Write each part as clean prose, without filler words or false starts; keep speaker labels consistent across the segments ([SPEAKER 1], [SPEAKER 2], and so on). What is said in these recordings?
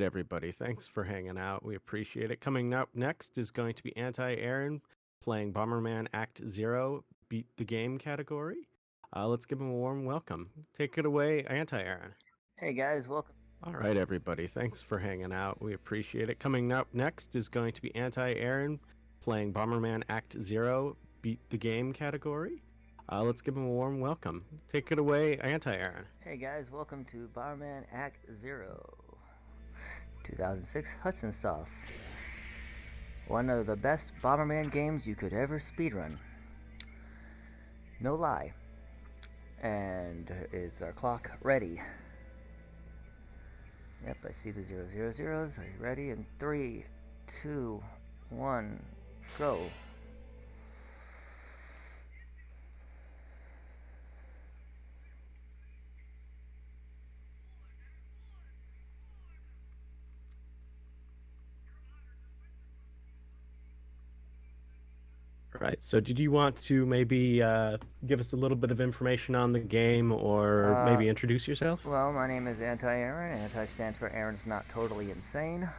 [SPEAKER 1] right, everybody. Thanks for hanging out. We appreciate it. Coming up next is going to be Anti-Aaron playing Bomberman Act Zero, Beat the Game category. Let's give him a warm welcome. Take it away, Anti-Aaron.
[SPEAKER 2] Hey guys, welcome.
[SPEAKER 1] All right, everybody. Thanks for hanging out. We appreciate it. Coming up next is going to be Anti-Aaron playing Bomberman Act Zero, Beat the Game category. Let's give him a warm welcome. Take it away, Anti-Aaron.
[SPEAKER 2] Hey guys, welcome to Bomberman Act Zero, 2006 Hudson Soft. One of the best Bomberman games you could ever speedrun. No lie. And is our clock ready? Yep, I see the 000s. Are you ready? In 3, 2, 1, go.
[SPEAKER 1] Right. So, did you want to maybe give us a little bit of information on the game, or maybe introduce yourself?
[SPEAKER 2] Well, my name is Anti-Aaron. Anti stands for Aaron's Not Totally Insane.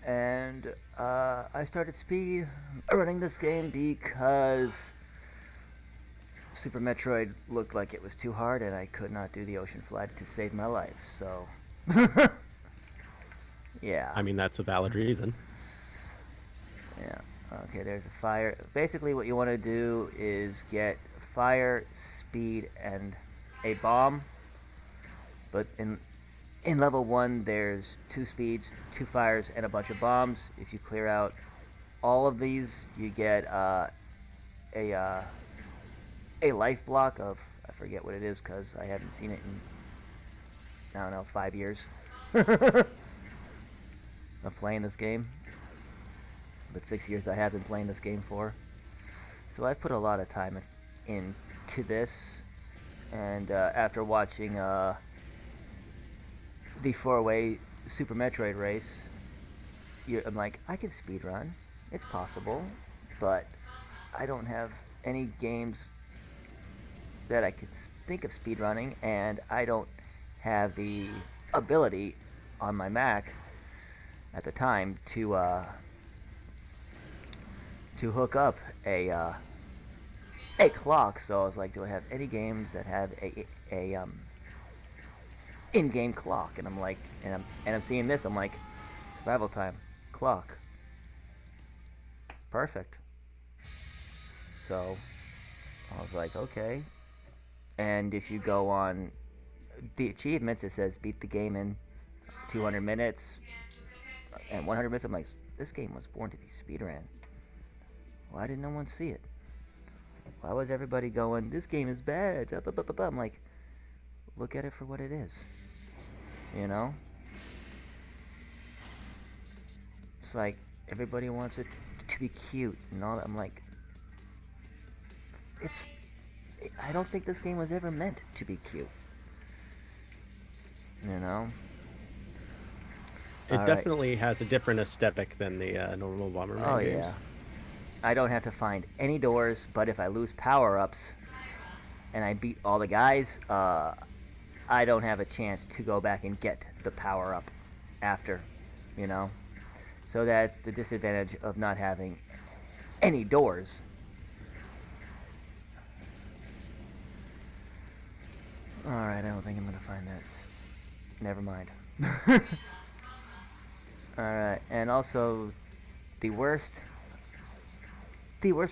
[SPEAKER 2] I started speed running this game because Super Metroid looked like it was too hard, and I could not do the ocean flight to save my life. So, yeah.
[SPEAKER 1] I mean, that's a valid reason.
[SPEAKER 2] Yeah. Okay, there's a fire. Basically, what you want to do is get fire, speed, and a bomb. But in level 1, there's 2 speeds, 2 fires, and a bunch of bombs. If you clear out all of these, you get a life block of, I forget what it is because I haven't seen it in, I don't know, 5 years of playing this game. But 6 years I have been playing this game for. So I've put a lot of time into this. And after watching the 4-way Super Metroid race, I'm like, I can speedrun. It's possible. But I don't have any games that I could think of speedrunning, and I don't have the ability on my Mac at the time to hook up a clock. So I was like, do I have any games that have a in-game clock? And I'm like, and I'm seeing this. I'm like, survival time clock, perfect. So I was like, okay. And if you go on the achievements, it says beat the game in 200 minutes and 100 minutes. I'm like, this game was born to be speedrun. Why did no one see it? Why was everybody going, this game is bad? I'm like, look at it for what it is. You know? It's like, everybody wants it to be cute and all that. I'm like, I don't think this game was ever meant to be cute. You know?
[SPEAKER 1] It definitely has a different aesthetic than the normal Bomberman games.
[SPEAKER 2] Yeah. I don't have to find any doors, but if I lose power-ups and I beat all the guys, I don't have a chance to go back and get the power-up after, you know? So that's the disadvantage of not having any doors. Alright, I don't think I'm going to find that. Never mind. Alright, and also the worst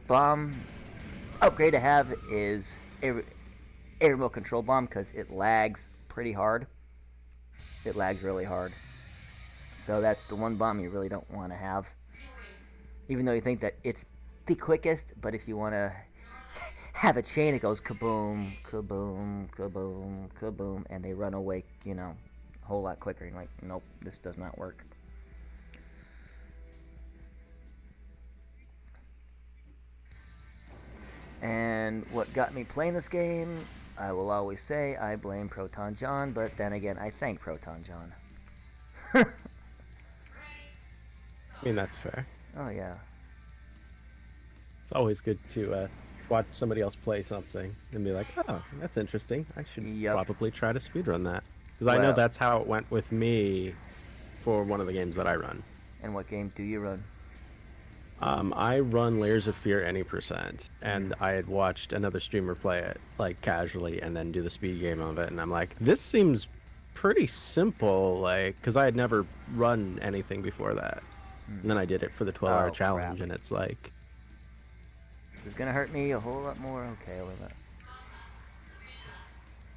[SPEAKER 2] bomb upgrade to have is a remote control bomb because it lags pretty hard. It lags really hard. So that's the one bomb you really don't want to have. Even though you think that it's the quickest, but if you want to have a chain, it goes kaboom, kaboom, kaboom, kaboom, and they run away, you know, a whole lot quicker. You're like, nope, this does not work. And what got me playing this game, I will always say I blame Proton John, but then again, I thank Proton John.
[SPEAKER 1] I mean, that's fair.
[SPEAKER 2] Oh, yeah.
[SPEAKER 1] It's always good to watch somebody else play something and be like, oh, that's interesting. I should probably try to speedrun that. I know
[SPEAKER 2] Well,
[SPEAKER 1] that's how it went with me for one of the games that I run.
[SPEAKER 2] and what game do you run?
[SPEAKER 1] I run Layers of Fear any percent,
[SPEAKER 2] Mm.
[SPEAKER 1] and I had watched another streamer play it like casually and then do the speed game of it, and I'm like, this seems pretty simple, like because I had never run anything before that,
[SPEAKER 2] Mm.
[SPEAKER 1] and then I did it for the 12-hour
[SPEAKER 2] Oh crap!
[SPEAKER 1] challenge, and it's like,
[SPEAKER 2] This is gonna hurt me a whole lot more. Okay, over that.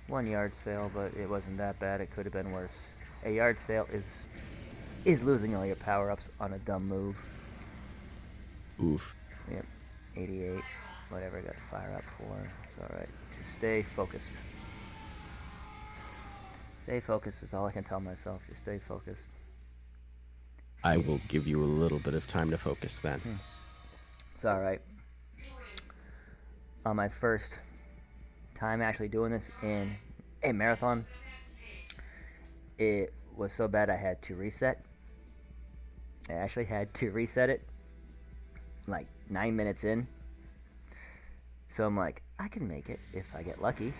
[SPEAKER 2] 1 yard sale, but it wasn't that bad. It could have been worse. A yard sale is losing all your power ups on a dumb move.
[SPEAKER 1] oof.
[SPEAKER 2] Yep, 88. Whatever I got to fire up for. It's alright. Just stay focused. Stay focused is all I can tell myself. Just stay focused.
[SPEAKER 1] I will give you a little bit of time to focus then.
[SPEAKER 2] It's alright. On my first time actually doing this in a marathon, it was so bad I had to reset. I actually had to reset it like 9 minutes in. So I'm like, I can make it if I get lucky.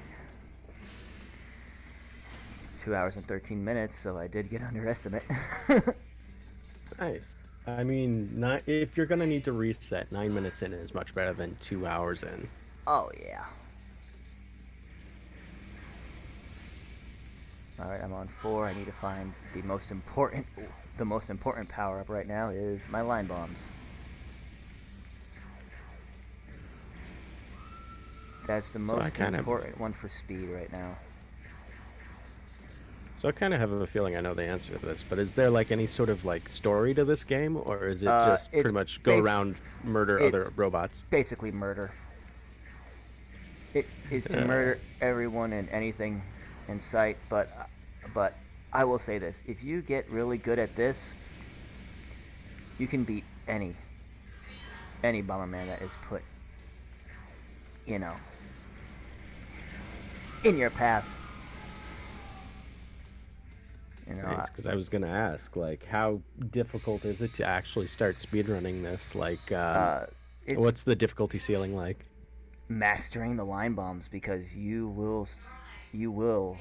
[SPEAKER 2] 2 hours and 13 minutes, so I did get under estimate.
[SPEAKER 1] Nice. I mean, not if you're gonna need to reset, 9 minutes in is much better than 2 hours in.
[SPEAKER 2] Oh yeah. Alright, I'm on 4. I need to find the most important power up right now is my line bombs. That's the most important one for speed right now.
[SPEAKER 1] So I kind of have a feeling I know the answer to this, but is there like any sort of like story to this game, or is it just pretty much go around, murder other robots?
[SPEAKER 2] Basically murder. It is to murder everyone and anything in sight, but I will say this: if you get really good at this, you can beat any Bomberman that is put, in your path.
[SPEAKER 1] Nice, because I was gonna ask, like, how difficult is it to actually start speedrunning this? Like, what's the difficulty ceiling like?
[SPEAKER 2] Mastering the line bombs, because you will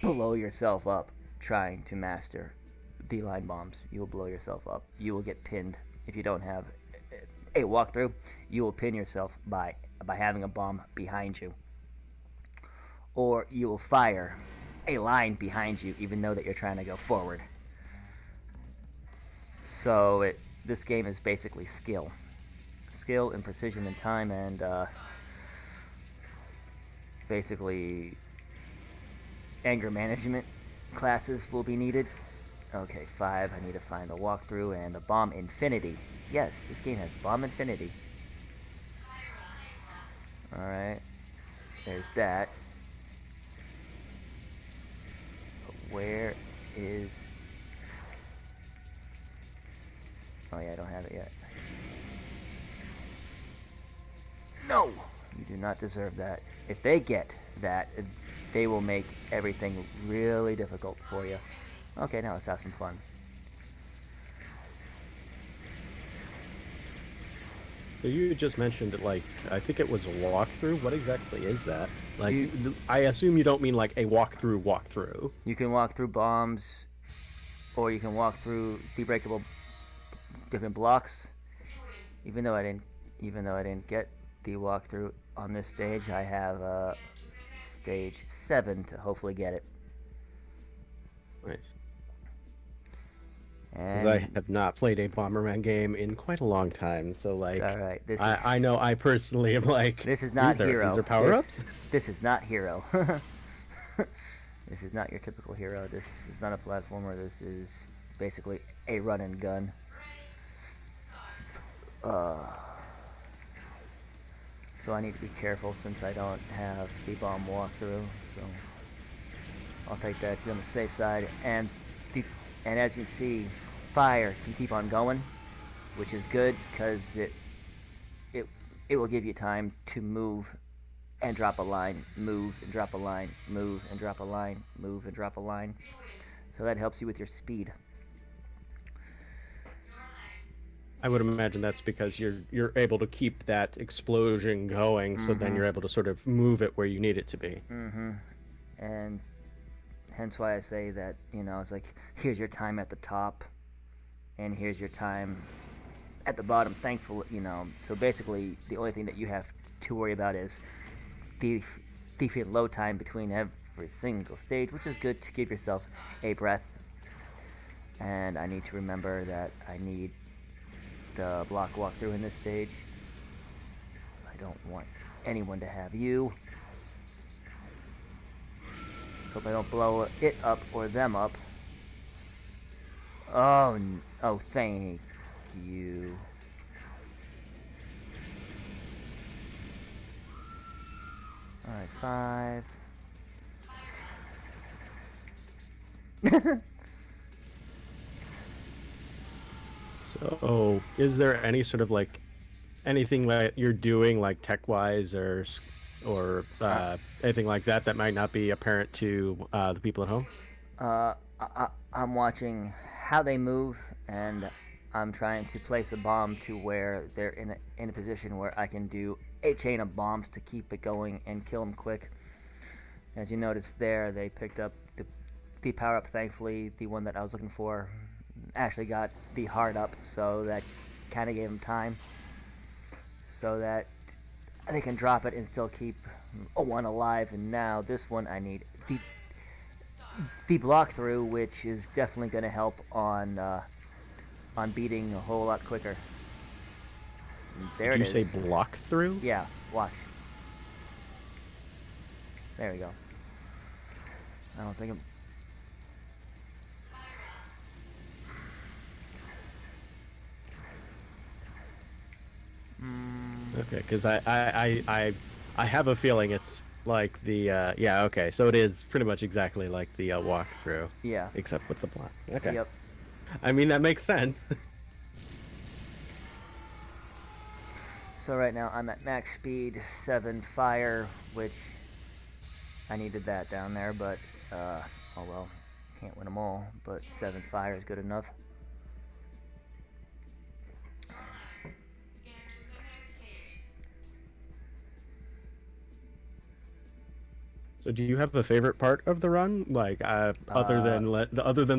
[SPEAKER 2] blow yourself up trying to master the line bombs. You will blow yourself up. You will get pinned if you don't have a walkthrough. You will pin yourself by having a bomb behind you, or you will fire a line behind you even though that you're trying to go forward. So this game is basically skill and precision and time, and basically anger management classes will be needed. Okay, 5. I need to find the walkthrough and the bomb infinity. Yes, this game has bomb infinity. Alright, there's that. Where is... Oh yeah, I don't have it yet. No! You do not deserve that. If they get that, they will make everything really difficult for you. Okay, now let's have some fun.
[SPEAKER 1] So you just mentioned, like, I think it was a walkthrough. What exactly is that? Like, I assume you don't mean like a walkthrough.
[SPEAKER 2] You can walk through bombs, or you can walk through debreakable different blocks. Even though I didn't get the walkthrough on this stage, I have stage 7 to hopefully get it.
[SPEAKER 1] Nice. Because I have not played a Bomberman game in quite a long time, so like,
[SPEAKER 2] all right.
[SPEAKER 1] I know I personally am like,
[SPEAKER 2] this is not Hero.
[SPEAKER 1] These are power-ups?
[SPEAKER 2] This is not Hero. This is not your typical Hero. This is not a platformer. This is basically a run and gun. So I need to be careful since I don't have the bomb walkthrough. So I'll take that to be on the safe side. And as you can see, fire can keep on going, which is good because it will give you time to move and drop a line, move and drop a line, move and drop a line, move and drop a line. So that helps you with your speed.
[SPEAKER 1] I would imagine that's because you're able to keep that explosion going, so then you're able to sort of move it where you need it to be.
[SPEAKER 2] And hence why I say that, it's like, here's your time at the top, and here's your time at the bottom, thankfully, So basically, the only thing that you have to worry about is the load time between every single stage, which is good to give yourself a breath. And I need to remember that I need the block walkthrough in this stage. I don't want anyone to have you. So hope I don't blow it up or them up. Oh, thank you. Alright, 5.
[SPEAKER 1] So, is there any sort of like anything that you're doing, like tech-wise or anything like that might not be apparent to the people at home?
[SPEAKER 2] I'm watching how they move, and I'm trying to place a bomb to where they're in a position where I can do a chain of bombs to keep it going and kill them quick. As you notice there, they picked up the power-up, thankfully, the one that I was looking for. Actually got the hard up, so that kind of gave them time. So that they can drop it and still keep one alive. And now this one I need the block through, which is definitely going to help on beating a whole lot quicker. There it is.
[SPEAKER 1] Did you say block through?
[SPEAKER 2] Yeah, watch. There we go. I don't think
[SPEAKER 1] Okay, because I have a feeling it's like the yeah, okay, so it is pretty much exactly like the walkthrough.
[SPEAKER 2] Yeah.
[SPEAKER 1] Except with the block. Okay.
[SPEAKER 2] Yep.
[SPEAKER 1] I mean, that makes sense.
[SPEAKER 2] So right now I'm at max speed, 7 fire, which I needed that down there, but oh well, can't win them all, but 7 fire is good enough.
[SPEAKER 1] So do you have a favorite part of the run, like other than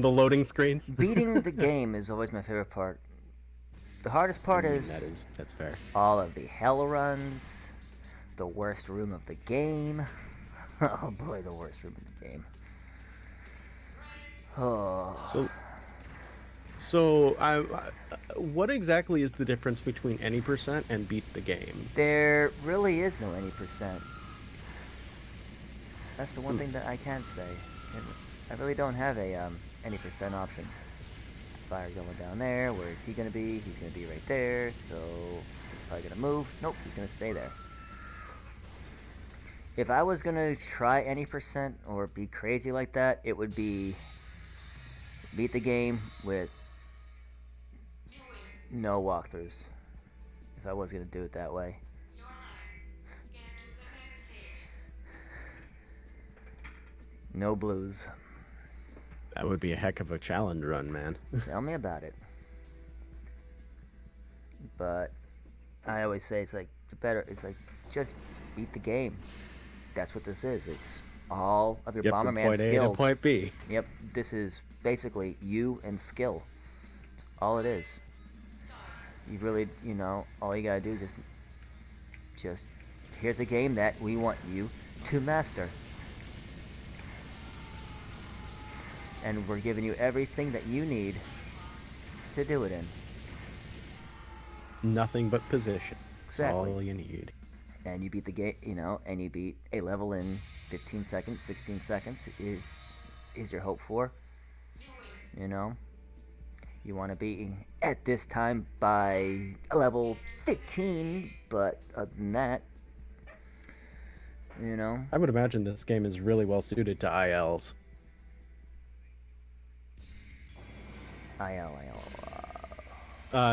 [SPEAKER 1] the loading screens?
[SPEAKER 2] Beating the game is always my favorite part. The hardest part is
[SPEAKER 1] that's fair.
[SPEAKER 2] All of the hell runs, the worst room of the game. Oh boy, the worst room of the game. Oh.
[SPEAKER 1] So what exactly is the difference between any percent and beat the game?
[SPEAKER 2] There really is no any percent. That's the one thing that I can't say. I really don't have a any percent option. Fire going down there. Where is he going to be? He's going to be right there. So he's probably going to move. Nope, he's going to stay there. If I was going to try any percent or be crazy like that, it would be beat the game with no walkthroughs. If I was going to do it that way. No blues.
[SPEAKER 1] That would be a heck of a challenge run, man.
[SPEAKER 2] Tell me about it. But I always say it's like just beat the game. That's what this is. It's all of your Bomberman
[SPEAKER 1] point
[SPEAKER 2] skills.
[SPEAKER 1] A to point B.
[SPEAKER 2] Yep, this is basically you and skill. That's all it is. You really, all you gotta do is just here's a game that we want you to master. And we're giving you everything that you need to do it in.
[SPEAKER 1] Nothing but position.
[SPEAKER 2] Exactly.
[SPEAKER 1] That's all you need.
[SPEAKER 2] And you beat the game, and you beat a level in 15 seconds, 16 seconds is your hope for. You want to be at this time by level 15, but other than that,
[SPEAKER 1] I would imagine this game is really well suited to ILs.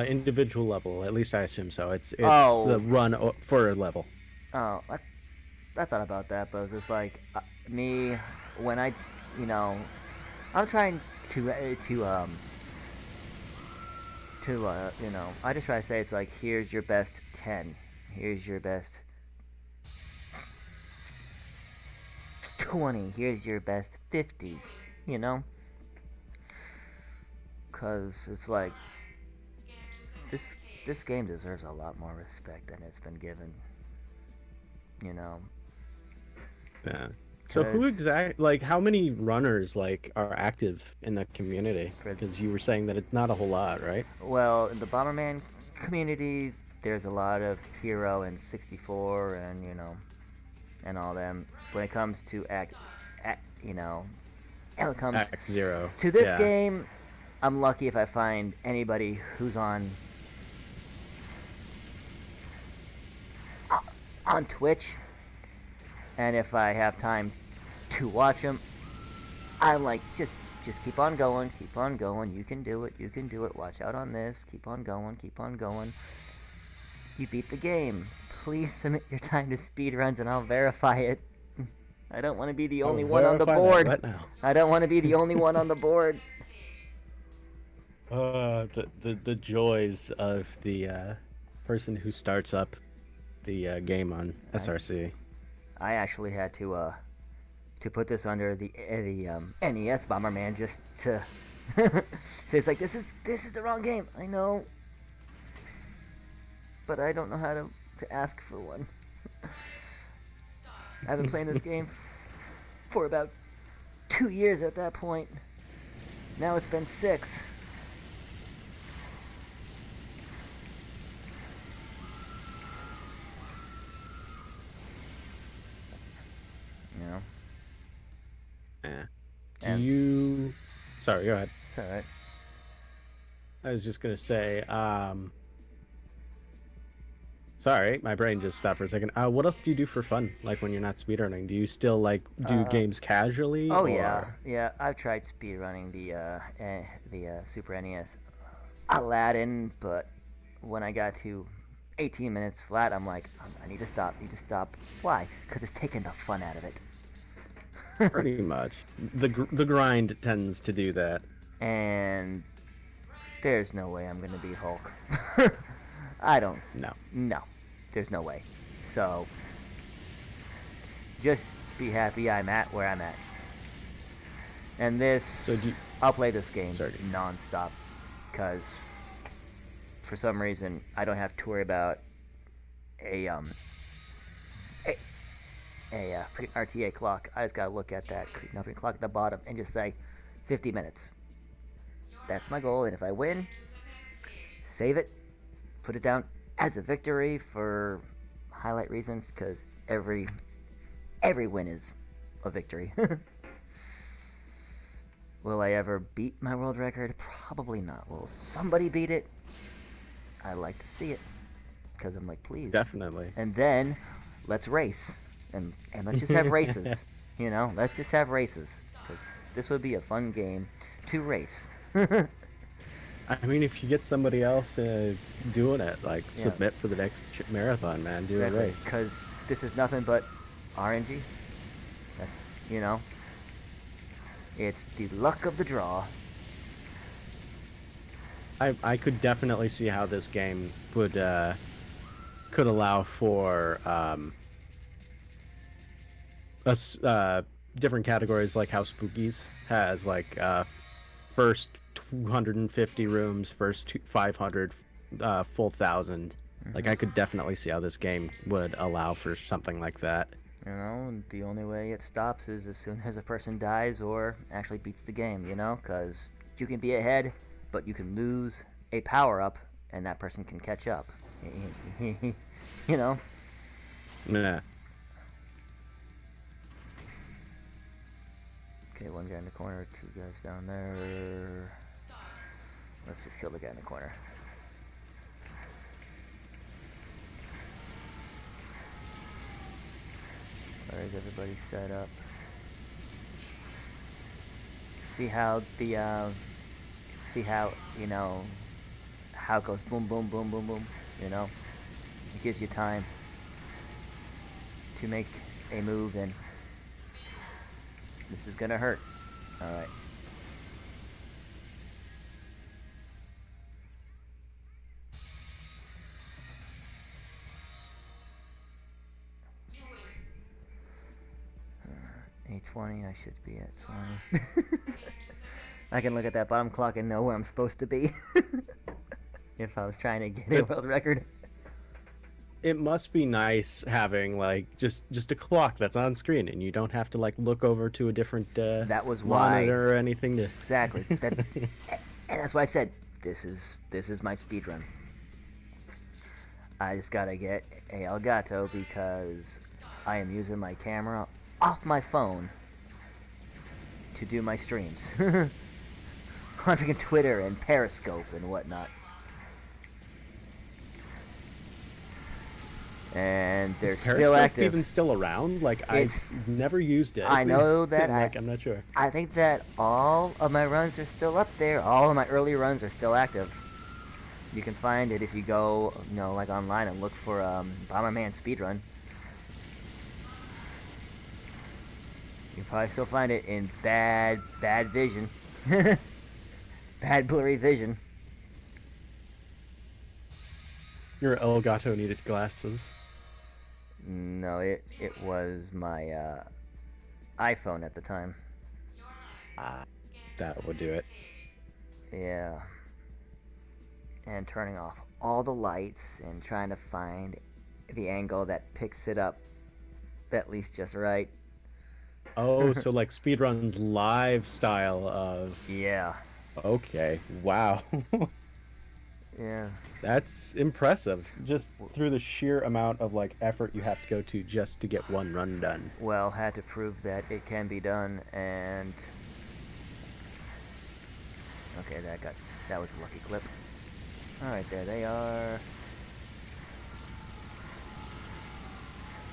[SPEAKER 1] Individual level, at least I assume so. It's the run for a level.
[SPEAKER 2] Oh, I thought about that, but it was just like me when I'm trying to I just try to say it's like, here's your best 10, here's your best 20. Here's your best 50s. You know? Because it's like, this game deserves a lot more respect than it's been given. You know?
[SPEAKER 1] Yeah. So who
[SPEAKER 2] 'Cause
[SPEAKER 1] like how many runners like are active in the community?
[SPEAKER 2] for
[SPEAKER 1] Because you were saying that it's not a whole lot, right?
[SPEAKER 2] well, in the Bomberman community, there's a lot of Hero and 64 and, and all them. When it comes to when it comes
[SPEAKER 1] Act Zero.
[SPEAKER 2] to this
[SPEAKER 1] Yeah.
[SPEAKER 2] game, I'm lucky if I find anybody who's on Twitch, and if I have time to watch them, I'm like, just keep on going, keep on going. You can do it, you can do it. Watch out on this. Keep on going, keep on going. You beat the game. Please submit your time to speedruns, and I'll verify it. I don't want to be the only one on the board.
[SPEAKER 1] Right now.
[SPEAKER 2] I don't want to be the only one on the board.
[SPEAKER 1] The joys of the person who starts up the game on SRC.
[SPEAKER 2] I actually had to put this under the NES Bomberman just to so it's like this is the wrong game. I know, but I don't know how to ask for one. I've been playing this game for about 2 years at that point. Now it's been 6. You know?
[SPEAKER 1] Yeah.
[SPEAKER 2] And-
[SPEAKER 1] you... Sorry, go ahead.
[SPEAKER 2] It's alright.
[SPEAKER 1] I was just gonna say, sorry, my brain just stopped for a second. What else do you do for fun, like when you're not speedrunning? Do you still like do games casually?
[SPEAKER 2] Oh
[SPEAKER 1] or...
[SPEAKER 2] yeah. I've tried speedrunning the Super NES Aladdin, but when I got to 18 minutes flat, I'm like, I need to stop. Why? Because it's taking the fun out of it.
[SPEAKER 1] Pretty much. The grind tends to do that.
[SPEAKER 2] And there's no way I'm gonna be Hulk. I don't. No, there's no way. So just be happy I'm at where I'm at. And this, I'll play this game non-stop, because for some reason I don't have to worry about a freaking RTA clock. I just gotta look at that freaking clock at the bottom and just say 50 minutes. That's my goal, and if I win, save it, put it down as a victory for highlight reasons, because every win is a victory. Will I ever beat my world record? Probably not. Will somebody beat it? I like to see it, because I'm like, please.
[SPEAKER 1] Definitely.
[SPEAKER 2] And then let's race, and let's just have races. Let's just have races, because this would be a fun game to race.
[SPEAKER 1] I mean, if you get somebody else doing it, like submit for the next marathon, man, do a race.
[SPEAKER 2] Because this is nothing but RNG. That's, it's the luck of the draw.
[SPEAKER 1] I could definitely see how this game would could allow for different categories, like how Spookies has like first 250 rooms, first 500, full 1,000. Like I could definitely see how this game would allow for something like that.
[SPEAKER 2] The only way it stops is as soon as a person dies or actually beats the game, because you can be ahead, but you can lose a power-up, and that person can catch up.
[SPEAKER 1] Yeah.
[SPEAKER 2] Okay, one guy in the corner, 2 guys down there. Let's just kill the guy in the corner. Where is everybody set up? See how how it goes boom, boom, boom, boom, boom. It gives you time to make a move, and this is gonna hurt. All right. 20. I should be at 20. I can look at that bottom clock and know where I'm supposed to be if I was trying to get a world record.
[SPEAKER 1] It must be nice having like just a clock that's on screen and you don't have to like look over to a different
[SPEAKER 2] That was
[SPEAKER 1] monitor
[SPEAKER 2] why.
[SPEAKER 1] or anything to
[SPEAKER 2] Exactly. And that's why I said this is my speed run. I just gotta get a Elgato because I am using my camera off my phone to do my streams on freaking Twitter and Periscope and whatnot. And they're
[SPEAKER 1] Is
[SPEAKER 2] still
[SPEAKER 1] Periscope
[SPEAKER 2] active.
[SPEAKER 1] even still around? Like
[SPEAKER 2] It's-
[SPEAKER 1] I've never used it.
[SPEAKER 2] I know that.
[SPEAKER 1] Like I'm not sure.
[SPEAKER 2] I think that all of my runs are still up there. All of my early runs are still active. You can find it if you go, like online and look for Bomberman speedrun. You can probably still find it in bad vision. Bad blurry vision.
[SPEAKER 1] Your Elgato needed glasses.
[SPEAKER 2] No, it was my iPhone at the time.
[SPEAKER 1] That would do it.
[SPEAKER 2] Yeah. And turning off all the lights and trying to find the angle that picks it up at least just right.
[SPEAKER 1] Oh, so like speedruns live style of.
[SPEAKER 2] Yeah.
[SPEAKER 1] Okay. Wow.
[SPEAKER 2] Yeah.
[SPEAKER 1] That's impressive. Just through the sheer amount of like effort you have to go to just to get one run done.
[SPEAKER 2] Well, had to prove that it can be done, and okay, that was a lucky clip. All right, there they are.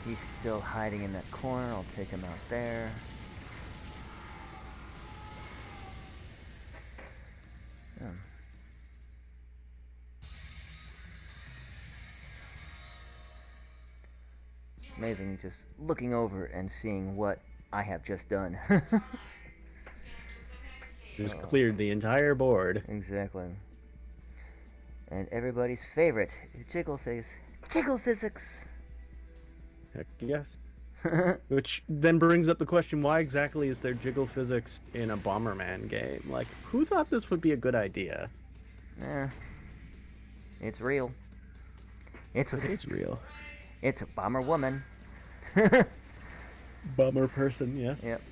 [SPEAKER 2] He's still hiding in that corner. I'll take him out there. Oh. It's amazing just looking over and seeing what I have just done.
[SPEAKER 1] Just cleared the entire board.
[SPEAKER 2] Exactly. And everybody's favorite, jiggle physics.
[SPEAKER 1] Heck yes. Which then brings up the question, why exactly is there jiggle physics in a Bomberman game? Like, who thought this would be a good idea?
[SPEAKER 2] It's real.
[SPEAKER 1] It is real.
[SPEAKER 2] It's a bomber woman.
[SPEAKER 1] Bummer person, yes.
[SPEAKER 2] Yep.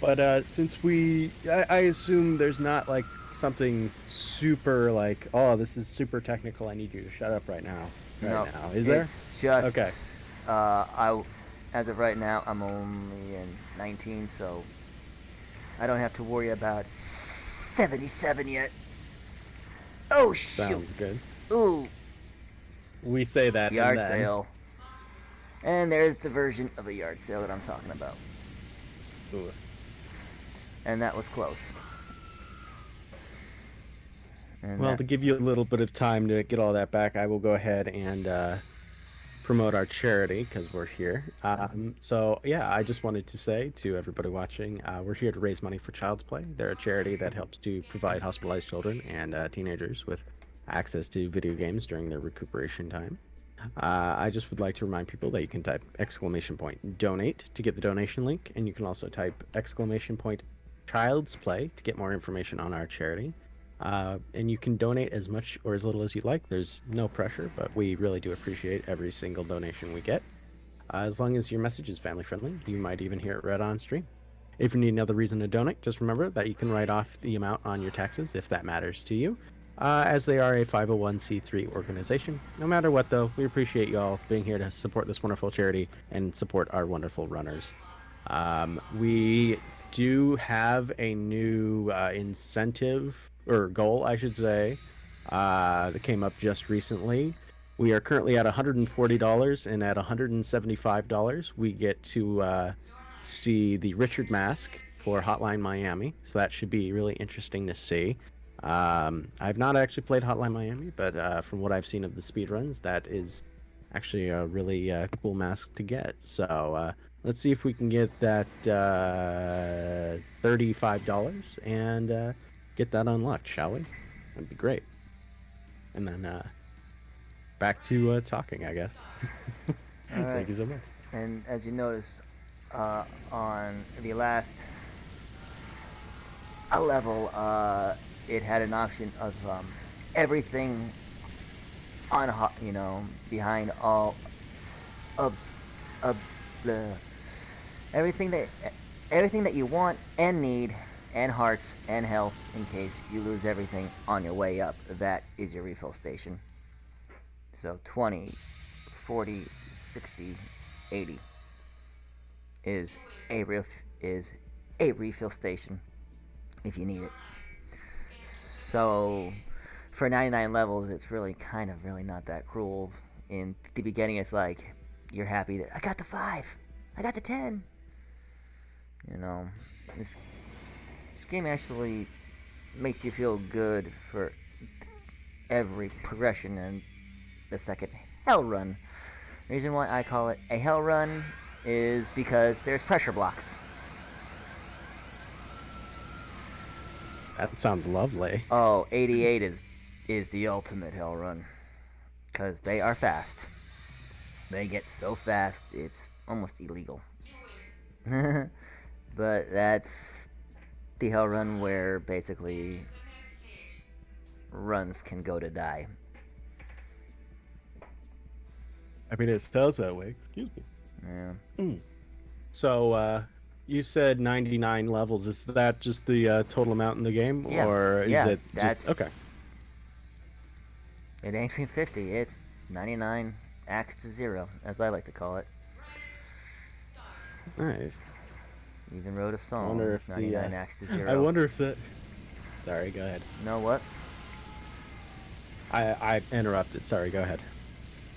[SPEAKER 1] But since I assume there's not like something super like, oh, this is super technical, I need you to shut up right now.
[SPEAKER 2] No,
[SPEAKER 1] now. Is there?
[SPEAKER 2] It's just
[SPEAKER 1] Okay.
[SPEAKER 2] As of right now, I'm only in 19, so I don't have to worry about 77 yet. Oh shoot!
[SPEAKER 1] Sounds good.
[SPEAKER 2] Ooh,
[SPEAKER 1] We say that
[SPEAKER 2] yard
[SPEAKER 1] and then,
[SPEAKER 2] sale. And there's the version of a yard sale that I'm talking about.
[SPEAKER 1] Ooh.
[SPEAKER 2] And that was close. And
[SPEAKER 1] Well,
[SPEAKER 2] that-
[SPEAKER 1] to give you a little bit of time to get all that back, I will go ahead and promote our charity because we're here. So, yeah, I just wanted to say to everybody watching, we're here to raise money for Child's Play. They're a charity that helps to provide hospitalized children and teenagers with access to video games during their recuperation time. I just would like to remind people that you can type !donate to get the donation link, and you can also type !Child's Play to get more information on our charity. And you can donate as much or as little as you like. There's no pressure, but we really do appreciate every single donation we get. As long as your message is family friendly, you might even hear it read on stream. If you need another reason to donate, just remember that you can write off the amount on your taxes if that matters to you, as they are a 501c3 organization. No matter what, though, we appreciate you all being here to support this wonderful charity and support our wonderful runners. We do have a new incentive, or goal, I should say, that came up just recently. We are currently at $140, and at $175, we get to see the Richard Mask for Hotline Miami. So that should be really interesting to see. I've not actually played Hotline Miami, but from what I've seen of the speedruns, that is actually a really cool mask to get. So let's see if we can get that $35 and get that unlocked, shall we? That'd be great. And then back to talking, I guess.
[SPEAKER 2] All right.
[SPEAKER 1] Thank you so much.
[SPEAKER 2] And as you notice, on the last level, it had an option of everything on behind all of of the everything that everything that you want and need and hearts and health in case you lose everything on your way up. That is your refill station. So 20, 40, 60, 80 is a is a refill station if you need it. So for 99 levels, it's really kind of really not that cruel. In the beginning, it's like you're happy that I got the 5, I got the 10. You know, this game actually makes you feel good for every progression and the second hell run. The reason why I call it a hell run is because there's pressure blocks.
[SPEAKER 1] That sounds lovely.
[SPEAKER 2] Oh, 88 is the ultimate hell run because they are fast. They get so fast it's almost illegal. But that's the hell run where basically runs can go to die.
[SPEAKER 1] I mean, it sounds that way. Excuse me.
[SPEAKER 2] Yeah.
[SPEAKER 1] So, you said 99 levels. Is that just the total amount in the game,
[SPEAKER 2] Yeah.
[SPEAKER 1] or is
[SPEAKER 2] Yeah,
[SPEAKER 1] it
[SPEAKER 2] that's
[SPEAKER 1] just okay?
[SPEAKER 2] It ain't 50. It's 99 axe to 0, as I like to call it.
[SPEAKER 1] Nice.
[SPEAKER 2] Even wrote a
[SPEAKER 1] I
[SPEAKER 2] song.
[SPEAKER 1] wonder if
[SPEAKER 2] 99 axe to 0.
[SPEAKER 1] I wonder if that. Sorry, go ahead.
[SPEAKER 2] Know what?
[SPEAKER 1] I interrupted. Sorry, go ahead.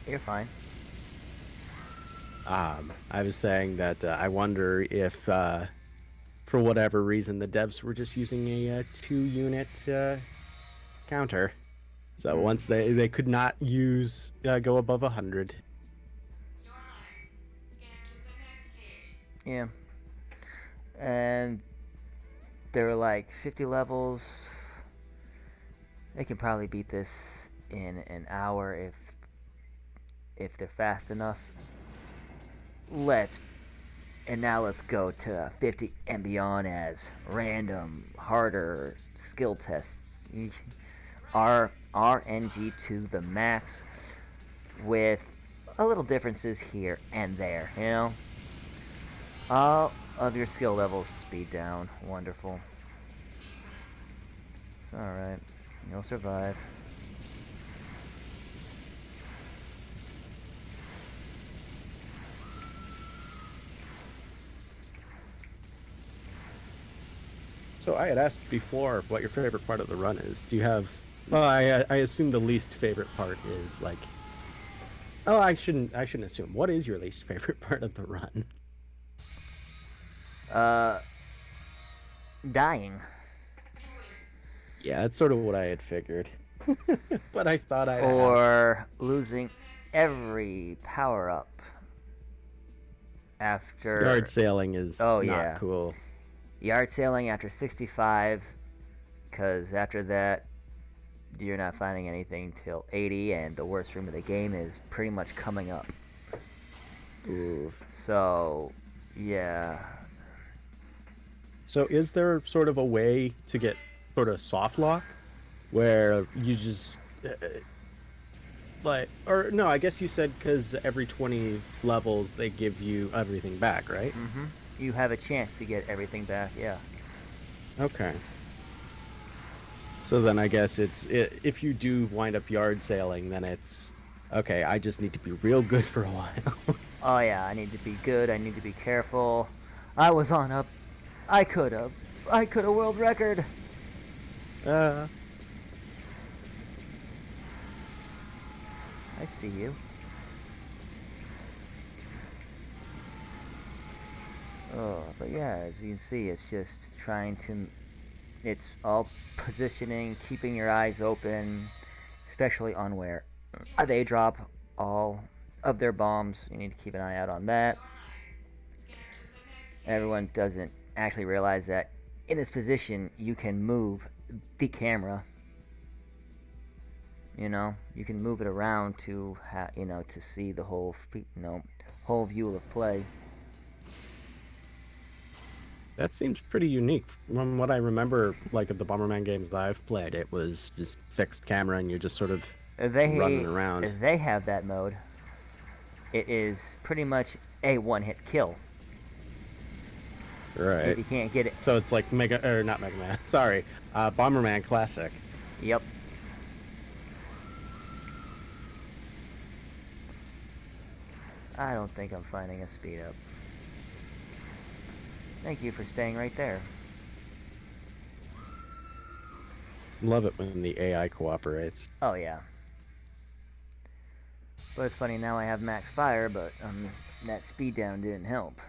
[SPEAKER 2] You're fine.
[SPEAKER 1] I was saying that I wonder if, for whatever reason, the devs were just using a 2-unit counter. So once they could not use go above 100.
[SPEAKER 2] Yeah. And there were like 50 levels. They can probably beat this in an hour if they're fast enough. Now let's go to 50 and beyond as random, harder skill tests. RNG to the max with a little differences here and there, you know? All of your skill levels speed down. Wonderful. It's alright. You'll survive.
[SPEAKER 1] So I had asked before what your favorite part of the run is. Do you have? Well, I assume the least favorite part is like. Oh, I shouldn't assume. What is your least favorite part of the run?
[SPEAKER 2] Dying.
[SPEAKER 1] Yeah, that's sort of what I had figured. But I thought I'd ask.
[SPEAKER 2] Or losing every power up after
[SPEAKER 1] Yard sailing is
[SPEAKER 2] Oh,
[SPEAKER 1] not
[SPEAKER 2] yeah.
[SPEAKER 1] cool.
[SPEAKER 2] yard sailing after 65, because after that you're not finding anything till 80, and the worst room of the game is pretty much coming up.
[SPEAKER 1] Ooh.
[SPEAKER 2] So yeah.
[SPEAKER 1] So is there sort of a way to get sort of soft lock where you just like, or no, I guess you said because every 20 levels they give you everything back, right?
[SPEAKER 2] You have a chance to get everything back, yeah.
[SPEAKER 1] Okay. So then I guess if you do wind up yard sailing, then it's okay. I just need to be real good for a while.
[SPEAKER 2] Oh yeah, I need to be good, I need to be careful. I was on a I could have world record.
[SPEAKER 1] uh,
[SPEAKER 2] I see you. Oh, but yeah, as you can see, it's just it's all positioning, keeping your eyes open, especially on where they drop all of their bombs. You need to keep an eye out on that. Everyone doesn't actually realize that in this position, you can move the camera. You know, you can move it around to to see the whole whole view of play.
[SPEAKER 1] That seems pretty unique. From what I remember, like of the Bomberman games that I've played, it was just fixed camera and you're just sort of running
[SPEAKER 2] They
[SPEAKER 1] around.
[SPEAKER 2] they have that mode. It is pretty much a one-hit kill. If
[SPEAKER 1] Right.
[SPEAKER 2] you can't get it,
[SPEAKER 1] So it's like Mega, or not Mega Man, sorry, Bomberman Classic.
[SPEAKER 2] yep. I don't think I'm finding a speed up. Thank you for staying right there.
[SPEAKER 1] Love it when the AI cooperates.
[SPEAKER 2] Oh yeah. But it's funny, now I have max fire, but that speed down didn't help.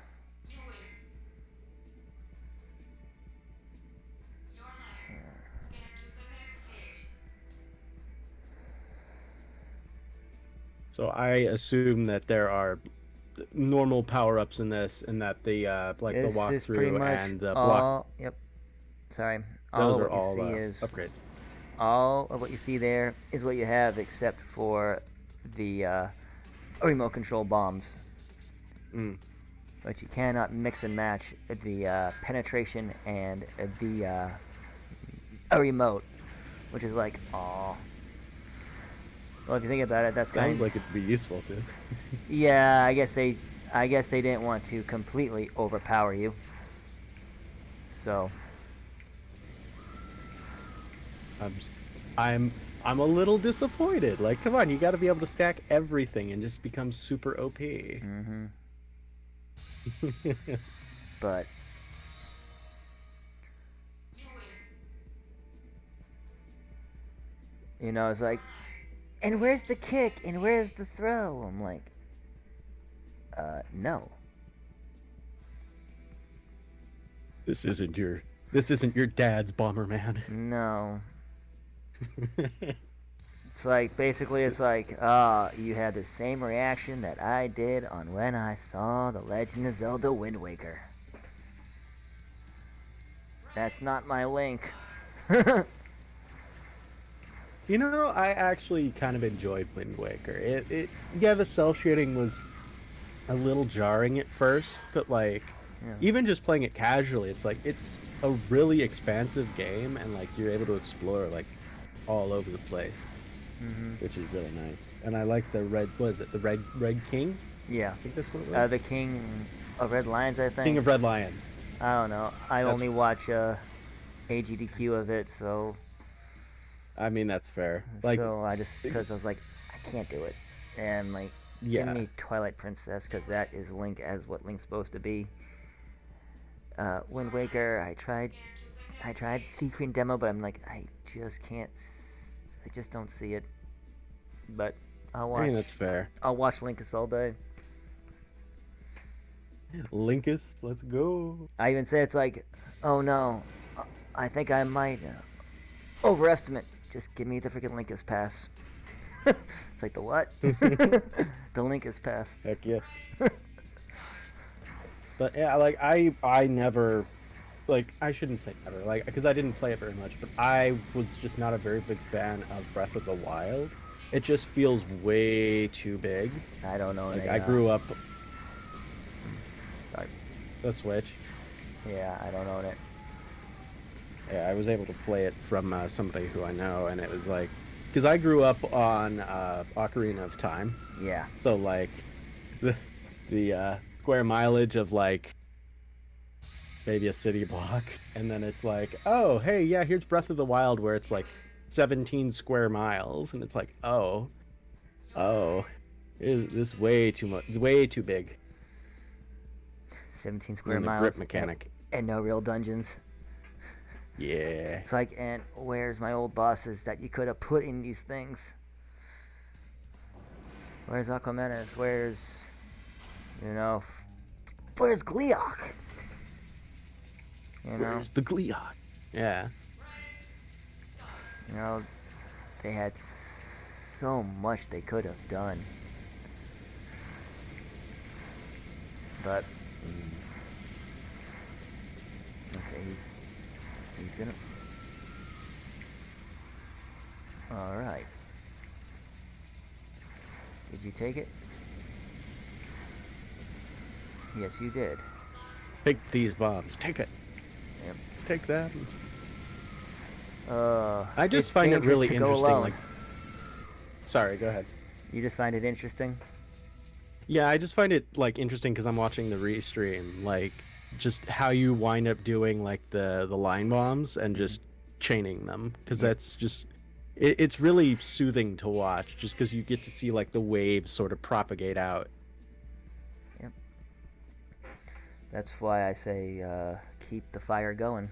[SPEAKER 1] So I assume that there are normal power-ups in this, and that the like the
[SPEAKER 2] This is pretty
[SPEAKER 1] walkthrough
[SPEAKER 2] much
[SPEAKER 1] and the block,
[SPEAKER 2] all. Yep. Sorry. All
[SPEAKER 1] those
[SPEAKER 2] of
[SPEAKER 1] are
[SPEAKER 2] what you
[SPEAKER 1] all
[SPEAKER 2] see is
[SPEAKER 1] upgrades.
[SPEAKER 2] all of what you see there is what you have, except for the remote control bombs.
[SPEAKER 1] Mm.
[SPEAKER 2] But you cannot mix and match the penetration and the a remote, which is like, aw. Well, if you think about it, that's
[SPEAKER 1] Sounds
[SPEAKER 2] kind.
[SPEAKER 1] like it'd be useful too.
[SPEAKER 2] Yeah, I guess they didn't want to completely overpower you. So,
[SPEAKER 1] I'm, s- I'm a little disappointed. Like, come on, you got to be able to stack everything and just become super OP.
[SPEAKER 2] but it's like, and where's the kick and where's the throw? I'm like, no.
[SPEAKER 1] This isn't your dad's Bomberman.
[SPEAKER 2] No. It's like, basically, it's like, you had the same reaction that I did on when I saw The Legend of Zelda Wind Waker. That's not my Link.
[SPEAKER 1] You know, I actually kind of enjoyed Wind Waker. Yeah, the cell shading was a little jarring at first, but like,
[SPEAKER 2] Yeah.
[SPEAKER 1] even just playing it casually, it's like it's a really expansive game, and like you're able to explore like all over the place, which is really nice. And I like the red. What is it? The Red King?
[SPEAKER 2] Yeah.
[SPEAKER 1] I think that's what it was.
[SPEAKER 2] The King of Red Lions, I think.
[SPEAKER 1] King of Red Lions.
[SPEAKER 2] I don't know. I
[SPEAKER 1] That's.
[SPEAKER 2] only watch HiG2 of it, so
[SPEAKER 1] I mean, that's fair. Like,
[SPEAKER 2] I just, because I was like, I can't do it, and like, give
[SPEAKER 1] yeah.
[SPEAKER 2] me Twilight Princess, because that is Link as what Link's supposed to be. Wind Waker, I tried the Queen demo, but I'm like, I just can't. I just don't see it. But I'll watch.
[SPEAKER 1] I mean, that's fair.
[SPEAKER 2] I'll watch Linkus all day.
[SPEAKER 1] Linkus, let's go.
[SPEAKER 2] I even say it's like, oh no, I think I might overestimate. Just give me the freaking Linkus pass. It's like, the what? The Linkus pass.
[SPEAKER 1] Heck yeah. But yeah, like I never, like, I shouldn't say never, like, because I didn't play it very much, but I was just not a very big fan of Breath of the Wild. It just feels way too big.
[SPEAKER 2] I don't know.
[SPEAKER 1] Like, I grew up.
[SPEAKER 2] Sorry.
[SPEAKER 1] The Switch.
[SPEAKER 2] Yeah, I don't own it.
[SPEAKER 1] Yeah, I was able to play it from somebody who I know, and it was like, because I grew up on Ocarina of Time.
[SPEAKER 2] Yeah.
[SPEAKER 1] So like, the square mileage of like maybe a city block, and then it's like, oh hey, yeah, here's Breath of the Wild, where it's like 17 square miles, and it's like, oh, is this way too much? It's way too big.
[SPEAKER 2] 17 square
[SPEAKER 1] And the
[SPEAKER 2] miles.
[SPEAKER 1] grip mechanic.
[SPEAKER 2] And no real dungeons.
[SPEAKER 1] Yeah.
[SPEAKER 2] It's like, and where's my old bosses that you could have put in these things? Where's Aquamenus? Where's Gleok?
[SPEAKER 1] Where's the Gleok? Yeah.
[SPEAKER 2] They had so much they could have done. But, okay, he's gonna... Alright. Did you take it? Yes, you did.
[SPEAKER 1] Take these bombs. Take it.
[SPEAKER 2] Yep.
[SPEAKER 1] Take that. I
[SPEAKER 2] It's
[SPEAKER 1] just find it
[SPEAKER 2] dangerous
[SPEAKER 1] really
[SPEAKER 2] to go
[SPEAKER 1] interesting.
[SPEAKER 2] alone.
[SPEAKER 1] Like, sorry, go ahead.
[SPEAKER 2] You just find it interesting?
[SPEAKER 1] Yeah, I just find it like interesting because I'm watching the restream, like just how you wind up doing like the line bombs and just chaining them, because
[SPEAKER 2] Yep.
[SPEAKER 1] that's just it's really soothing to watch, just because you get to see like the waves sort of propagate out.
[SPEAKER 2] Yep. That's why I say keep the fire going.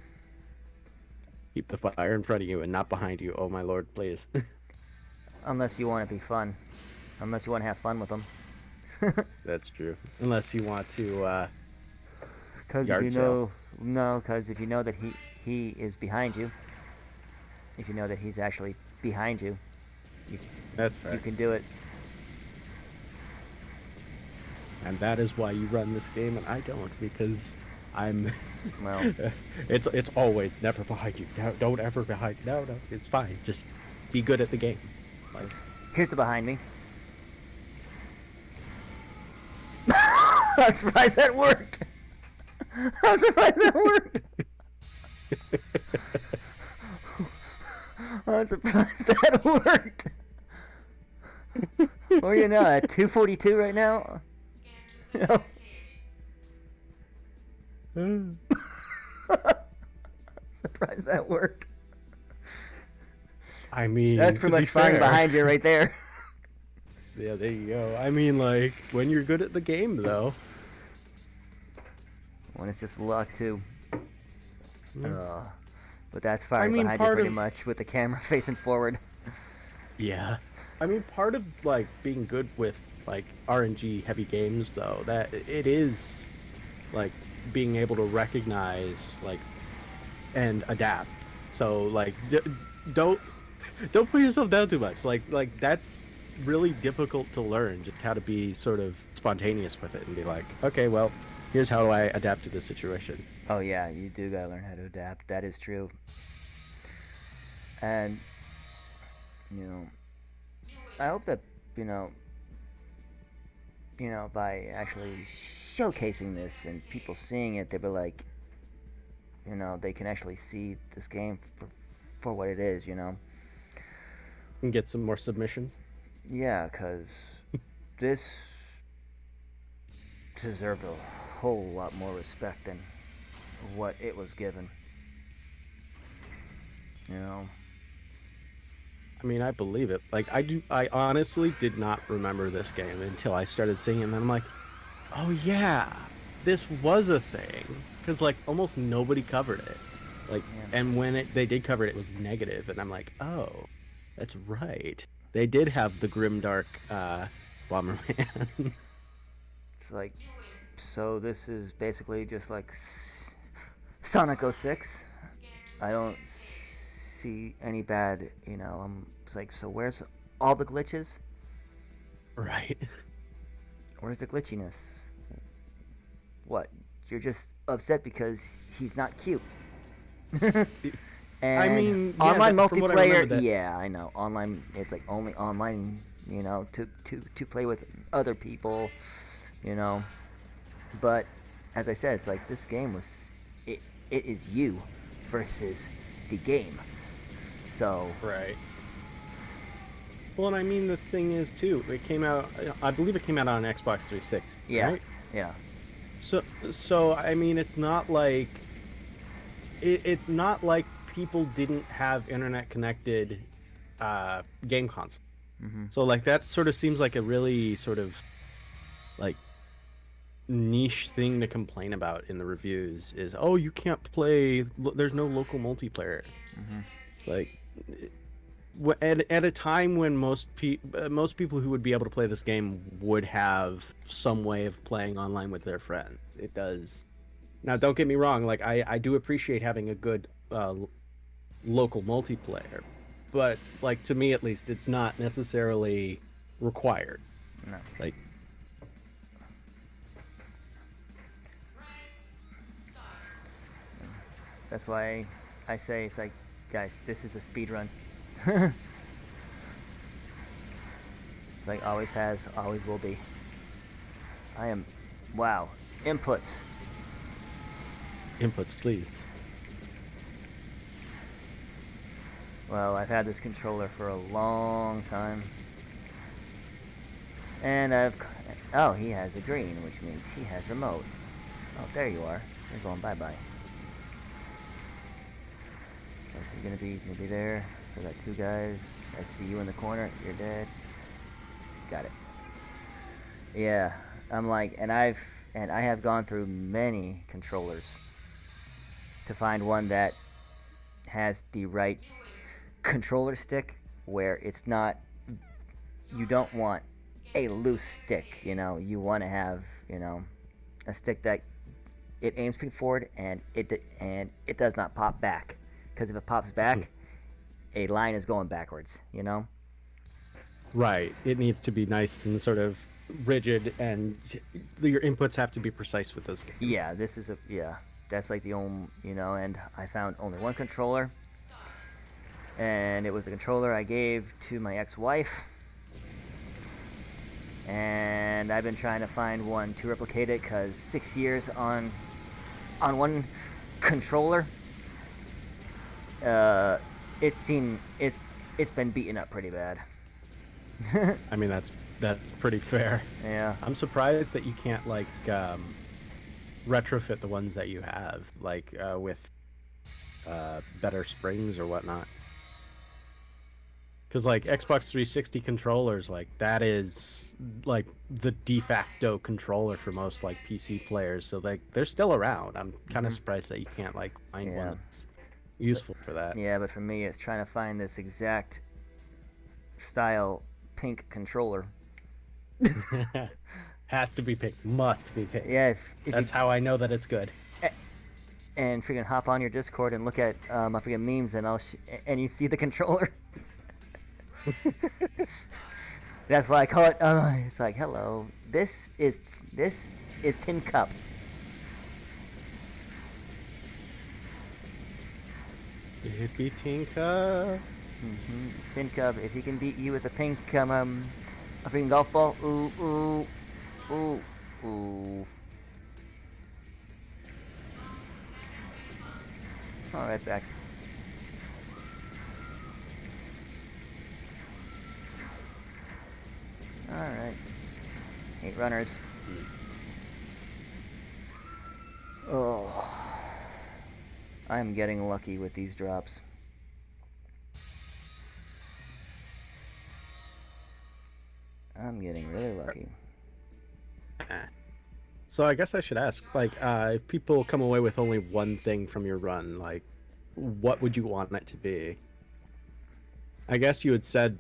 [SPEAKER 1] Keep the fire in front of you and not behind you. Oh my lord, please.
[SPEAKER 2] Unless you want to be fun. Unless you want to have fun with them.
[SPEAKER 1] That's true. Unless you want to
[SPEAKER 2] Because if
[SPEAKER 1] yard
[SPEAKER 2] you
[SPEAKER 1] sale.
[SPEAKER 2] know, because if you know that he is behind you, if you know that he's actually behind you, you
[SPEAKER 1] That's fair.
[SPEAKER 2] you can do it.
[SPEAKER 1] And that is why you run this game and I don't, because I'm
[SPEAKER 2] Well,
[SPEAKER 1] it's always never behind you. No, don't ever behind you. No, it's fine. Just be good at the game. Like,
[SPEAKER 2] here's the behind me. I'm surprised that worked. I'm surprised that worked. I'm surprised that worked. Where are you now? At 242 right now? Surprised that worked.
[SPEAKER 1] I mean,
[SPEAKER 2] That's
[SPEAKER 1] to
[SPEAKER 2] pretty
[SPEAKER 1] be
[SPEAKER 2] much flying
[SPEAKER 1] fair.
[SPEAKER 2] behind you right there.
[SPEAKER 1] Yeah, there you go. I mean, like, when you're good at the game, though.
[SPEAKER 2] When it's just luck too.
[SPEAKER 1] Yeah.
[SPEAKER 2] But that's firing
[SPEAKER 1] mean,
[SPEAKER 2] behind you
[SPEAKER 1] part
[SPEAKER 2] pretty
[SPEAKER 1] of-
[SPEAKER 2] much with the camera facing forward.
[SPEAKER 1] Yeah. I mean, part of, like, being good with, like, RNG heavy games, though, that it is, like, being able to recognize, like, and adapt. So, like, don't put yourself down too much. Like that's really difficult to learn, just how to be sort of spontaneous with it and be like, okay, well, here's how I adapt to this situation.
[SPEAKER 2] Oh yeah, you do gotta learn how to adapt. That is true. And I hope that by actually showcasing this and people seeing it, they were like, they can actually see this game for what it is.
[SPEAKER 1] And get some more submissions.
[SPEAKER 2] Yeah, because this deserved a whole lot more respect than what it was given.
[SPEAKER 1] I mean, I believe it. Like, I honestly did not remember this game until I started seeing it, and then I'm like, oh yeah, this was a thing. Because, like, almost nobody covered it. Like,
[SPEAKER 2] Yeah.
[SPEAKER 1] and when they did cover it, it was negative, and I'm like, oh, that's right. They did have the grimdark Bomberman.
[SPEAKER 2] It's like, so this is basically just like Sonic 06. I don't see any bad, it's like, so where's all the glitches?
[SPEAKER 1] Right.
[SPEAKER 2] Where's the glitchiness? What? You're just upset because he's not cute. And
[SPEAKER 1] I mean, yeah,
[SPEAKER 2] online
[SPEAKER 1] from what I remember,
[SPEAKER 2] multiplayer, yeah, I know. Online, it's like only online, to play with other people, But as I said, it's like this game it is you versus the game. So
[SPEAKER 1] right. Well, and I mean, the thing is, too, it came out, I believe it came out on Xbox 360,
[SPEAKER 2] yeah,
[SPEAKER 1] right?
[SPEAKER 2] yeah,
[SPEAKER 1] So I mean, it's not like it's not like people didn't have internet connected game console. So like that sort of seems like a really sort of like niche thing to complain about in the reviews is, oh, you can't play, there's no local multiplayer. It's like at a time when most people who would be able to play this game would have some way of playing online with their friends. It does. Now, don't get me wrong, like I do appreciate having a good local multiplayer, but like to me at least, it's not necessarily required.
[SPEAKER 2] no.
[SPEAKER 1] Like,
[SPEAKER 2] That's why I say it's like, guys, this is a speed run. It's like always has, always will be. Wow. Inputs.
[SPEAKER 1] inputs, please.
[SPEAKER 2] Well, I've had this controller for a long time. And oh, he has a green, which means he has remote. Oh, there you are. You're going bye-bye. Oh, so he's gonna be there. So I got 2 guys. I see you in the corner. You're dead. Got it. Yeah, I'm like, and I have gone through many controllers to find one that has the right controller stick where it's not, you don't want a loose stick, you know, you want to have, you know, a stick that it aims forward and it does not pop back, because if it pops back, a line is going backwards, you know.
[SPEAKER 1] Right. It needs to be nice and sort of rigid, and your inputs have to be precise with this game.
[SPEAKER 2] Yeah, that's like the only, you know, and I found only one controller, and it was a controller I gave to my ex-wife, and I've been trying to find one to replicate it, because 6 years on one controller, it's been beaten up pretty bad.
[SPEAKER 1] I mean, that's pretty fair.
[SPEAKER 2] Yeah.
[SPEAKER 1] I'm surprised that you can't like retrofit the ones that you have, like with better springs or whatnot. Because like Xbox 360 controllers, like that is like the de facto controller for most like PC players. So like they're still around. I'm kind of surprised that you can't like find one that's useful for that.
[SPEAKER 2] Yeah, but for me, it's trying to find this exact style pink controller.
[SPEAKER 1] Has to be pink. Must be pink.
[SPEAKER 2] Yeah, if
[SPEAKER 1] that's how I know that it's good.
[SPEAKER 2] And freaking hop on your Discord and look at my freaking memes, and and you see the controller. That's why I call it. It's like, hello. This is Tin Cup.
[SPEAKER 1] It'd be Tinka.
[SPEAKER 2] It's Tin Cup. If he can beat you with a pink a freaking golf ball, ooh, ooh, ooh, ooh. All right, back. All right. 8 runners. Oh, I'm getting lucky with these drops. I'm getting really lucky.
[SPEAKER 1] So I guess I should ask, like, if people come away with only one thing from your run, like, what would you want it to be? I guess you had said,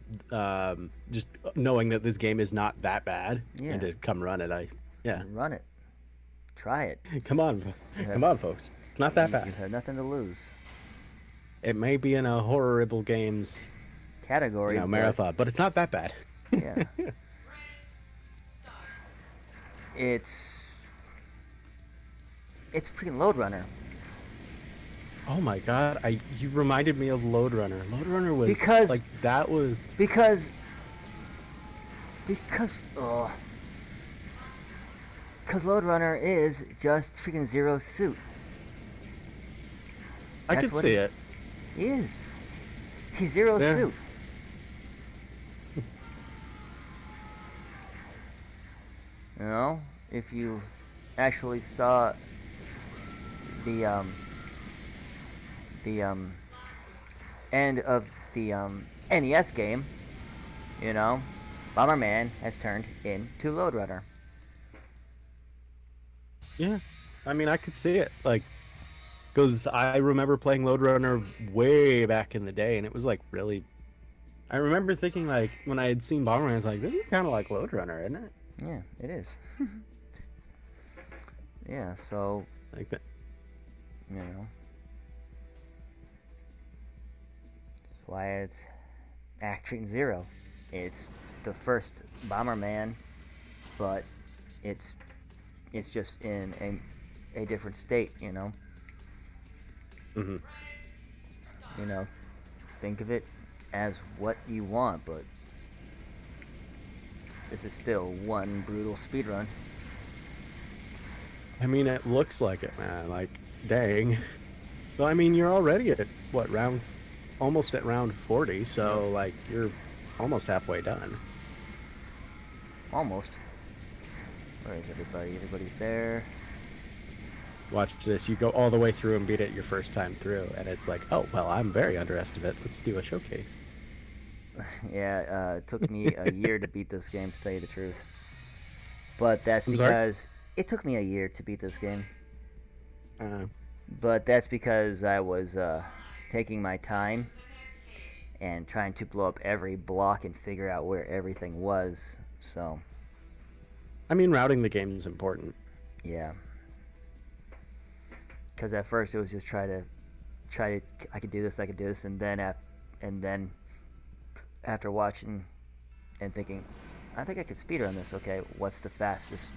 [SPEAKER 1] just knowing that this game is not that bad, and to come run it,
[SPEAKER 2] Run it. Try it.
[SPEAKER 1] Come on, folks. It's not that bad.
[SPEAKER 2] You have nothing to lose.
[SPEAKER 1] It may be in a Horror-Ible Games
[SPEAKER 2] category,
[SPEAKER 1] marathon, but it's not that bad.
[SPEAKER 2] Yeah. It's freaking Load Runner.
[SPEAKER 1] Oh my god, you reminded me of Load Runner. Load Runner was
[SPEAKER 2] because Load Runner is just freaking Zero Suit.
[SPEAKER 1] I could see it.
[SPEAKER 2] He is. He's Zero Suit. You know, if you actually saw the end of the NES game, you know, Bomberman has turned into Load Runner.
[SPEAKER 1] Yeah, I mean, I could see it, like, because I remember playing Load Runner way back in the day, and it was like really. I remember thinking, like, when I had seen Bomberman, I was like, this is kind of like Load Runner, isn't it?
[SPEAKER 2] Yeah, it is. Yeah, so
[SPEAKER 1] like that.
[SPEAKER 2] You know, that's why it's Act 0. It's the first Bomberman, but it's just in a different state, you know.
[SPEAKER 1] Mm-hmm.
[SPEAKER 2] You know, think of it as what you want, but this is still one brutal speedrun.
[SPEAKER 1] I mean, it looks like it, man. Like, dang. Well, I mean, you're already at, what, round almost at round 40, so
[SPEAKER 2] Yep.
[SPEAKER 1] like you're almost halfway done.
[SPEAKER 2] Almost. Where is everybody? Everybody's there.
[SPEAKER 1] Watch this. You go all the way through and beat it your first time through, and it's like, oh well, I'm very underestimated. Let's do a showcase.
[SPEAKER 2] Yeah, it took me a year to beat this game, to tell you the truth. But that's
[SPEAKER 1] I'm sorry.
[SPEAKER 2] because it took me a year to beat this game.
[SPEAKER 1] Uh,
[SPEAKER 2] But that's because I was taking my time and trying to blow up every block and figure out where everything was. So,
[SPEAKER 1] I mean, routing the game is important.
[SPEAKER 2] yeah. Because at first it was just try to, I could do this, and then after watching and thinking, I think I could speedrun this. Okay, what's the fastest?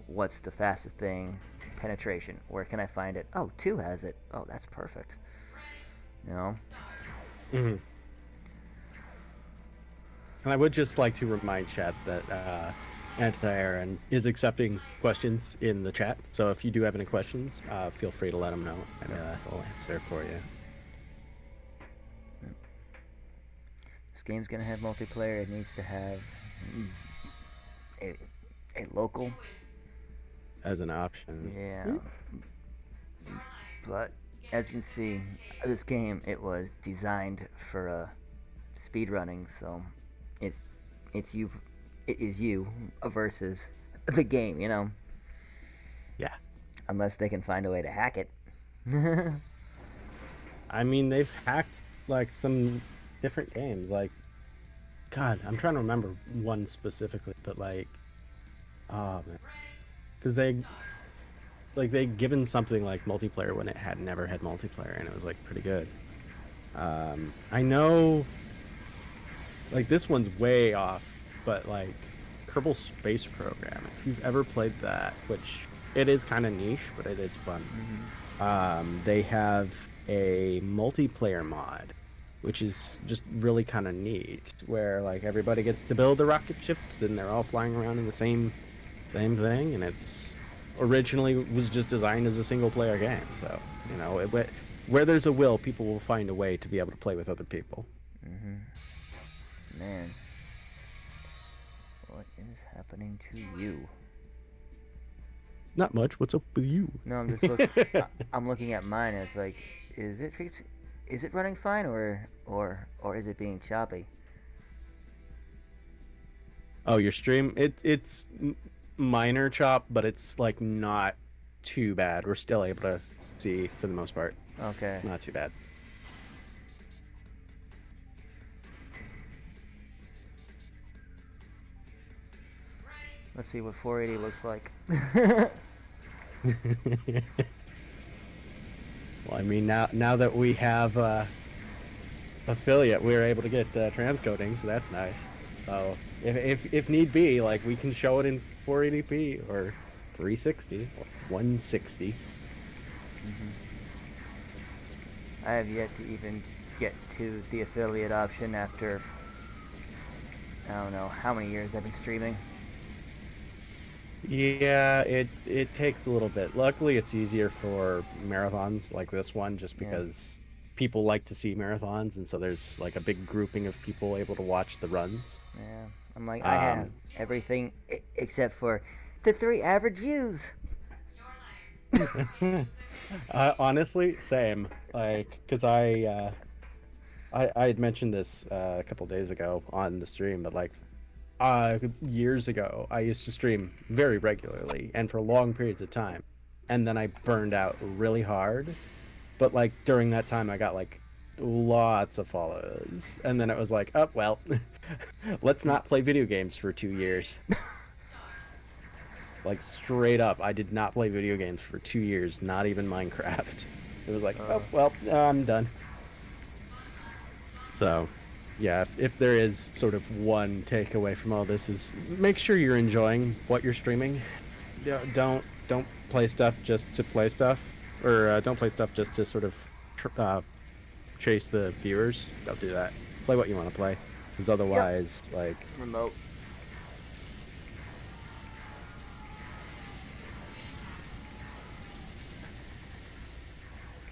[SPEAKER 2] What's the fastest thing? Penetration. Where can I find it? Oh, 2 has it. Oh, that's perfect. You know.
[SPEAKER 1] Hmm. And I would just like to remind chat that Anti-Aaron is accepting questions in the chat. So if you do have any questions, feel free to let him know, and he'll answer for you.
[SPEAKER 2] This game's gonna have multiplayer. It needs to have a local.
[SPEAKER 1] As an option.
[SPEAKER 2] Yeah. But as you can see, this game, it was designed for speedrunning, so it is you versus the game, you know.
[SPEAKER 1] Yeah.
[SPEAKER 2] Unless they can find a way to hack it.
[SPEAKER 1] I mean, they've hacked like some different games. Like, God, I'm trying to remember one specifically, but like, oh man, because they'd given something like multiplayer when it had never had multiplayer, and it was like pretty good. I know, like this one's way off, but like Kerbal Space Program. If you've ever played that, which it is kind of niche, but it is fun. They have a multiplayer mod, which is just really kind of neat, where like everybody gets to build the rocket ships and they're all flying around in the same thing, and it's originally was just designed as a single player game. So you know, where there's a will, people will find a way to be able to play with other people.
[SPEAKER 2] Man, what is happening to you?
[SPEAKER 1] Not much. What's up with you?
[SPEAKER 2] No, I'm just I'm looking at mine, and it's like, is it running fine, or is it being choppy?
[SPEAKER 1] Oh, your stream? It's minor chop, but it's like not too bad. We're still able to see for the most part.
[SPEAKER 2] Okay.
[SPEAKER 1] It's not too bad.
[SPEAKER 2] Let's see what 480 looks like.
[SPEAKER 1] Well, I mean, now that we have affiliate, we're able to get transcoding, so that's nice. So if need be, like we can show it in 480p or 360 or 160.
[SPEAKER 2] I have yet to even get to the affiliate option after, I don't know how many years I've been streaming.
[SPEAKER 1] Yeah, it takes a little bit. Luckily, it's easier for marathons like this one, just because people like to see marathons, and so there's like a big grouping of people able to watch the runs.
[SPEAKER 2] Yeah, I'm like, I have everything except for the 3 average views.
[SPEAKER 1] Honestly, same. Like, because I had mentioned this a couple days ago on the stream, but like years ago, I used to stream very regularly and for long periods of time, and then I burned out really hard. But like during that time, I got like lots of followers, and then it was like, oh well, let's not play video games for 2 years. Like straight up, I did not play video games for 2 years, not even Minecraft. It was like, oh well, I'm done. So, yeah, if there is sort of one takeaway from all this is make sure you're enjoying what you're streaming. Don't play stuff just to play stuff, or don't play stuff just to sort of chase the viewers. Don't do that. Play what you want to play, because otherwise, like
[SPEAKER 2] Remote.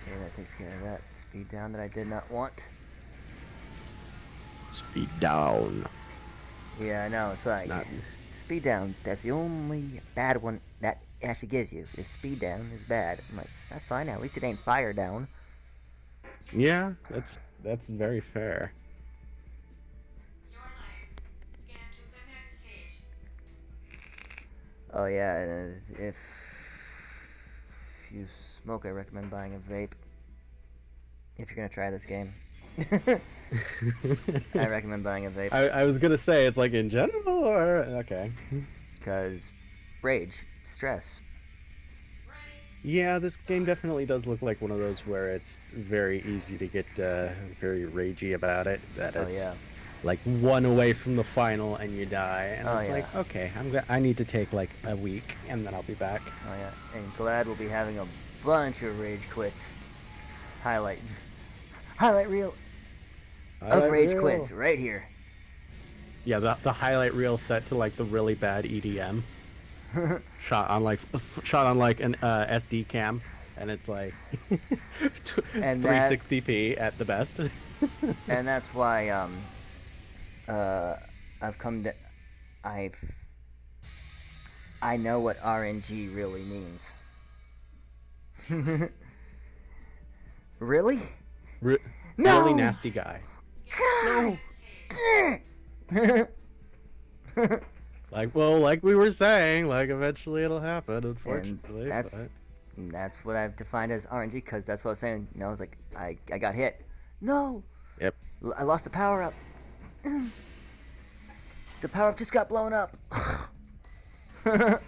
[SPEAKER 2] Okay, that takes Let's get that speed down that I did not want.
[SPEAKER 1] Speed down.
[SPEAKER 2] Yeah, I know. It's like
[SPEAKER 1] not-
[SPEAKER 2] speed down. That's the only bad one that actually gives you. Is speed down is bad. I'm like, that's fine. At least it ain't fire down.
[SPEAKER 1] Yeah, that's very fair.
[SPEAKER 2] Oh yeah, if you smoke, I recommend buying a vape. If you're gonna try this game, I recommend buying a vape.
[SPEAKER 1] I was gonna say it's like in general or okay.
[SPEAKER 2] Because rage, stress.
[SPEAKER 1] Yeah, this game definitely does look like one of those where it's very easy to get very ragey about it. That
[SPEAKER 2] Oh
[SPEAKER 1] it's
[SPEAKER 2] yeah.
[SPEAKER 1] like one away from the final and you die, and
[SPEAKER 2] Oh,
[SPEAKER 1] it's
[SPEAKER 2] yeah.
[SPEAKER 1] like okay, I need to take like a week and then I'll be back.
[SPEAKER 2] Oh yeah. And glad we'll be having a bunch of rage quits. Highlight reel of rage quits right here.
[SPEAKER 1] Yeah, the highlight reel set to like the really bad EDM. shot on like an SD cam, and it's like
[SPEAKER 2] And that-
[SPEAKER 1] 360p at the best.
[SPEAKER 2] And that's why I know what RNG really means. Really? No!
[SPEAKER 1] Really nasty guy. Like we were saying, like eventually it'll happen. Unfortunately,
[SPEAKER 2] And that's what I've defined as RNG, because that's what I was saying. You know, it's like I got hit. No.
[SPEAKER 1] Yep.
[SPEAKER 2] I lost the power up. The power up just got blown up.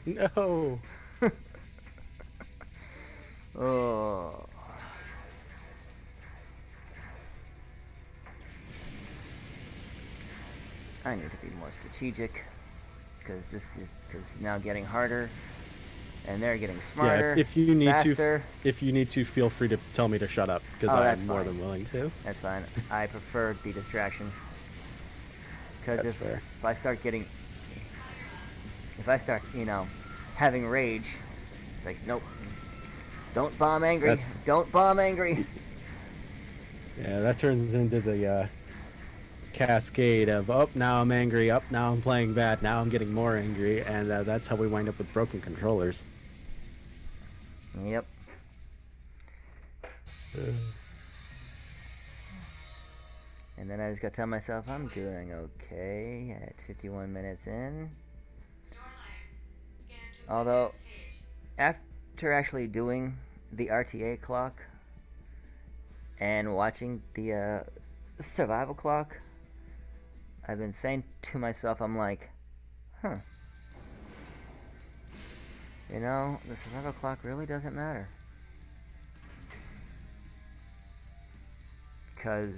[SPEAKER 1] No.
[SPEAKER 2] Oh. I need to be more strategic, because this is now getting harder, and they're getting smarter.
[SPEAKER 1] Yeah, if you need
[SPEAKER 2] faster.
[SPEAKER 1] to, feel free to tell me to shut up because
[SPEAKER 2] that's
[SPEAKER 1] I'm more
[SPEAKER 2] fine.
[SPEAKER 1] than willing to.
[SPEAKER 2] That's fine. I prefer the distraction, because
[SPEAKER 1] That's fair.
[SPEAKER 2] if I start, having rage, it's like, nope. Don't bomb angry. Don't bomb angry.
[SPEAKER 1] Yeah, that turns into the cascade of now I'm angry, now I'm playing bad, now I'm getting more angry, and that's how we wind up with broken controllers.
[SPEAKER 2] Yep. And then I just gotta tell myself I'm doing okay at 51 minutes in. Although, after actually doing the RTA clock and watching the survival clock, I've been saying to myself, I'm like, the survival clock really doesn't matter. Because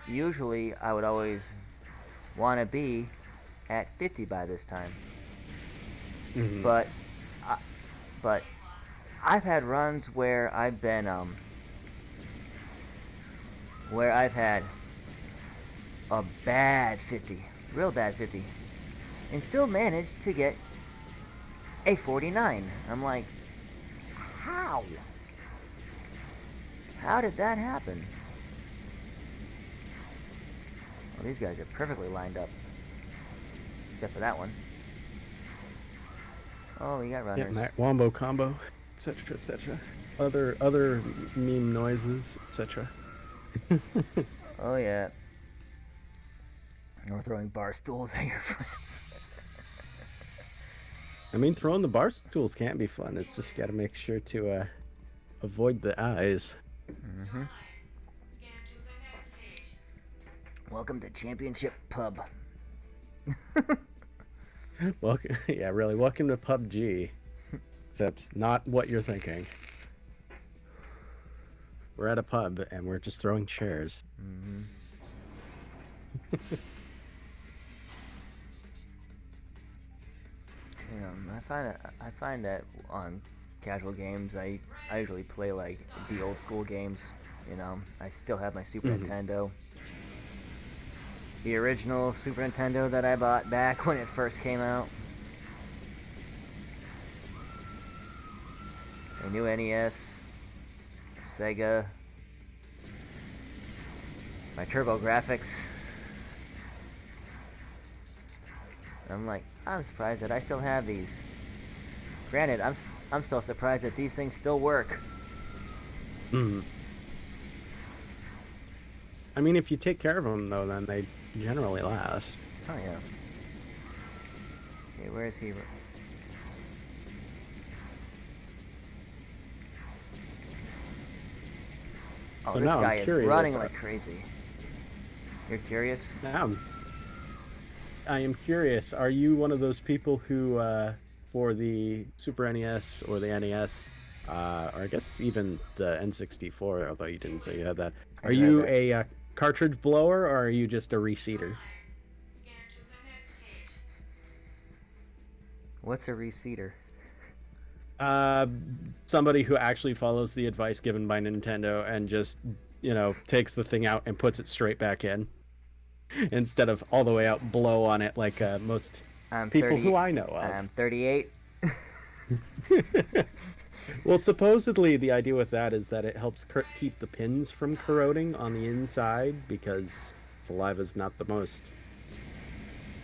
[SPEAKER 2] usually I would always want to be at 50 by this time.
[SPEAKER 1] Mm-hmm.
[SPEAKER 2] But I've had runs where I've been where I've had a bad 50, real bad 50, and still managed to get a 49. I'm like, how? How did that happen? Well, these guys are perfectly lined up, except for that one. Oh, we got runners.
[SPEAKER 1] Yeah, wombo combo, etc., etc. Other meme noises, etc.
[SPEAKER 2] Oh yeah. Or throwing bar stools at your friends.
[SPEAKER 1] I mean, throwing the bar stools can't be fun. It's just got to make sure to avoid the eyes.
[SPEAKER 2] Mm-hmm. Welcome to Championship Pub.
[SPEAKER 1] Welcome, yeah, really. Welcome to PUBG, except not what you're thinking. We're at a pub and we're just throwing chairs.
[SPEAKER 2] Mm-hmm. I find that on casual games, I usually play like the old school games. I still have my Super Nintendo. The original Super Nintendo that I bought back when it first came out. A new NES, Sega, my turbo graphics. I'm surprised that I still have these. Granted, I'm still surprised that these things still work.
[SPEAKER 1] Hmm. I mean, if you take care of them, though, then they generally last.
[SPEAKER 2] Oh yeah. Okay, where is he? Oh,
[SPEAKER 1] So
[SPEAKER 2] this
[SPEAKER 1] now
[SPEAKER 2] guy
[SPEAKER 1] I'm
[SPEAKER 2] is
[SPEAKER 1] curious.
[SPEAKER 2] running like crazy. You're curious?
[SPEAKER 1] Now I am curious. Are you one of those people who, for the Super NES or the NES, or I guess even the N64, although you didn't say you had that,
[SPEAKER 2] I
[SPEAKER 1] are
[SPEAKER 2] do have
[SPEAKER 1] you
[SPEAKER 2] that.
[SPEAKER 1] a cartridge blower or are you just a reseater?
[SPEAKER 2] What's a reseater?
[SPEAKER 1] Uh, Somebody who actually follows the advice given by Nintendo and just, takes the thing out and puts it straight back in instead of all the way out blow on it like most
[SPEAKER 2] I'm
[SPEAKER 1] people
[SPEAKER 2] 30.
[SPEAKER 1] who I know of.
[SPEAKER 2] I'm 38.
[SPEAKER 1] Well, supposedly the idea with that is that it helps keep the pins from corroding on the inside because saliva is not the most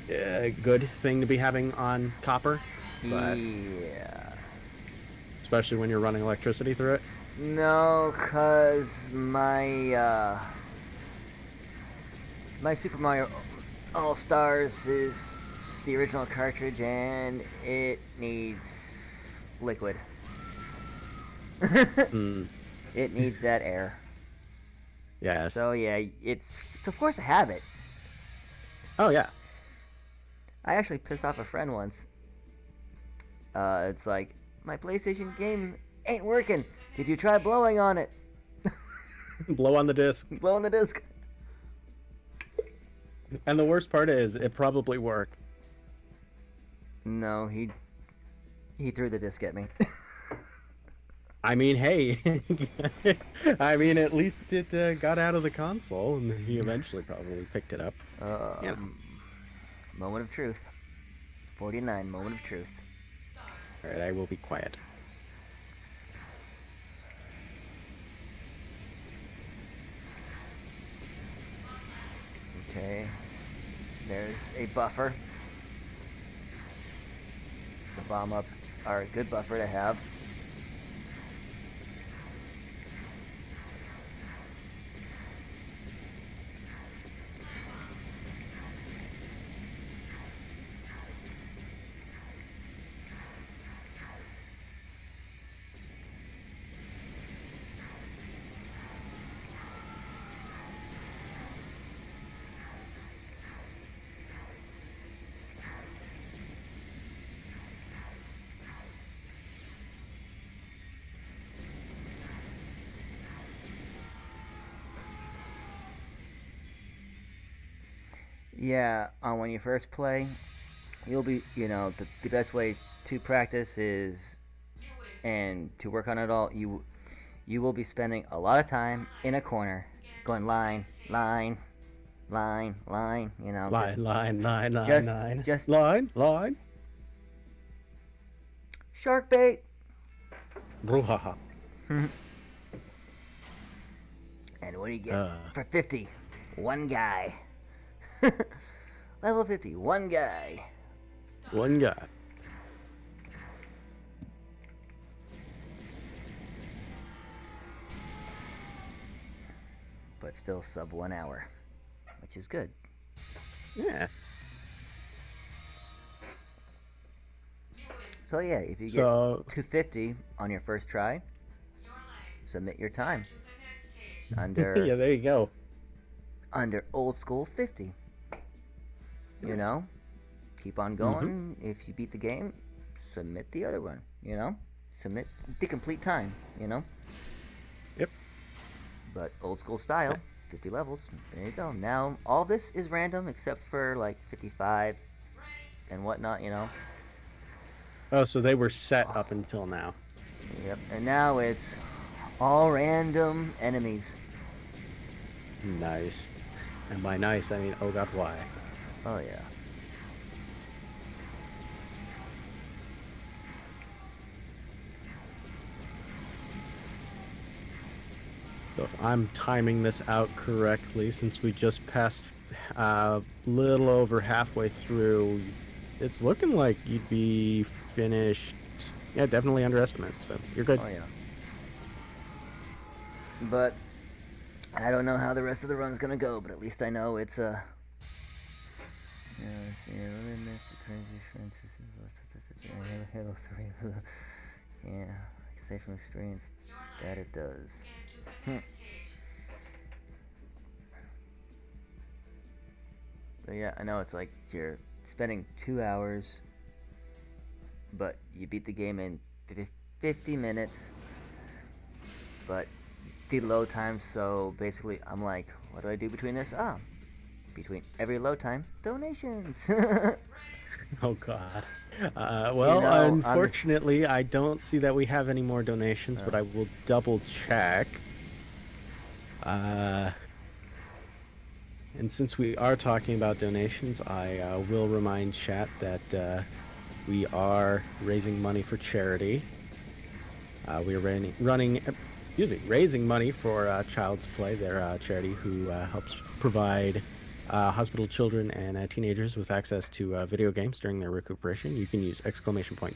[SPEAKER 1] good thing to be having on copper, but
[SPEAKER 2] Yeah.
[SPEAKER 1] especially when you're running electricity through it.
[SPEAKER 2] No, cause my Super Mario All Stars is the original cartridge and it needs liquid.
[SPEAKER 1] Mm,
[SPEAKER 2] It needs that air.
[SPEAKER 1] yes.
[SPEAKER 2] So yeah, it's of course a habit.
[SPEAKER 1] Oh yeah.
[SPEAKER 2] I actually pissed off a friend once. It's like my PlayStation game ain't working. Did you try blowing on it?
[SPEAKER 1] Blow on the disc.
[SPEAKER 2] Blow on the disc.
[SPEAKER 1] And the worst part is it probably worked.
[SPEAKER 2] No, he threw the disc at me.
[SPEAKER 1] I mean, hey, I mean, at least it got out of the console, and he eventually probably picked it up. Yeah.
[SPEAKER 2] Moment of truth. 49, moment of truth.
[SPEAKER 1] All right, I will be quiet.
[SPEAKER 2] Okay. There's a buffer. The bomb ups are a good buffer to have. Yeah, when you first play, you'll be, the best way to practice is, and to work on it all, you will be spending a lot of time in a corner, going line, line, line, line,
[SPEAKER 1] Line, line, line, line,
[SPEAKER 2] just,
[SPEAKER 1] line.
[SPEAKER 2] just
[SPEAKER 1] Line, line.
[SPEAKER 2] shark bait.
[SPEAKER 1] Brouhaha.
[SPEAKER 2] And what do you get for 50? One guy. Level 50, one guy.
[SPEAKER 1] One guy.
[SPEAKER 2] But still sub 1 hour, which is good.
[SPEAKER 1] Yeah.
[SPEAKER 2] So yeah, if you get
[SPEAKER 1] So
[SPEAKER 2] 250 on your first try, submit your time under
[SPEAKER 1] yeah, there you go.
[SPEAKER 2] under old school 50. You know, keep on going. If you beat the game, submit the other one. Submit the complete time.
[SPEAKER 1] Yep.
[SPEAKER 2] But old school style, 50 levels. There you go. Now all this is random except for like 55 and whatnot.
[SPEAKER 1] Oh, so they were set up until now.
[SPEAKER 2] Yep. And now it's all random enemies.
[SPEAKER 1] Nice. And by nice, I mean, oh god, why?
[SPEAKER 2] Oh yeah.
[SPEAKER 1] So if I'm timing this out correctly, since we just passed a little over halfway through, it's looking like you'd be finished. Yeah, definitely underestimate. So you're good.
[SPEAKER 2] Oh yeah. But I don't know how the rest of the run's gonna go. But at least I know it's a. Yeah, I can say from experience that it does. So yeah, I know it's like you're spending 2 hours, but you beat the game in 50 minutes, but the load time, so basically I'm like, what do I do between this? Between every load time, donations.
[SPEAKER 1] Oh God. Well, unfortunately, I don't see that we have any more donations, but I will double check. And since we are talking about donations, I will remind chat that we are raising money for charity. We are raising money for Child's Play, their charity who helps provide hospital children and teenagers with access to video games during their recuperation. You can use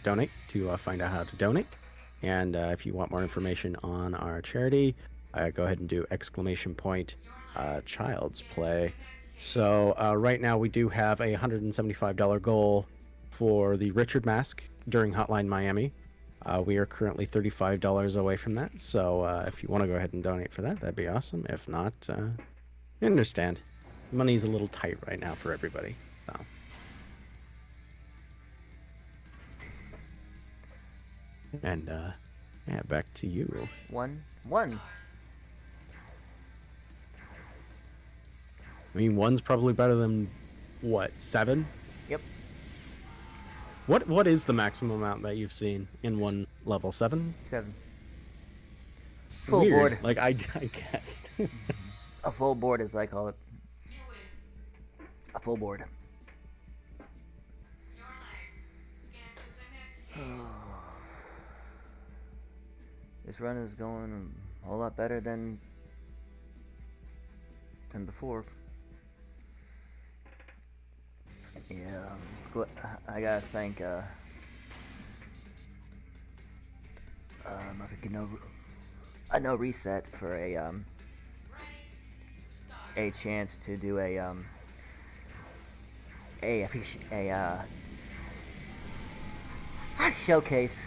[SPEAKER 1] !donate to find out how to donate. And if you want more information on our charity, go ahead and do !Child's Play. So right now we do have a $175 goal for the Richard Mask during Hotline Miami. We are currently $35 away from that. So if you want to go ahead and donate for that, that'd be awesome. If not, I understand. Money's a little tight right now for everybody. So. And yeah, back to you.
[SPEAKER 2] One.
[SPEAKER 1] I mean, one's probably better than what, 7?
[SPEAKER 2] Yep.
[SPEAKER 1] What is the maximum amount that you've seen in one level? 7?
[SPEAKER 2] 7. Full
[SPEAKER 1] Weird.
[SPEAKER 2] board.
[SPEAKER 1] Like I guessed.
[SPEAKER 2] A full board is like all it. A full board. This run is going a whole lot better than before. Yeah, I gotta thank I know Reset for a chance to do a showcase,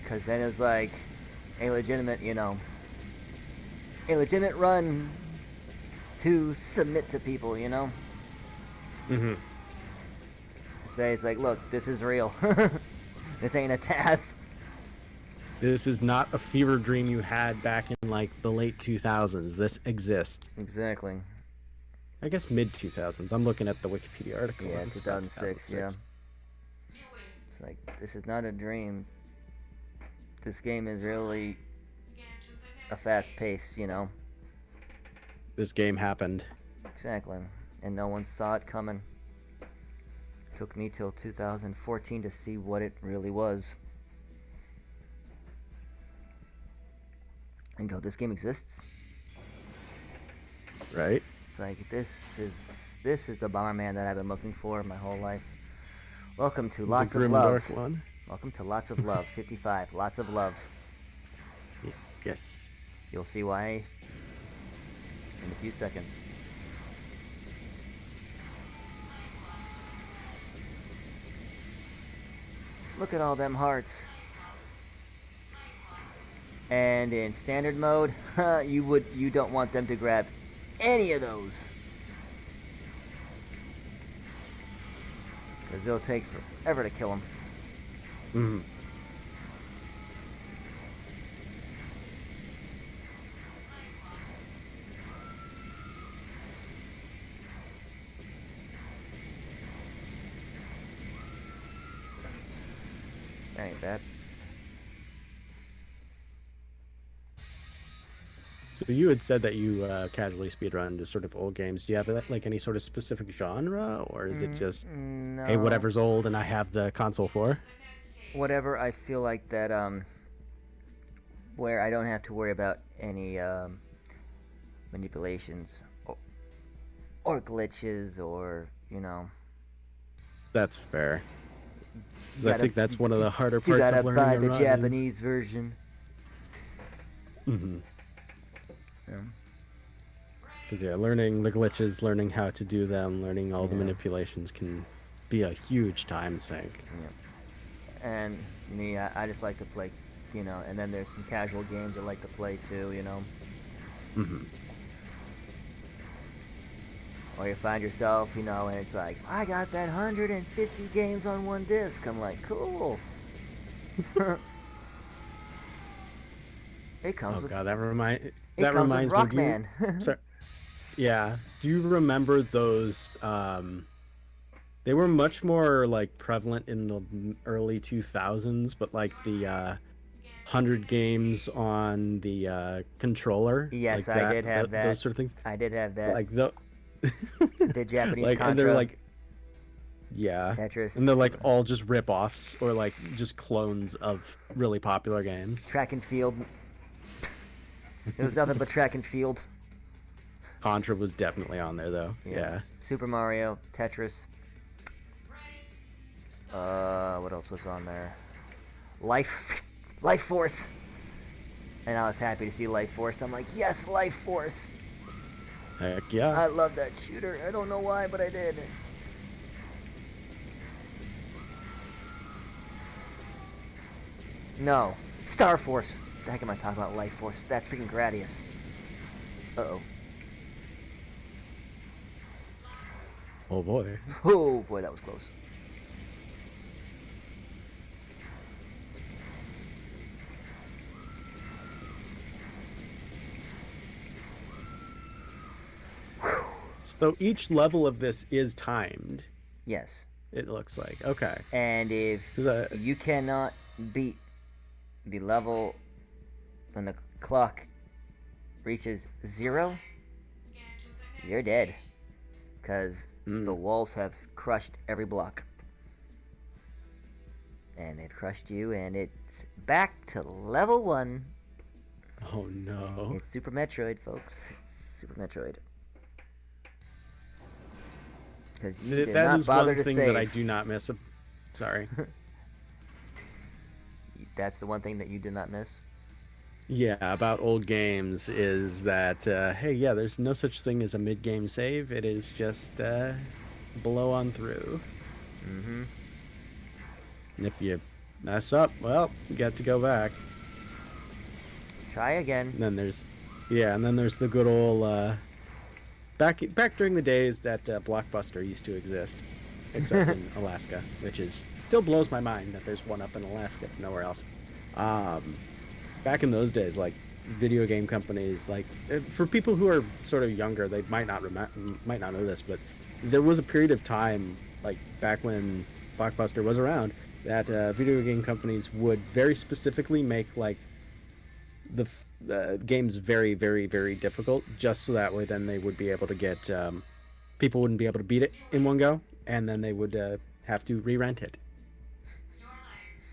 [SPEAKER 2] because then it was like a legitimate run to submit to people,
[SPEAKER 1] Mm-hmm.
[SPEAKER 2] Say it's like, look, this is real. This ain't a task.
[SPEAKER 1] This is not a fever dream you had back in like the late 2000s. This exists.
[SPEAKER 2] Exactly.
[SPEAKER 1] I guess mid 2000s. I'm looking at the Wikipedia article.
[SPEAKER 2] Yeah, 2006. Yeah. It's like, this is not a dream. This game is really a fast pace,
[SPEAKER 1] This game happened.
[SPEAKER 2] Exactly. And no one saw it coming. Took me till 2014 to see what it really was. And go, this game exists?
[SPEAKER 1] Right?
[SPEAKER 2] It's like, this is the Bomberman that I've been looking for my whole life. Welcome to Lots of Love.
[SPEAKER 1] One.
[SPEAKER 2] Welcome to Lots of Love. 55. Lots of Love.
[SPEAKER 1] Yes.
[SPEAKER 2] You'll see why in a few seconds. Look at all them hearts. And in standard mode, you don't want them to grab any of those, because they'll take forever to kill them.
[SPEAKER 1] Mm-hmm.
[SPEAKER 2] That ain't bad.
[SPEAKER 1] So you had said that you casually speedrun just sort of old games. Do you have like any sort of specific genre, or is it just
[SPEAKER 2] no.
[SPEAKER 1] Hey, whatever's old and I have the console for?
[SPEAKER 2] Whatever I feel like that where I don't have to worry about any manipulations or glitches or
[SPEAKER 1] That's fair. 'Cause I
[SPEAKER 2] gotta
[SPEAKER 1] think that's one of the harder
[SPEAKER 2] you
[SPEAKER 1] parts
[SPEAKER 2] gotta
[SPEAKER 1] of learning
[SPEAKER 2] buy
[SPEAKER 1] a
[SPEAKER 2] the
[SPEAKER 1] run.
[SPEAKER 2] Japanese version.
[SPEAKER 1] Mm-hmm.
[SPEAKER 2] Yeah.
[SPEAKER 1] Because yeah, learning the glitches, learning how to do them, learning all the
[SPEAKER 2] Yeah.
[SPEAKER 1] manipulations can be a huge time sink.
[SPEAKER 2] Yeah. And me, I just like to play, and then there's some casual games I like to play too.
[SPEAKER 1] Mm-hmm.
[SPEAKER 2] Or you find yourself, and it's like, I got that 150 games on one disc. I'm like, cool. It comes
[SPEAKER 1] Oh
[SPEAKER 2] with
[SPEAKER 1] god,
[SPEAKER 2] it
[SPEAKER 1] that
[SPEAKER 2] comes with
[SPEAKER 1] reminds me. Do you?
[SPEAKER 2] Rockman.
[SPEAKER 1] Sorry. Yeah. Do you remember those? They were much more like prevalent in the early 2000s, but like the 100 games on the controller,
[SPEAKER 2] Yes,
[SPEAKER 1] like
[SPEAKER 2] I did have that.
[SPEAKER 1] those sort of things,
[SPEAKER 2] I did have that.
[SPEAKER 1] like the
[SPEAKER 2] The Japanese
[SPEAKER 1] like, and they're
[SPEAKER 2] Contra,
[SPEAKER 1] like, yeah,
[SPEAKER 2] Tetris,
[SPEAKER 1] and they're like all just rip-offs or like just clones of really popular games.
[SPEAKER 2] track and field. It was nothing but track and field.
[SPEAKER 1] Contra was definitely on there though.
[SPEAKER 2] Yeah.
[SPEAKER 1] Yeah.
[SPEAKER 2] Super Mario, Tetris. What else was on there? Life Force. And I was happy to see Life Force. I'm like, yes, Life Force.
[SPEAKER 1] Heck yeah.
[SPEAKER 2] I love that shooter. I don't know why, but I did. No. Star Force. The heck am I talking about? Life Force. That's freaking Gradius. Uh-oh.
[SPEAKER 1] Oh boy.
[SPEAKER 2] Oh, boy, that was close.
[SPEAKER 1] So each level of this is timed.
[SPEAKER 2] Yes.
[SPEAKER 1] It looks like. Okay.
[SPEAKER 2] And if
[SPEAKER 1] 'Cause,
[SPEAKER 2] you cannot beat the level when the clock reaches 0, you're dead. Because the walls have crushed every block. And they've crushed you, and it's back to level 1.
[SPEAKER 1] Oh no.
[SPEAKER 2] It's Super Metroid, folks. It's Super Metroid. Because you did
[SPEAKER 1] That
[SPEAKER 2] not
[SPEAKER 1] is
[SPEAKER 2] bother
[SPEAKER 1] one
[SPEAKER 2] to
[SPEAKER 1] thing
[SPEAKER 2] save.
[SPEAKER 1] that I do not miss. Sorry.
[SPEAKER 2] That's the one thing that you did not miss.
[SPEAKER 1] Yeah, about old games is that hey, yeah, there's no such thing as a mid-game save. It is just blow on through.
[SPEAKER 2] Mm-hmm.
[SPEAKER 1] And if you mess up, well, you got to go back.
[SPEAKER 2] Try again.
[SPEAKER 1] And then there's the good old back during the days that Blockbuster used to exist, except in Alaska, which is still blows my mind that there's one up in Alaska, nowhere else. Back in those days, like video game companies, like for people who are sort of younger, they might not know this, but there was a period of time, like back when Blockbuster was around, that video game companies would very specifically make like the games very, very, very difficult, just so that way then they would be able to get people wouldn't be able to beat it in one go, and then they would have to re-rent it,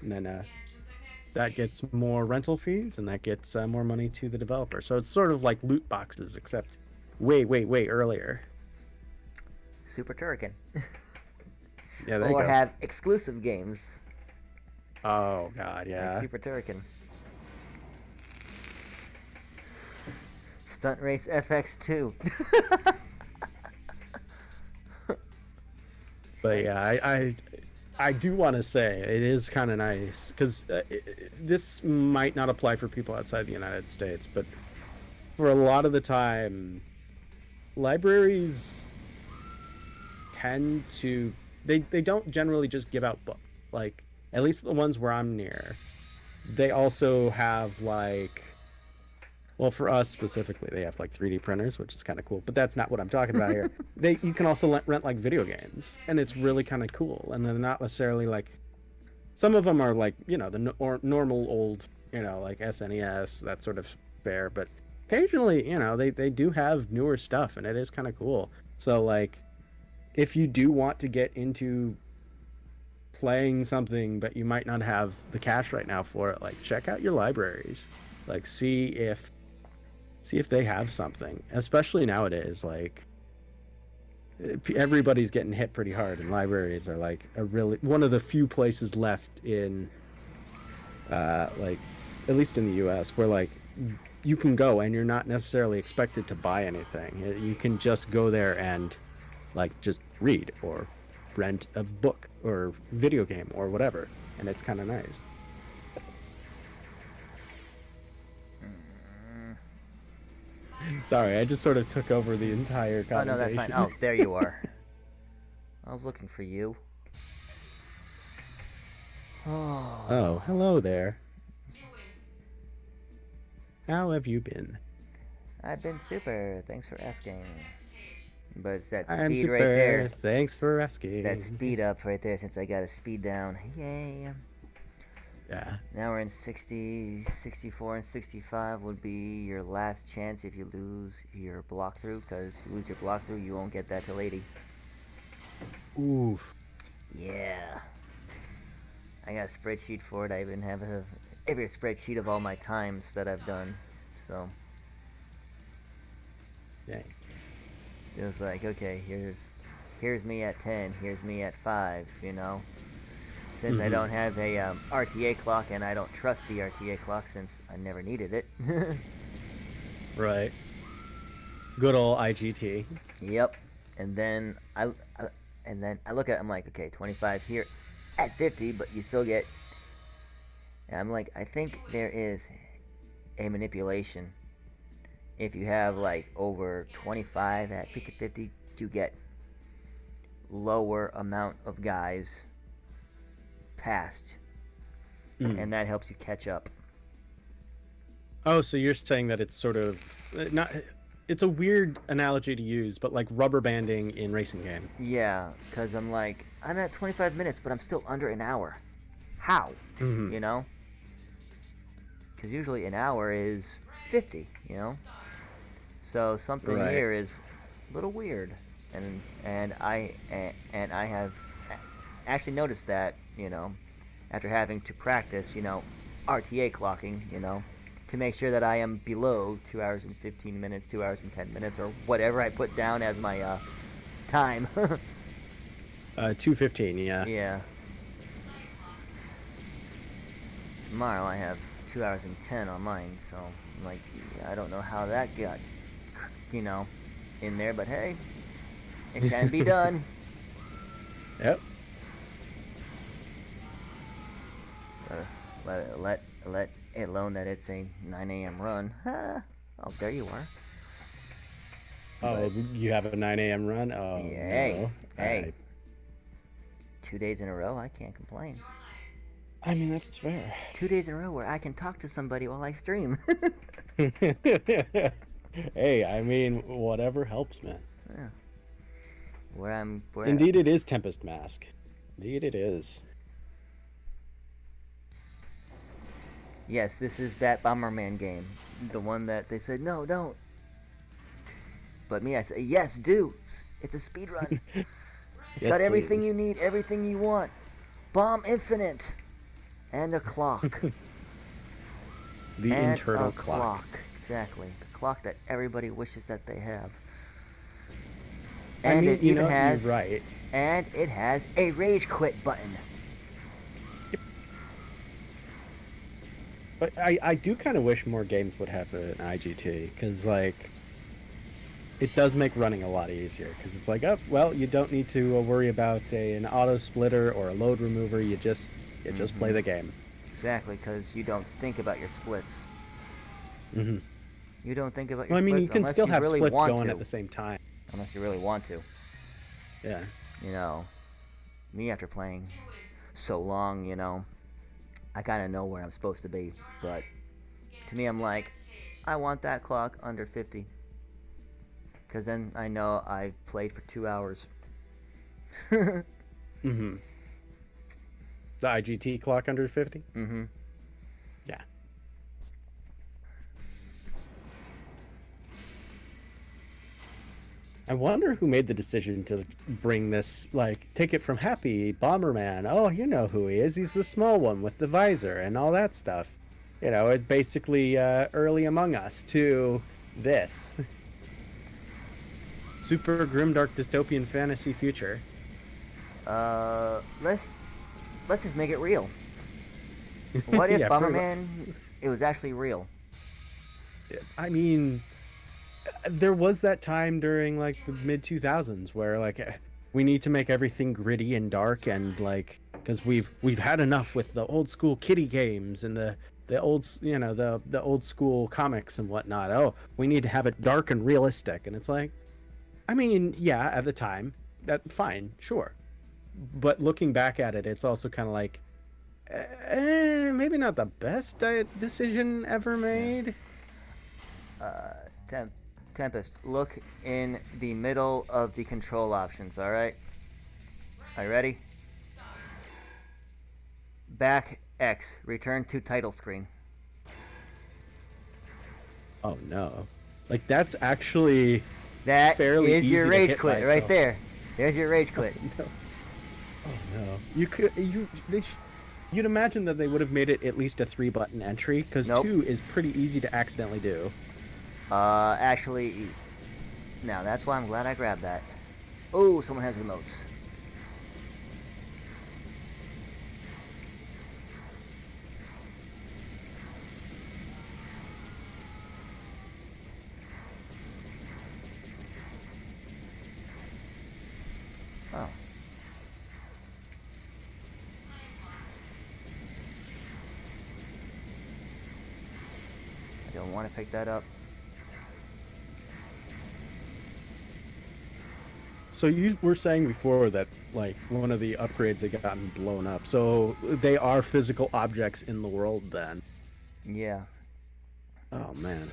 [SPEAKER 1] and then that gets more rental fees, and that gets more money to the developer. So it's sort of like loot boxes, except way, way, way earlier.
[SPEAKER 2] Super Turrican.
[SPEAKER 1] Yeah, there you
[SPEAKER 2] Or
[SPEAKER 1] go.
[SPEAKER 2] have exclusive games.
[SPEAKER 1] Oh god, yeah.
[SPEAKER 2] Like Super Turrican. Stunt Race FX2.
[SPEAKER 1] But yeah, I do want to say it is kind of nice because this might not apply for people outside the United States, but for a lot of the time, libraries tend to they don't generally just give out books. Like at least the ones where I'm near, they also have like. Well, for us specifically, they have like 3D printers, which is kind of cool. But that's not what I'm talking about here. You can also rent like video games, and it's really kind of cool. And they're not necessarily like, some of them are like the normal old like SNES, that sort of fare. But occasionally they do have newer stuff, and it is kind of cool. So like, if you do want to get into playing something, but you might not have the cash right now for it, like check out your libraries. Like see if they have something, especially nowadays. Like everybody's getting hit pretty hard, and libraries are like a really one of the few places left in like at least in the US where like you can go and you're not necessarily expected to buy anything. You can just go there and like just read or rent a book or video game or whatever, and it's kind of nice. Sorry, I just sort of took over the entire
[SPEAKER 2] Oh, no, that's
[SPEAKER 1] conversation.
[SPEAKER 2] fine. Oh, there you are. I was looking for you.
[SPEAKER 1] Oh, hello there. How have you been?
[SPEAKER 2] I've been super. Thanks for asking. But it's that
[SPEAKER 1] I'm
[SPEAKER 2] speed
[SPEAKER 1] super.
[SPEAKER 2] right there.
[SPEAKER 1] Thanks for asking.
[SPEAKER 2] That speed up right there since I got a speed down. Yay.
[SPEAKER 1] Yeah.
[SPEAKER 2] Now we're in 60, 64, and 65 would be your last chance if you lose your block through, because you lose your block through, you won't get that till 80.
[SPEAKER 1] Oof.
[SPEAKER 2] Yeah. I got a spreadsheet for it. I even have every spreadsheet of all my times that I've done. So
[SPEAKER 1] Dang.
[SPEAKER 2] it was like, okay, here's me at 10, here's me at 5, you know. Since I don't have a RTA clock, and I don't trust the RTA clock since I never needed it.
[SPEAKER 1] Right. Good old IGT.
[SPEAKER 2] Yep. And then I look at it, I'm like, okay, 25 here at 50, but you still get. And I'm like, I think there is a manipulation. If you have like over 25 at 50-50, you get lower amount of guys past, and that helps you catch up.
[SPEAKER 1] Oh, so you're saying that it's sort of not. It's a weird analogy to use, but like rubber banding in racing game.
[SPEAKER 2] Yeah, because I'm like, I'm at 25 minutes, but I'm still under an hour. How? You know? Because usually an hour is 50, you know? So something here is a little weird. And I have actually noticed that, you know, after having to practice, you know, RTA clocking, you know, to make sure that I am below 2 hours and 15 minutes, 2 hours and 10 minutes, or whatever I put down as my time.
[SPEAKER 1] 2:15, yeah.
[SPEAKER 2] Yeah. Tomorrow I have 2 hours and 10 on mine, so I'm like, I don't know how that got, you know, in there, but hey, it can be done.
[SPEAKER 1] Yep.
[SPEAKER 2] Let it alone that it's a 9 a.m. run. Oh, there you are.
[SPEAKER 1] Oh, you have a 9 a.m. run? Oh,
[SPEAKER 2] yeah,
[SPEAKER 1] no.
[SPEAKER 2] Hey. 2 days in a row, I can't complain.
[SPEAKER 1] I mean, that's fair.
[SPEAKER 2] 2 days in a row where I can talk to somebody while I stream.
[SPEAKER 1] Hey, I mean, whatever helps, man.
[SPEAKER 2] Yeah.
[SPEAKER 1] Indeed, it is Tempest Mask. Indeed, it is.
[SPEAKER 2] Yes, this is that Bomberman game. The one that they said, no, don't. But me, I say, yes, do. It's a speedrun. It's got everything you need, everything you want. Bomb infinite. And a clock.
[SPEAKER 1] The internal clock.
[SPEAKER 2] Exactly. The clock that everybody wishes that they have.
[SPEAKER 1] And
[SPEAKER 2] And
[SPEAKER 1] I mean,
[SPEAKER 2] it even has,
[SPEAKER 1] you're right.
[SPEAKER 2] and it has a rage quit button.
[SPEAKER 1] But I do kind of wish more games would have an IGT, because, like, it does make running a lot easier, because it's like, oh, well, you don't need to worry about an auto splitter or a load remover, you just play the game.
[SPEAKER 2] Exactly, because you don't think about your splits.
[SPEAKER 1] Mm-hmm.
[SPEAKER 2] You don't think about your
[SPEAKER 1] Well, I mean,
[SPEAKER 2] splits
[SPEAKER 1] you can
[SPEAKER 2] unless
[SPEAKER 1] still
[SPEAKER 2] you
[SPEAKER 1] have
[SPEAKER 2] really
[SPEAKER 1] splits
[SPEAKER 2] want
[SPEAKER 1] going
[SPEAKER 2] to.
[SPEAKER 1] at the same time.
[SPEAKER 2] Unless you really want to.
[SPEAKER 1] Yeah.
[SPEAKER 2] You know, me after playing so long, you know, I kind of know where I'm supposed to be. But to me, I'm like, I want that clock under 50. Because then I know I've played for 2 hours.
[SPEAKER 1] Mm-hmm. The IGT clock under 50?
[SPEAKER 2] Mm-hmm.
[SPEAKER 1] Yeah. I wonder who made the decision to bring this, like, take it from Happy Bomberman. Oh, you know who he is. He's the small one with the visor and all that stuff. You know, it's basically early Among Us to this super grimdark dystopian fantasy future.
[SPEAKER 2] Let's just make it real. What if
[SPEAKER 1] Yeah, pretty much.
[SPEAKER 2] Bomberman it was actually real?
[SPEAKER 1] I mean, there was that time during like the mid 2000s where like we need to make everything gritty and dark and like because we've had enough with the old school kiddie games and the old the old school comics and whatnot. Oh, we need to have it dark and realistic, and it's like, I mean, yeah, at the time, that fine, sure, but looking back at it, it's also kind of like maybe not the best decision ever
[SPEAKER 2] Yeah.
[SPEAKER 1] made.
[SPEAKER 2] Tem- Tempest, look in the middle of the control options. All right. Are you ready? Back X. Return to title screen.
[SPEAKER 1] Oh no, like that's actually
[SPEAKER 2] That
[SPEAKER 1] fairly
[SPEAKER 2] is
[SPEAKER 1] easy
[SPEAKER 2] your
[SPEAKER 1] to
[SPEAKER 2] rage
[SPEAKER 1] hit by
[SPEAKER 2] quit right
[SPEAKER 1] itself.
[SPEAKER 2] there. There's your rage quit.
[SPEAKER 1] No. Oh no. You could you'd imagine that they would have made it at least a 3-button entry because
[SPEAKER 2] Nope.
[SPEAKER 1] 2 is pretty easy to accidentally do.
[SPEAKER 2] Actually, now that's why I'm glad I grabbed that. Oh, someone has remotes. Oh. I don't want to pick that up.
[SPEAKER 1] So you were saying before that like one of the upgrades had gotten blown up. So they are physical objects in the world then.
[SPEAKER 2] Yeah.
[SPEAKER 1] Oh man.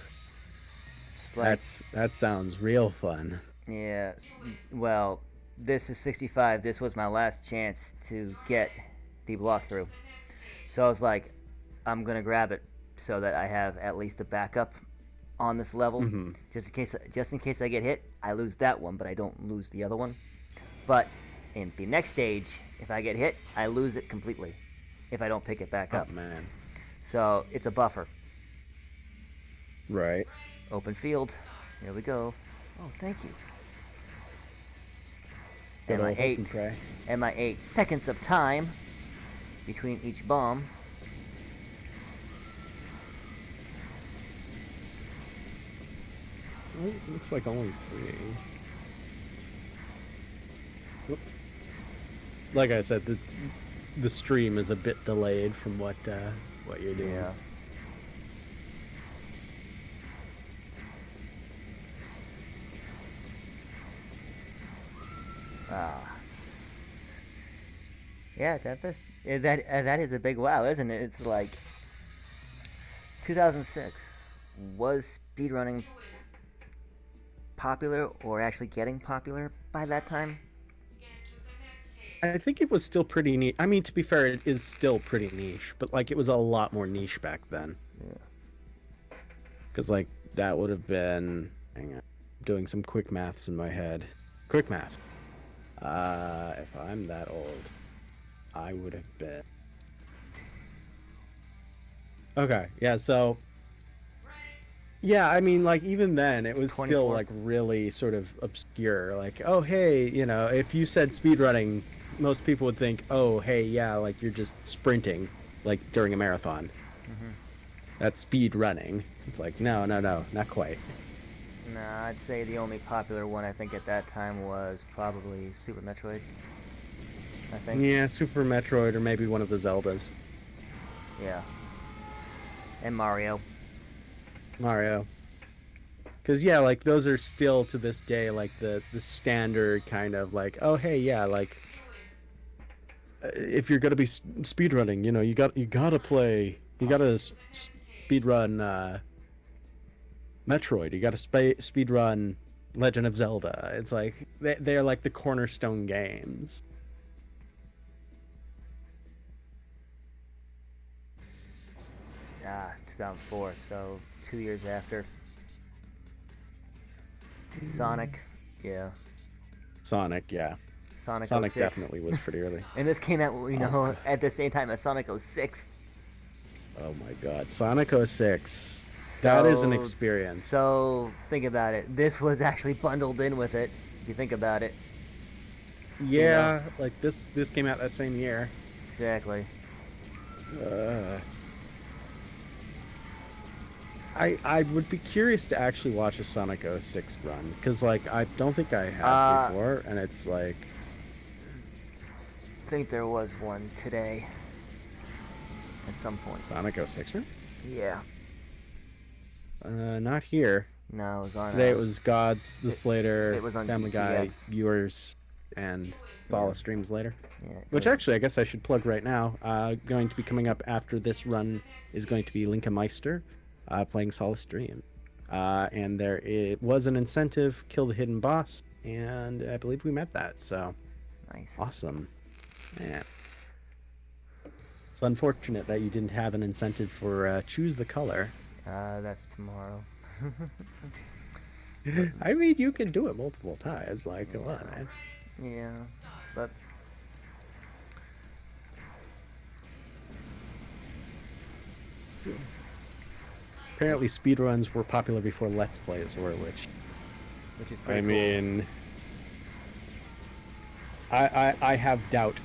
[SPEAKER 2] It's like,
[SPEAKER 1] That sounds real fun.
[SPEAKER 2] yeah. Well, this is 65. This was my last chance to get the block through. So I was like, I'm gonna grab it so that I have at least a backup on this level,
[SPEAKER 1] Mhm.
[SPEAKER 2] just in case I get hit. I lose that one, but I don't lose the other one. But in the next stage, if I get hit, I lose it completely if I don't pick it back
[SPEAKER 1] Oh
[SPEAKER 2] up.
[SPEAKER 1] man.
[SPEAKER 2] So it's a buffer.
[SPEAKER 1] Right.
[SPEAKER 2] Open field. Here we go. Oh, thank you.
[SPEAKER 1] Good
[SPEAKER 2] And my
[SPEAKER 1] old hope and pray.
[SPEAKER 2] and my 8 seconds of time between each bomb.
[SPEAKER 1] Well, it looks like only 3. Whoop. Like I said, the stream is a bit delayed from what you're doing.
[SPEAKER 2] Yeah. Ah. Yeah, that is a big wow, isn't it? It's like 2006. Was speedrunning popular or actually getting popular by that time?
[SPEAKER 1] I think it was still pretty niche. I mean, to be fair, it is still pretty niche, but like it was a lot more niche back then.
[SPEAKER 2] Yeah.
[SPEAKER 1] Because like that would have been. Hang on, I'm doing some quick maths in my head. Quick math. If I'm that old, I would have been. Okay, yeah. So yeah, I mean, like even then, it was still
[SPEAKER 2] 24.
[SPEAKER 1] like really sort of obscure. Like, oh hey, you know, if you said speedrunning, most people would think, oh hey, yeah, like you're just sprinting, like during a marathon.
[SPEAKER 2] Hmm.
[SPEAKER 1] That's speed running. It's like no, no, no, not quite.
[SPEAKER 2] Nah, I'd say the only popular one I think at that time was probably Super Metroid. I think.
[SPEAKER 1] Yeah, Super Metroid or maybe one of the Zeldas.
[SPEAKER 2] Yeah. And Mario.
[SPEAKER 1] Mario. Because yeah, like those are still to this day like the standard kind of like, oh hey, yeah, like if you're gonna be speedrunning, you know, you gotta speedrun Metroid. You gotta speedrun Legend of Zelda. It's like they're like the cornerstone games.
[SPEAKER 2] Ah, 2004, so 2 years after. Sonic. Yeah.
[SPEAKER 1] Sonic, yeah.
[SPEAKER 2] Sonic
[SPEAKER 1] Sonic
[SPEAKER 2] 06.
[SPEAKER 1] definitely was pretty early.
[SPEAKER 2] And this came out,
[SPEAKER 1] Oh,
[SPEAKER 2] at the same time as Sonic 06.
[SPEAKER 1] Oh my God, Sonic 06. That is an experience.
[SPEAKER 2] So think about it. This was actually bundled in with it. If you think about it, you know
[SPEAKER 1] Yeah, like this came out that same year.
[SPEAKER 2] exactly.
[SPEAKER 1] Uh, I would be curious to actually watch a Sonic 06 run because like I don't think I have
[SPEAKER 2] Uh,
[SPEAKER 1] before, and it's like
[SPEAKER 2] I think there was one today at some point.
[SPEAKER 1] Sonic 06 run.
[SPEAKER 2] Yeah.
[SPEAKER 1] Not here.
[SPEAKER 2] No, it was on.
[SPEAKER 1] Today it was Gods, The
[SPEAKER 2] It,
[SPEAKER 1] Slater,
[SPEAKER 2] it was on
[SPEAKER 1] Family Guy
[SPEAKER 2] GTX.
[SPEAKER 1] viewers, and
[SPEAKER 2] Yeah.
[SPEAKER 1] Sala streams later.
[SPEAKER 2] Yeah. It
[SPEAKER 1] Which
[SPEAKER 2] was,
[SPEAKER 1] actually, I guess I should plug right now. Going to be coming up after this run is going to be Linka Meister playing Sala stream. And there it was an incentive, kill the hidden boss, and I believe we met that. So
[SPEAKER 2] nice.
[SPEAKER 1] awesome. Yeah. It's unfortunate that you didn't have an incentive for choose the color.
[SPEAKER 2] That's tomorrow.
[SPEAKER 1] I mean, you can do it multiple times. Like, come on, man.
[SPEAKER 2] Yeah, but
[SPEAKER 1] Apparently, speedruns were popular before Let's Plays were, which
[SPEAKER 2] which is pretty
[SPEAKER 1] I
[SPEAKER 2] cool.
[SPEAKER 1] mean, I have doubt,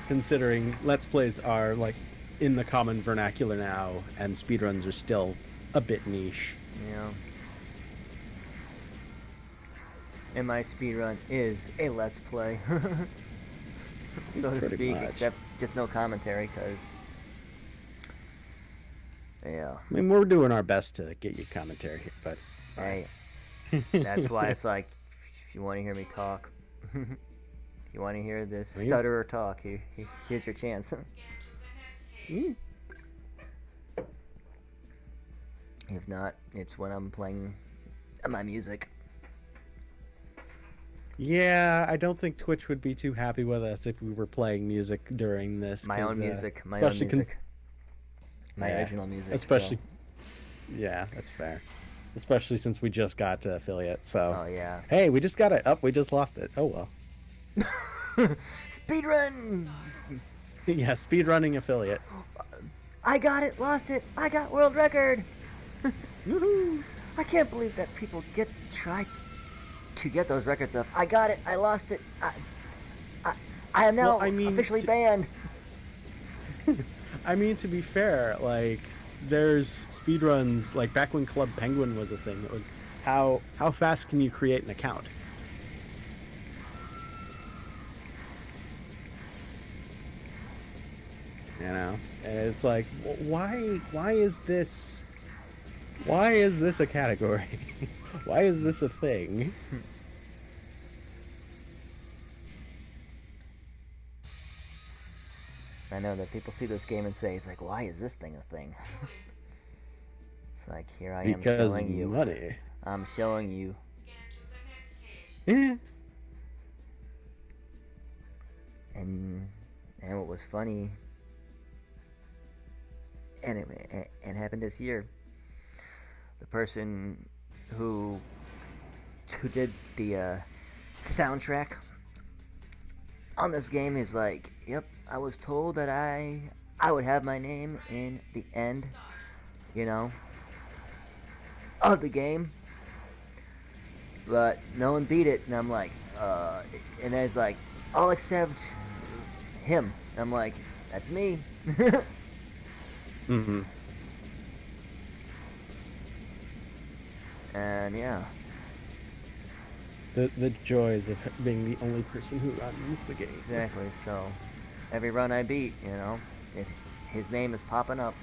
[SPEAKER 1] considering Let's Plays are like in the common vernacular now, and speedruns are still a bit niche.
[SPEAKER 2] Yeah. And my speedrun is a let's play, so to
[SPEAKER 1] Pretty
[SPEAKER 2] speak,
[SPEAKER 1] much.
[SPEAKER 2] except just no commentary, because, yeah,
[SPEAKER 1] I mean, we're doing our best to get you commentary here, but
[SPEAKER 2] hey, that's why it's like, if you want to hear me talk, if you want to hear this
[SPEAKER 1] Well,
[SPEAKER 2] stutterer talk, here's your chance.
[SPEAKER 1] Mm.
[SPEAKER 2] If not, it's when I'm playing my music.
[SPEAKER 1] Yeah, I don't think Twitch would be too happy with us if we were playing music during this.
[SPEAKER 2] My
[SPEAKER 1] 'cause,
[SPEAKER 2] own music, my
[SPEAKER 1] especially
[SPEAKER 2] my
[SPEAKER 1] Yeah,
[SPEAKER 2] original music.
[SPEAKER 1] especially,
[SPEAKER 2] so.
[SPEAKER 1] yeah, that's fair. Especially since we just got to affiliate. So,
[SPEAKER 2] Oh yeah.
[SPEAKER 1] hey, we just got it up. We just lost it. Oh well.
[SPEAKER 2] Speedrun!
[SPEAKER 1] Yeah, speedrunning affiliate.
[SPEAKER 2] I got it, lost it, I got world record!
[SPEAKER 1] Woohoo!
[SPEAKER 2] I can't believe that people try to get those records up. I got it, I lost it, I am now
[SPEAKER 1] Well, I mean,
[SPEAKER 2] officially banned.
[SPEAKER 1] I mean, to be fair, like there's speedruns like back when Club Penguin was a thing. It was how fast can you create an account? You know, and it's like, why is this a category? Why is this a thing?
[SPEAKER 2] I know that people see this game and say, it's like, why is this thing a thing? It's like, here I am
[SPEAKER 1] Because
[SPEAKER 2] showing you.
[SPEAKER 1] money.
[SPEAKER 2] I'm showing you.
[SPEAKER 1] Yeah.
[SPEAKER 2] And what was funny, and it happened this year, the person who did the soundtrack on this game is like, yep, I was told that I would have my name in the end, you know, of the game, but no one beat it. And I'm like, and then it's like, I'll accept him. And I'm like, that's me.
[SPEAKER 1] Mm-hmm.
[SPEAKER 2] And yeah,
[SPEAKER 1] The joys of being the only person who runs the game.
[SPEAKER 2] exactly. So every run I beat, you know, his name is popping up.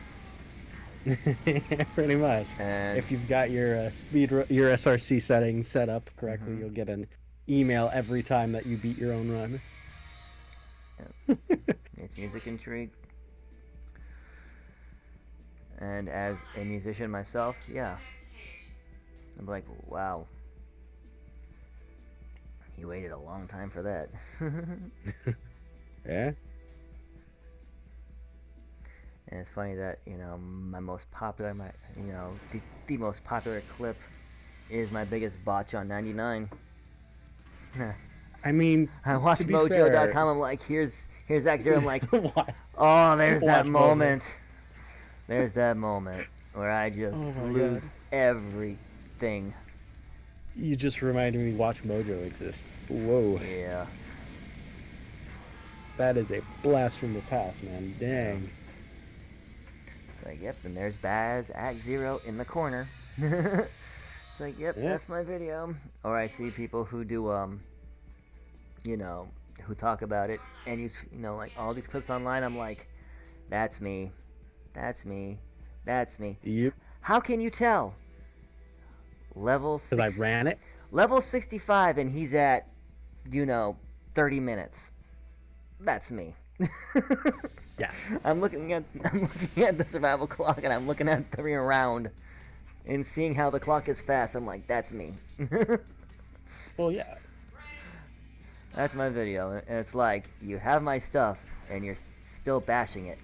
[SPEAKER 1] Pretty much.
[SPEAKER 2] And
[SPEAKER 1] If you've got your your SRC settings set up correctly,
[SPEAKER 2] Mhm.
[SPEAKER 1] you'll get an email every time that you beat your own run.
[SPEAKER 2] it's music intrigue. And as a musician myself, yeah, I'm like, wow, you waited a long time for that.
[SPEAKER 1] Yeah.
[SPEAKER 2] And it's funny that, you know, my most popular, the most popular clip is my biggest botch on 99.
[SPEAKER 1] I mean,
[SPEAKER 2] I watch
[SPEAKER 1] to be
[SPEAKER 2] Mojo.com.
[SPEAKER 1] fair-
[SPEAKER 2] I'm like, here's Zach Zero. I'm like,
[SPEAKER 1] Why?
[SPEAKER 2] oh, there's that
[SPEAKER 1] Watch Mojo.
[SPEAKER 2] moment. There's that moment where I just
[SPEAKER 1] Oh my
[SPEAKER 2] lose
[SPEAKER 1] God.
[SPEAKER 2] everything.
[SPEAKER 1] You just reminded me Watch Mojo exists. Whoa.
[SPEAKER 2] Yeah.
[SPEAKER 1] That is a blast from the past, man.
[SPEAKER 2] Yeah.
[SPEAKER 1] Dang.
[SPEAKER 2] It's like, yep, and there's Baz Act Zero in the corner. It's like, yep,
[SPEAKER 1] Yeah.
[SPEAKER 2] that's my video. Or I see people who do, you know, who talk about it and use, like all these clips online. I'm like, that's me. That's me. That's me.
[SPEAKER 1] Yep.
[SPEAKER 2] How can you tell? Level
[SPEAKER 1] Because I
[SPEAKER 2] 6,
[SPEAKER 1] ran it.
[SPEAKER 2] level 65, and he's at, 30 minutes. That's me.
[SPEAKER 1] Yeah.
[SPEAKER 2] I'm looking at the survival clock, and I'm looking at the round and seeing how the clock is fast. I'm like, that's me.
[SPEAKER 1] Well, yeah.
[SPEAKER 2] That's my video, and it's like, you have my stuff and you're still bashing it.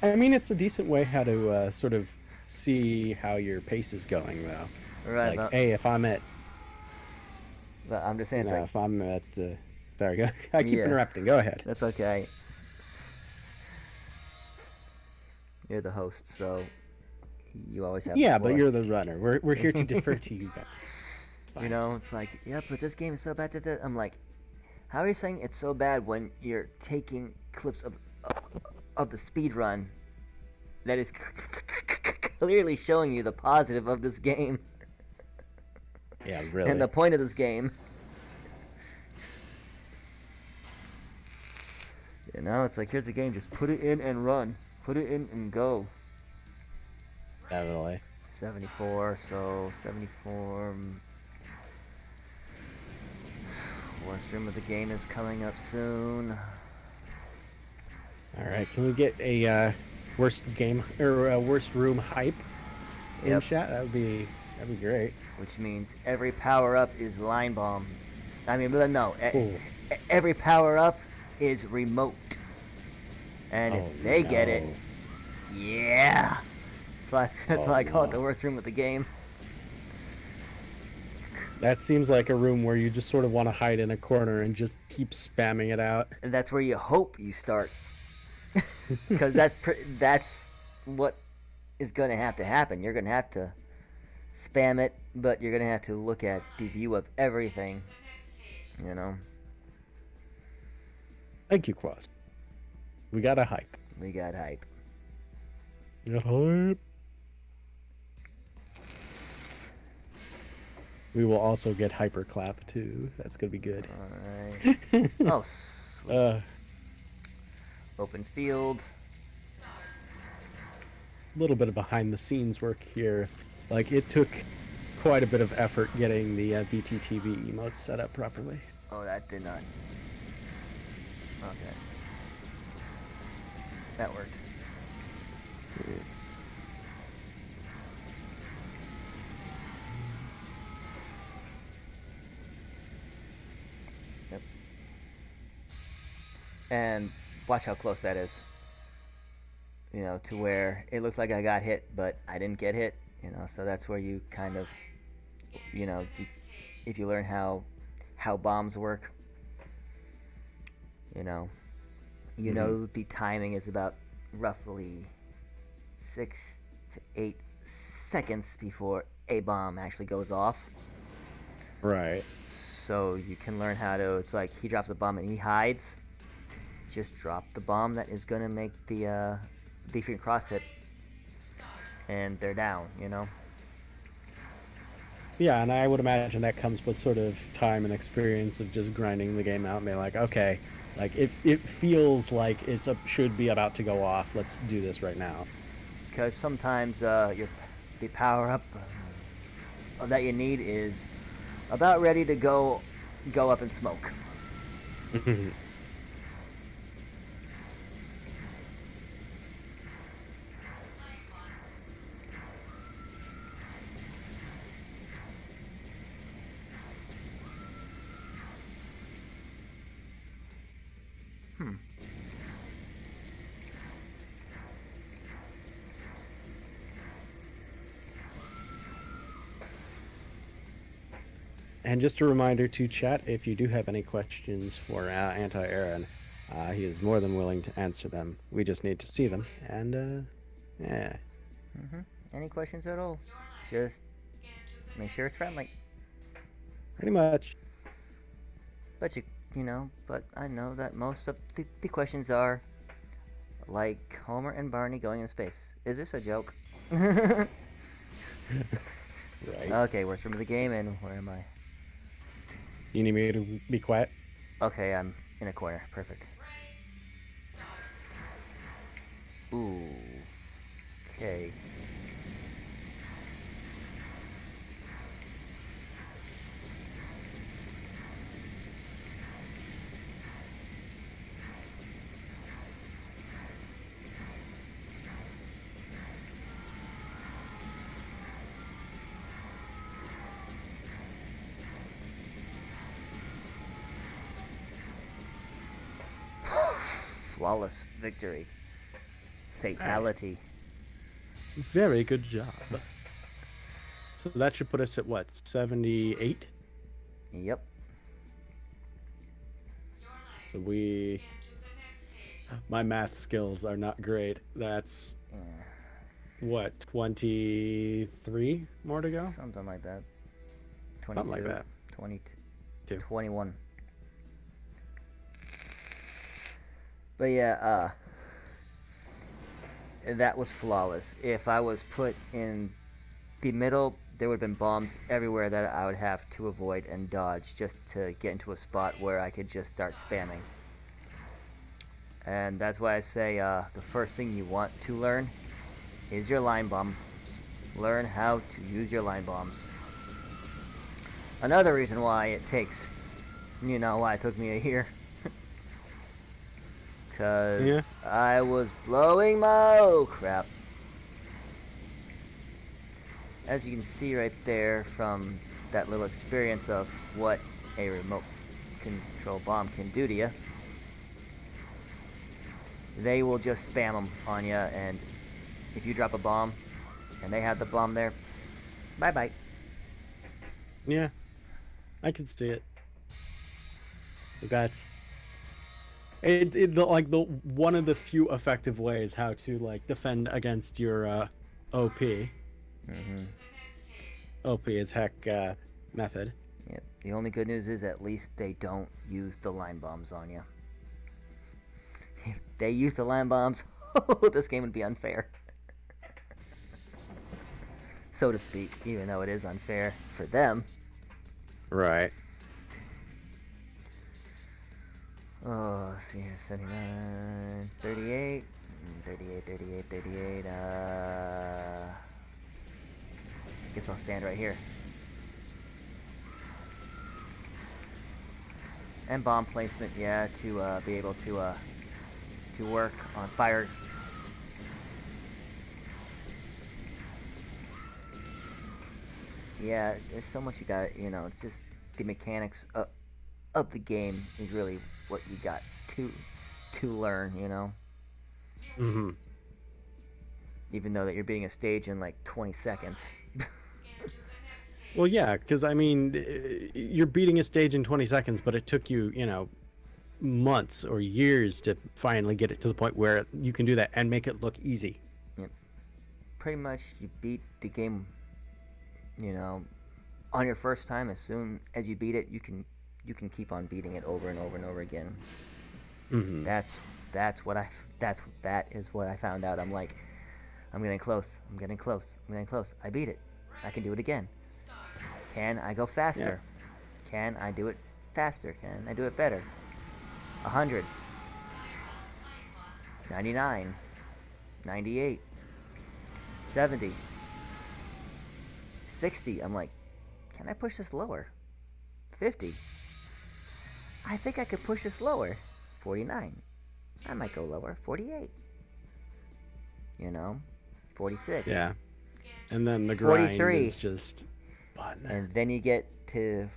[SPEAKER 1] I mean, it's a decent way how to sort of see how your pace is going, though.
[SPEAKER 2] Right,
[SPEAKER 1] Like,
[SPEAKER 2] but,
[SPEAKER 1] hey, if I'm at,
[SPEAKER 2] but I'm just saying, it's like,
[SPEAKER 1] if I'm at, sorry, go, I keep
[SPEAKER 2] Yeah.
[SPEAKER 1] interrupting. Go ahead.
[SPEAKER 2] that's okay. You're the host, so you always have
[SPEAKER 1] Yeah,
[SPEAKER 2] the
[SPEAKER 1] but
[SPEAKER 2] floor.
[SPEAKER 1] you're the runner. We're here to defer to you guys. Fine.
[SPEAKER 2] It's like, yeah, but this game is so bad. I'm like, how are you saying it's so bad when you're taking clips of the speed run that is clearly showing you the positive of this game
[SPEAKER 1] Yeah, really.
[SPEAKER 2] and the point of this game? It's like, here's a game, just put it in and run. Put it in and go.
[SPEAKER 1] Definitely.
[SPEAKER 2] 74, so 74. Worst room of the game is coming up soon.
[SPEAKER 1] All right, can we get a worst game or worst room hype in
[SPEAKER 2] Yep.
[SPEAKER 1] chat? That'd be great.
[SPEAKER 2] Which means every power-up is line bomb. I mean, no,
[SPEAKER 1] Ooh.
[SPEAKER 2] every power-up is remote. And
[SPEAKER 1] Oh,
[SPEAKER 2] if they get it,
[SPEAKER 1] no.
[SPEAKER 2] yeah. So that's
[SPEAKER 1] Oh,
[SPEAKER 2] why I call it
[SPEAKER 1] no.
[SPEAKER 2] the worst room of the game.
[SPEAKER 1] That seems like a room where you just sort of want to hide in a corner and just keep spamming it out.
[SPEAKER 2] And that's where you hope you start. Because that's what is going to have to happen. You're going to have to spam it, but you're going to have to look at the view of everything.
[SPEAKER 1] Thank you, Claus. We got a hype.
[SPEAKER 2] We got hype.
[SPEAKER 1] A hype. We will also get hyperclap too. That's gonna be good.
[SPEAKER 2] Alright. Oh, sweet. Open field.
[SPEAKER 1] A little bit of behind the scenes work here. Like, it took quite a bit of effort getting the BTTV emotes set up properly.
[SPEAKER 2] Oh, that did not. Okay. That worked. Yep. And watch how close that is. To where it looks like I got hit, but I didn't get hit. So that's where you kind of, if you learn how bombs work, the timing is about roughly 6 to 8 seconds before a bomb actually goes off.
[SPEAKER 1] Right.
[SPEAKER 2] So you can learn how to, it's like he drops a bomb and he hides. Just drop the bomb that is going to make the freaking cross hit. And they're down,
[SPEAKER 1] Yeah, and I would imagine that comes with sort of time and experience of just grinding the game out and being like, okay, like if it feels like should be about to go off, let's do this right now.
[SPEAKER 2] Because sometimes the power up that you need is about ready to go up in smoke.
[SPEAKER 1] And just a reminder to chat, if you do have any questions for Anti-Aaron, He is more than willing to answer them. We just need to see them. And, yeah.
[SPEAKER 2] Any questions at all? Just make sure it's friendly.
[SPEAKER 1] Pretty much.
[SPEAKER 2] But but I know that most of the questions are like Homer and Barney going into space. Is this a joke?
[SPEAKER 1] Right.
[SPEAKER 2] Okay, worst room of the game, and where am I?
[SPEAKER 1] You need me to be quiet?
[SPEAKER 2] Okay, I'm in a corner. Perfect. Ooh. Okay. Flawless victory. Fatality.
[SPEAKER 1] Very good job. So that should put us at what, 78?
[SPEAKER 2] Yep.
[SPEAKER 1] So my math skills are not great. That's what, 23 more to go?
[SPEAKER 2] Something like that. 22.
[SPEAKER 1] Something like that.
[SPEAKER 2] 22. 21. But yeah, that was flawless. If I was put in the middle, there would have been bombs everywhere that I would have to avoid and dodge just to get into a spot where I could just start spamming. And that's why I say the first thing you want to learn is your line bomb. Learn how to use your line bombs. Another reason why it takes, why it took me a year. Because I was blowing my crap. As you can see right there from that little experience of what a remote control bomb can do to you, they will just spam them on you, and if you drop a bomb and they have the bomb there, bye-bye.
[SPEAKER 1] Yeah, I can see it. That's like the one of the few effective ways how to like defend against your OP. OP is heck method.
[SPEAKER 2] Yep. The only good news is at least they don't use the line bombs on you. If they use the line bombs, this game would be unfair. So to speak, even though it is unfair for them.
[SPEAKER 1] Right.
[SPEAKER 2] Oh, let's see here, 79, 38, 38. Guess I'll stand right here. And bomb placement, yeah, to be able to work on fire. Yeah, there's so much you got, it's just the mechanics of the game is really what you got to learn, Even though that you're beating a stage in like 20 seconds.
[SPEAKER 1] Well, yeah, because I mean, you're beating a stage in 20 seconds, but it took you, months or years to finally get it to the point where you can do that and make it look easy.
[SPEAKER 2] Yep. Pretty much, you beat the game, on your first time. As soon as you beat it, you can keep on beating it over and over and over again.
[SPEAKER 1] Mm-hmm.
[SPEAKER 2] That is what I found out. I'm like, I'm getting close. I beat it. I can do it again. Can I go faster? Yeah. Can I do it faster? Can I do it better? 100. 99. 98. 70. 60. I'm like, can I push this lower? 50. I think I could push this lower. 49. I might go lower. 48. 46.
[SPEAKER 1] Yeah. And then the grind
[SPEAKER 2] 43.
[SPEAKER 1] is just fun.
[SPEAKER 2] And then you get to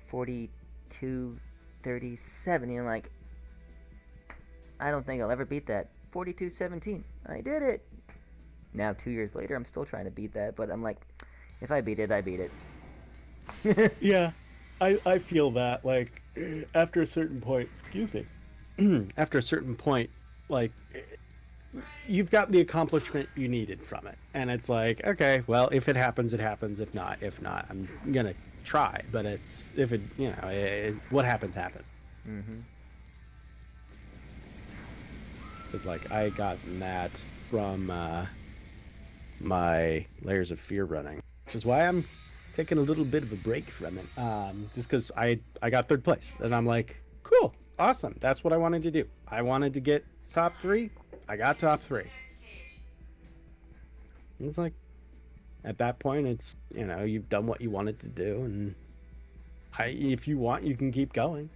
[SPEAKER 2] 42, 37. You're like, I don't think I'll ever beat that. 42, 17. I did it. Now, 2 years later, I'm still trying to beat that. But I'm like, if I beat it, I beat it.
[SPEAKER 1] Yeah. I feel that. Like, after a certain point, excuse me. after a certain point, like you've got the accomplishment you needed from it, and it's like, okay, well, if it happens, it happens. If not, I'm gonna try. But it's if it, what happens, happens.
[SPEAKER 2] Mm-hmm.
[SPEAKER 1] It's like I got that from my Layers of Fear running, which is why I'm taking a little bit of a break from it. Just because I got third place, and I'm like, cool, awesome. That's what I wanted to do. I wanted to get top 3. I got top 3. And it's like, at that point, it's you've done what you wanted to do, and if you want, you can keep going.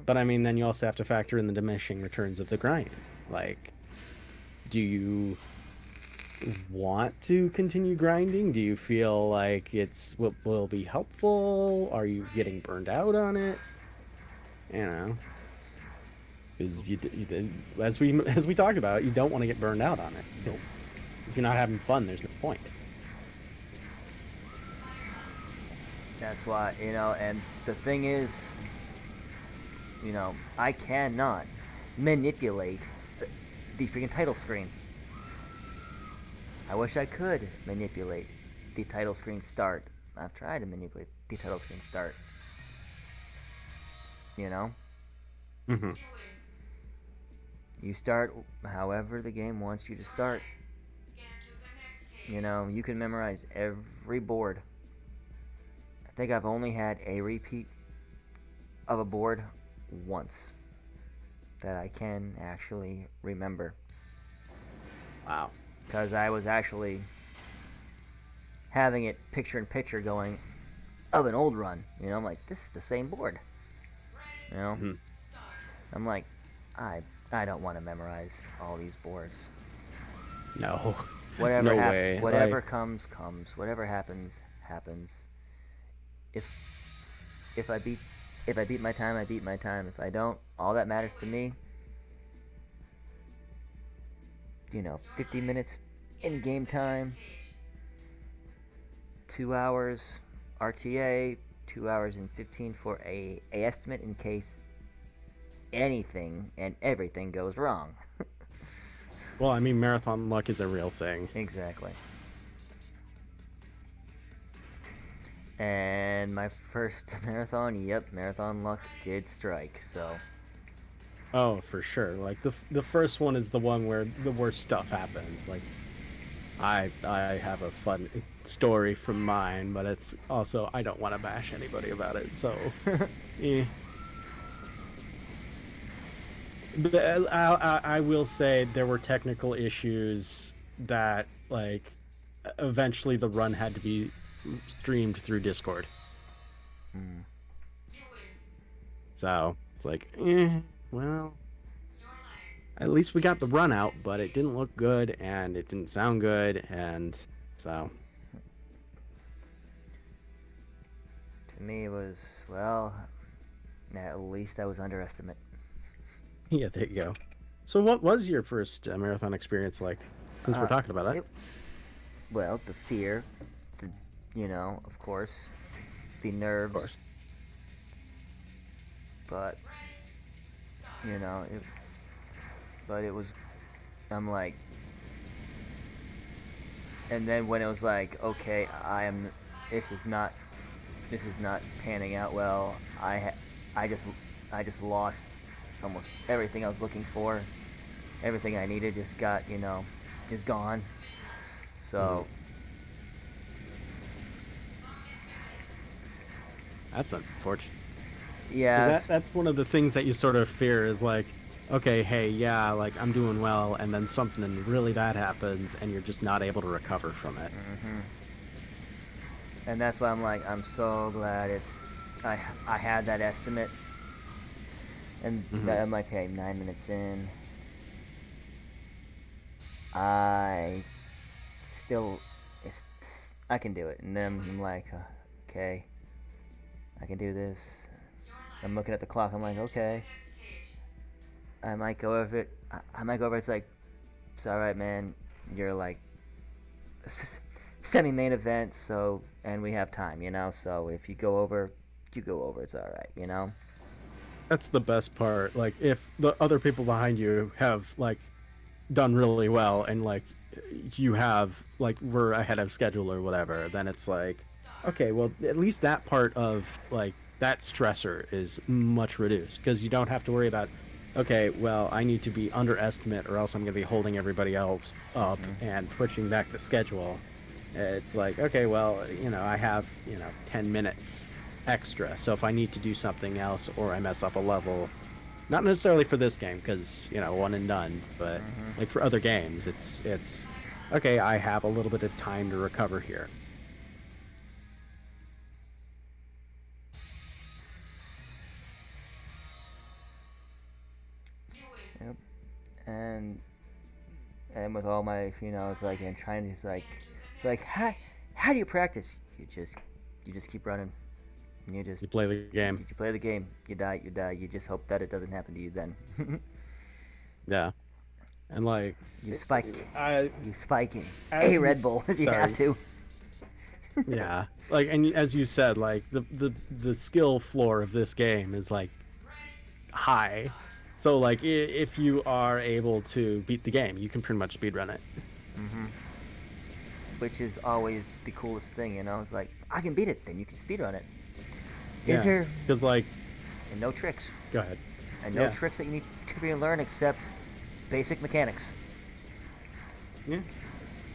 [SPEAKER 1] But I mean, then you also have to factor in the diminishing returns of the grind. Like, do you want to continue grinding? Do you feel like it's what will be helpful? Are you getting burned out on it? Because as we talked about, you don't want to get burned out on it. Because if you're not having fun, there's no point.
[SPEAKER 2] That's why, and the thing is, I cannot manipulate the freaking title screen. I wish I could manipulate the title screen start. I've tried to manipulate the title screen start.
[SPEAKER 1] Mm-hmm.
[SPEAKER 2] You start however the game wants you to start. You can memorize every board. I think I've only had a repeat of a board once that I can actually remember.
[SPEAKER 1] Wow.
[SPEAKER 2] Because I was actually having it picture in picture going of an old run. I'm like, this is the same board.
[SPEAKER 1] Mm-hmm.
[SPEAKER 2] I'm like, I don't want to memorize all these boards.
[SPEAKER 1] No.
[SPEAKER 2] Whatever
[SPEAKER 1] No way.
[SPEAKER 2] Whatever comes. Whatever happens. If I beat my time, I beat my time. If I don't, all that matters to me, 50 minutes in game time, 2 hours RTA, 2 hours and 15 for a estimate in case anything and everything goes wrong.
[SPEAKER 1] Well, I mean, marathon luck is a real thing.
[SPEAKER 2] Exactly. And my first marathon, marathon luck did strike, so.
[SPEAKER 1] Oh, for sure. Like the first one is the one where the worst stuff happens. Like I have a fun story from mine, but it's also I don't want to bash anybody about it. So, eh. But I will say there were technical issues that like eventually the run had to be streamed through Discord.
[SPEAKER 2] Mm.
[SPEAKER 1] So it's like, well, at least we got the run out, but it didn't look good and it didn't sound good, and so.
[SPEAKER 2] To me, it was, well, at least I was underestimate.
[SPEAKER 1] Yeah, there you go. So what was your first marathon experience like, since we're talking about it?
[SPEAKER 2] Well, the fear, of course, the nerves.
[SPEAKER 1] Of course.
[SPEAKER 2] But, it was, I'm like, and then when it was like, okay, this is not panning out well. I just lost almost everything I was looking for. Everything I needed just got, is gone. So.
[SPEAKER 1] That's unfortunate.
[SPEAKER 2] Yeah.
[SPEAKER 1] That's one of the things that you sort of fear is like, okay, hey, yeah, like I'm doing well, and then something really bad happens, and you're just not able to recover from it.
[SPEAKER 2] Mm-hmm. And that's why I'm like, I'm so glad I had that estimate. And I'm like, hey, 9 minutes in, I can do it. And then I'm like, okay, I can do this. I'm looking at the clock. I'm like, okay, I might go over it. I might go over it. It's like, it's all right, man. You're like semi-main event, and we have time, So if you go over, you go over. It's all right,
[SPEAKER 1] That's the best part. Like if the other people behind you have like done really well and like you have like we're ahead of schedule or whatever, then it's like okay, well at least that part of like that stressor is much reduced because you don't have to worry about okay, well I need to be underestimate or else I'm going to be holding everybody else up and pushing back the schedule. It's like okay, well, I have, 10 minutes extra. So if I need to do something else or I mess up a level, not necessarily for this game because one and done, but like for other games, it's okay. I have a little bit of time to recover here.
[SPEAKER 2] Yep. And with all my, it's like, and trying to, it's like, how do you practice? You just keep running.
[SPEAKER 1] You play the game.
[SPEAKER 2] You play the game. You die. You just hope that it doesn't happen to you then.
[SPEAKER 1] Yeah, and like
[SPEAKER 2] you spike in
[SPEAKER 1] a
[SPEAKER 2] Red Bull if you have to.
[SPEAKER 1] Yeah, like, and as you said, like the skill floor of this game is like high. So like if you are able to beat the game, you can pretty much speedrun it.
[SPEAKER 2] Which is always the coolest thing, It's like I can beat it, then you can speedrun it.
[SPEAKER 1] Yeah, because like,
[SPEAKER 2] and no tricks.
[SPEAKER 1] Go ahead.
[SPEAKER 2] And no tricks that you need to learn except basic mechanics.
[SPEAKER 1] Yeah,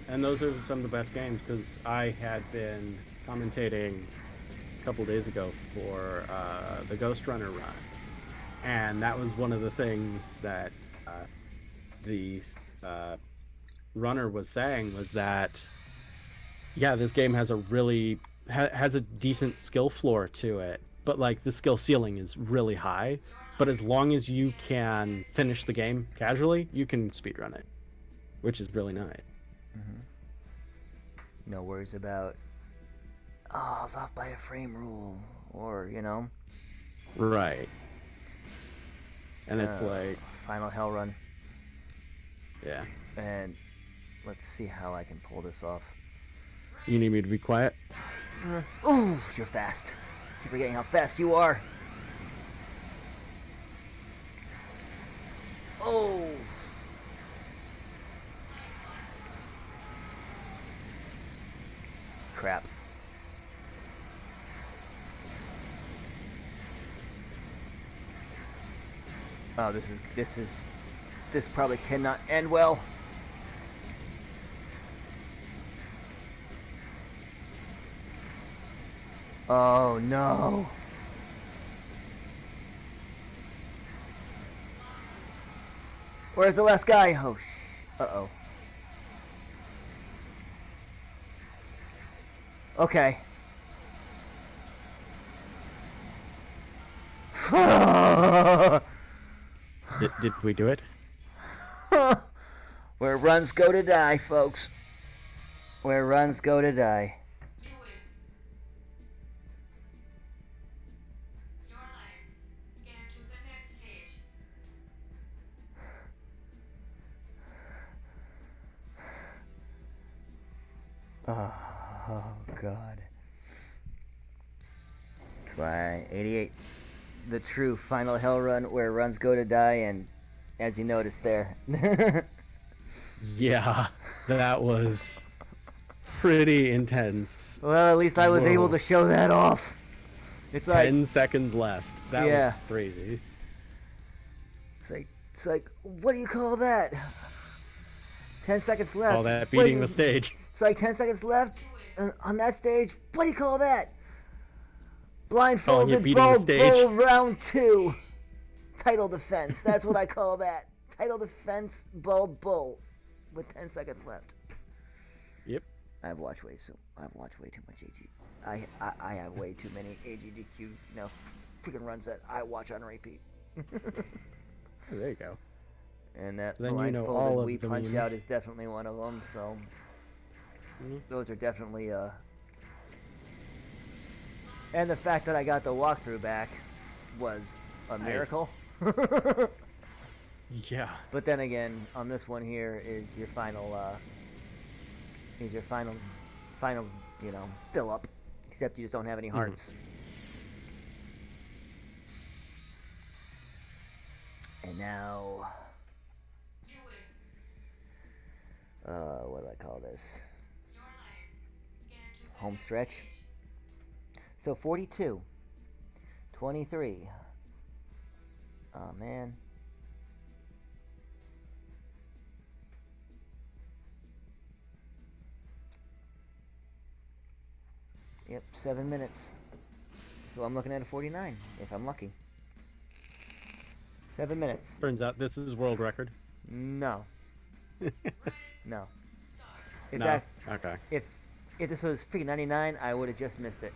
[SPEAKER 1] and those are some of the best games because I had been commentating a couple days ago for the Ghost Runner run, and that was one of the things that the runner was saying was that this game has a really has a decent skill floor to it, but like the skill ceiling is really high. But as long as you can finish the game casually, you can speedrun it, which is really nice.
[SPEAKER 2] No worries about I was off by a frame rule, or
[SPEAKER 1] Right. And it's like
[SPEAKER 2] final hell run.
[SPEAKER 1] Yeah.
[SPEAKER 2] And let's see how I can pull this off.
[SPEAKER 1] You need me to be quiet?
[SPEAKER 2] Ooh, you're fast. Keep forgetting how fast you are. Oh. Crap. Oh, this probably cannot end well. Oh no. Where's the last guy? Oh, uh-oh. Okay.
[SPEAKER 1] Did we do it?
[SPEAKER 2] Where runs go to die, folks. Where runs go to die. Oh, God. Right, 88. The true final hell run where runs go to die, and as you noticed there.
[SPEAKER 1] Yeah, that was pretty intense.
[SPEAKER 2] Well, at least I was able to show that off. It's
[SPEAKER 1] 10 seconds left. That was crazy.
[SPEAKER 2] It's like, what do you call that? 10 seconds left.
[SPEAKER 1] Call that beating the stage.
[SPEAKER 2] It's like 10 seconds left on that stage. What do you call that? Blindfolded bull round 2. Title defense. That's what I call that. Title defense bull with 10 seconds left.
[SPEAKER 1] Yep.
[SPEAKER 2] I've watched way too much AG. I have way too many AGDQ freaking runs that I watch on repeat.
[SPEAKER 1] There you go.
[SPEAKER 2] And that
[SPEAKER 1] then
[SPEAKER 2] blindfolded we punch out is definitely one of them. So those are definitely and the fact that I got the walkthrough back was a miracle.
[SPEAKER 1] Yeah.
[SPEAKER 2] But then again, on this one here is your final fill up. Except you just don't have any hearts. And now, what do I call this? Home stretch. So 42, 23. Oh man. Yep, 7 minutes. So I'm looking at a 49 if I'm lucky. 7 minutes.
[SPEAKER 1] Turns out this is world record.
[SPEAKER 2] No. No. In
[SPEAKER 1] No.
[SPEAKER 2] fact,
[SPEAKER 1] Okay.
[SPEAKER 2] if this was freaking 99, I would have just missed it.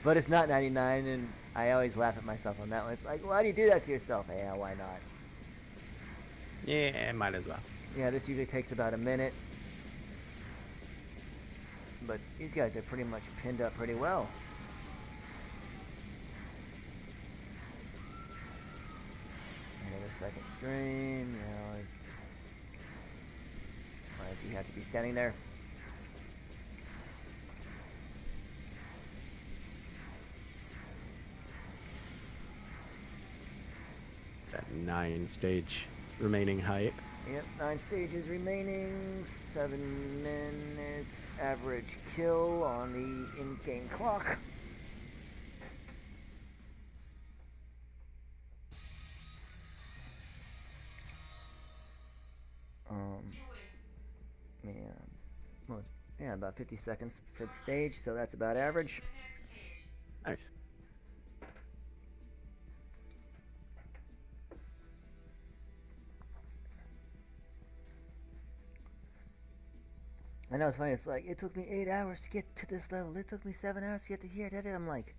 [SPEAKER 2] But it's not 99, and I always laugh at myself on that one. It's like, why do you do that to yourself? Yeah, why not?
[SPEAKER 1] Yeah, might as well.
[SPEAKER 2] Yeah, this usually takes about a minute. But these guys are pretty much pinned up pretty well. Another second stream, you know. Why did you have to be standing there?
[SPEAKER 1] That 9-stage remaining height.
[SPEAKER 2] Yep, 9 stages remaining, 7 minutes average kill on the in-game clock. Yeah, about 50 seconds for the stage, so that's about average.
[SPEAKER 1] Nice.
[SPEAKER 2] I know it's funny. It's like, it took me 8 hours to get to this level. It took me 7 hours to get to here. I'm like,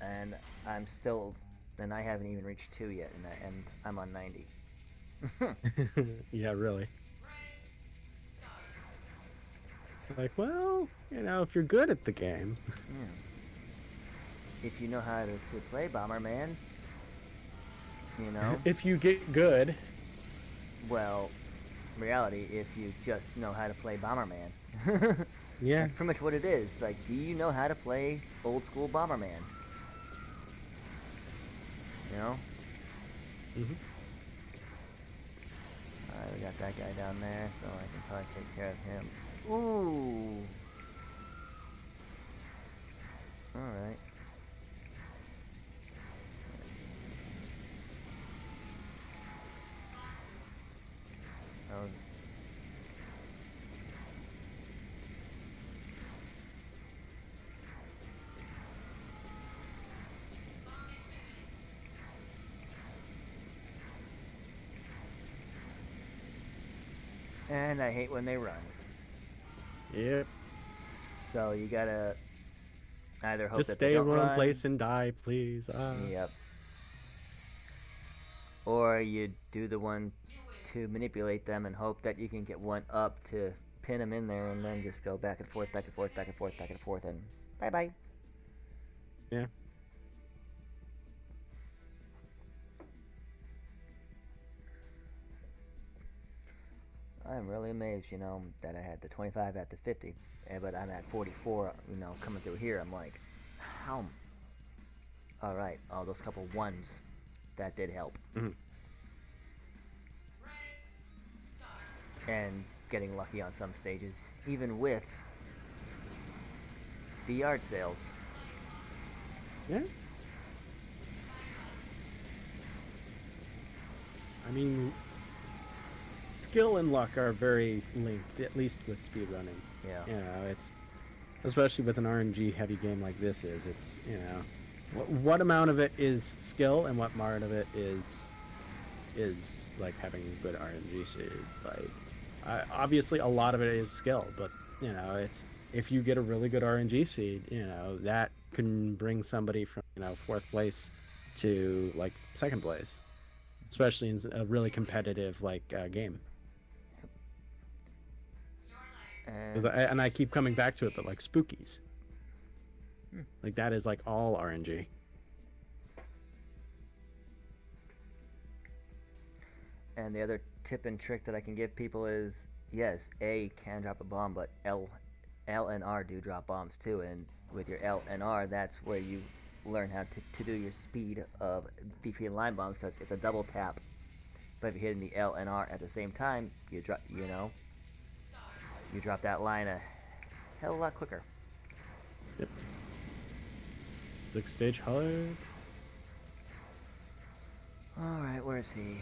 [SPEAKER 2] and I'm still, and I haven't even reached 2 yet, and I'm on 90.
[SPEAKER 1] Yeah, really. Like, well, you know, if you're good at the game.
[SPEAKER 2] Yeah. If you know how to play Bomberman, you know.
[SPEAKER 1] If you get good.
[SPEAKER 2] Well, reality, if you just know how to play Bomberman.
[SPEAKER 1] Yeah.
[SPEAKER 2] That's pretty much what it is. Like, do you know how to play old school Bomberman? You know?
[SPEAKER 1] Mm-hmm.
[SPEAKER 2] Alright, we got that guy down there, so I can probably take care of him. Ooh! Alright. Oh. And I hate when they run.
[SPEAKER 1] Yep.
[SPEAKER 2] So you gotta either hope
[SPEAKER 1] Just
[SPEAKER 2] that
[SPEAKER 1] stay
[SPEAKER 2] they
[SPEAKER 1] in
[SPEAKER 2] don't
[SPEAKER 1] one
[SPEAKER 2] run.
[SPEAKER 1] place and die, please.
[SPEAKER 2] Yep. Or you do the one to manipulate them and hope that you can get one up to pin them in there, and then just go back and forth, back and forth, back and forth, back and forth, and bye-bye.
[SPEAKER 1] Yeah.
[SPEAKER 2] I'm really amazed, you know, that I had the 25 at the 50, but I'm at 44, you know, coming through here. I'm like, how? All right, all those couple ones, that did help.
[SPEAKER 1] Mm-hmm.
[SPEAKER 2] And getting lucky on some stages, even with the yard sales.
[SPEAKER 1] Yeah. I mean, skill and luck are very linked, at least with speedrunning.
[SPEAKER 2] Yeah.
[SPEAKER 1] You know, it's especially with an RNG heavy game like this is. It's, you know, what amount of it is skill and what amount of it is like having good RNG seed. Like, obviously a lot of it is skill, but you know, it's if you get a really good RNG seed, you know, that can bring somebody from, you know, 4th place to like 2nd place, especially in a really competitive like game. And I keep coming back to it, but like spookies, like that is like all RNG.
[SPEAKER 2] And the other tip and trick that I can give people is, yes, A can drop a bomb, but L and R do drop bombs too. And with your L and R, that's where you learn how to do your speed of defeating line bombs because it's a double tap. But if you're hitting the L and R at the same time, you drop that line a hell of a lot quicker.
[SPEAKER 1] Yep. 6-stage HiG.
[SPEAKER 2] Alright, where's he?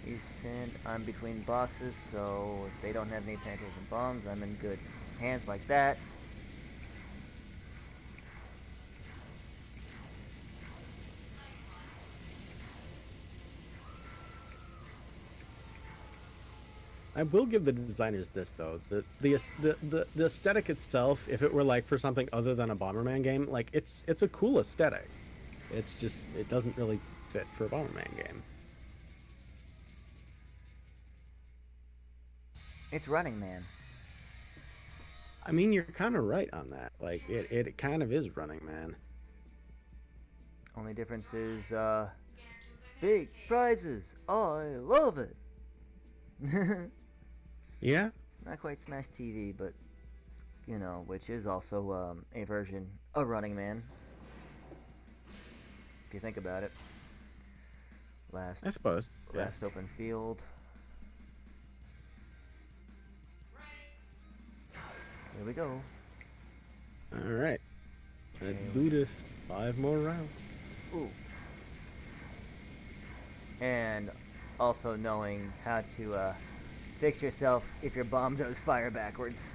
[SPEAKER 2] He's pinned. I'm between boxes, so if they don't have any penetration bombs, I'm in good hands like that.
[SPEAKER 1] I will give the designers this though. The aesthetic itself, if it were like for something other than a Bomberman game, like it's a cool aesthetic. It's just it doesn't really fit for a Bomberman game.
[SPEAKER 2] It's Running Man.
[SPEAKER 1] I mean, you're kind of right on that. Like it kind of is Running Man.
[SPEAKER 2] Only difference is big prizes. I love it.
[SPEAKER 1] Yeah.
[SPEAKER 2] It's not quite Smash TV, but which is also a version of Running Man. If you think about it.
[SPEAKER 1] I suppose.
[SPEAKER 2] Last open field. Here we go.
[SPEAKER 1] All right. Let's do this. 5 more rounds.
[SPEAKER 2] Ooh. And also knowing how to fix yourself if your bomb does fire backwards.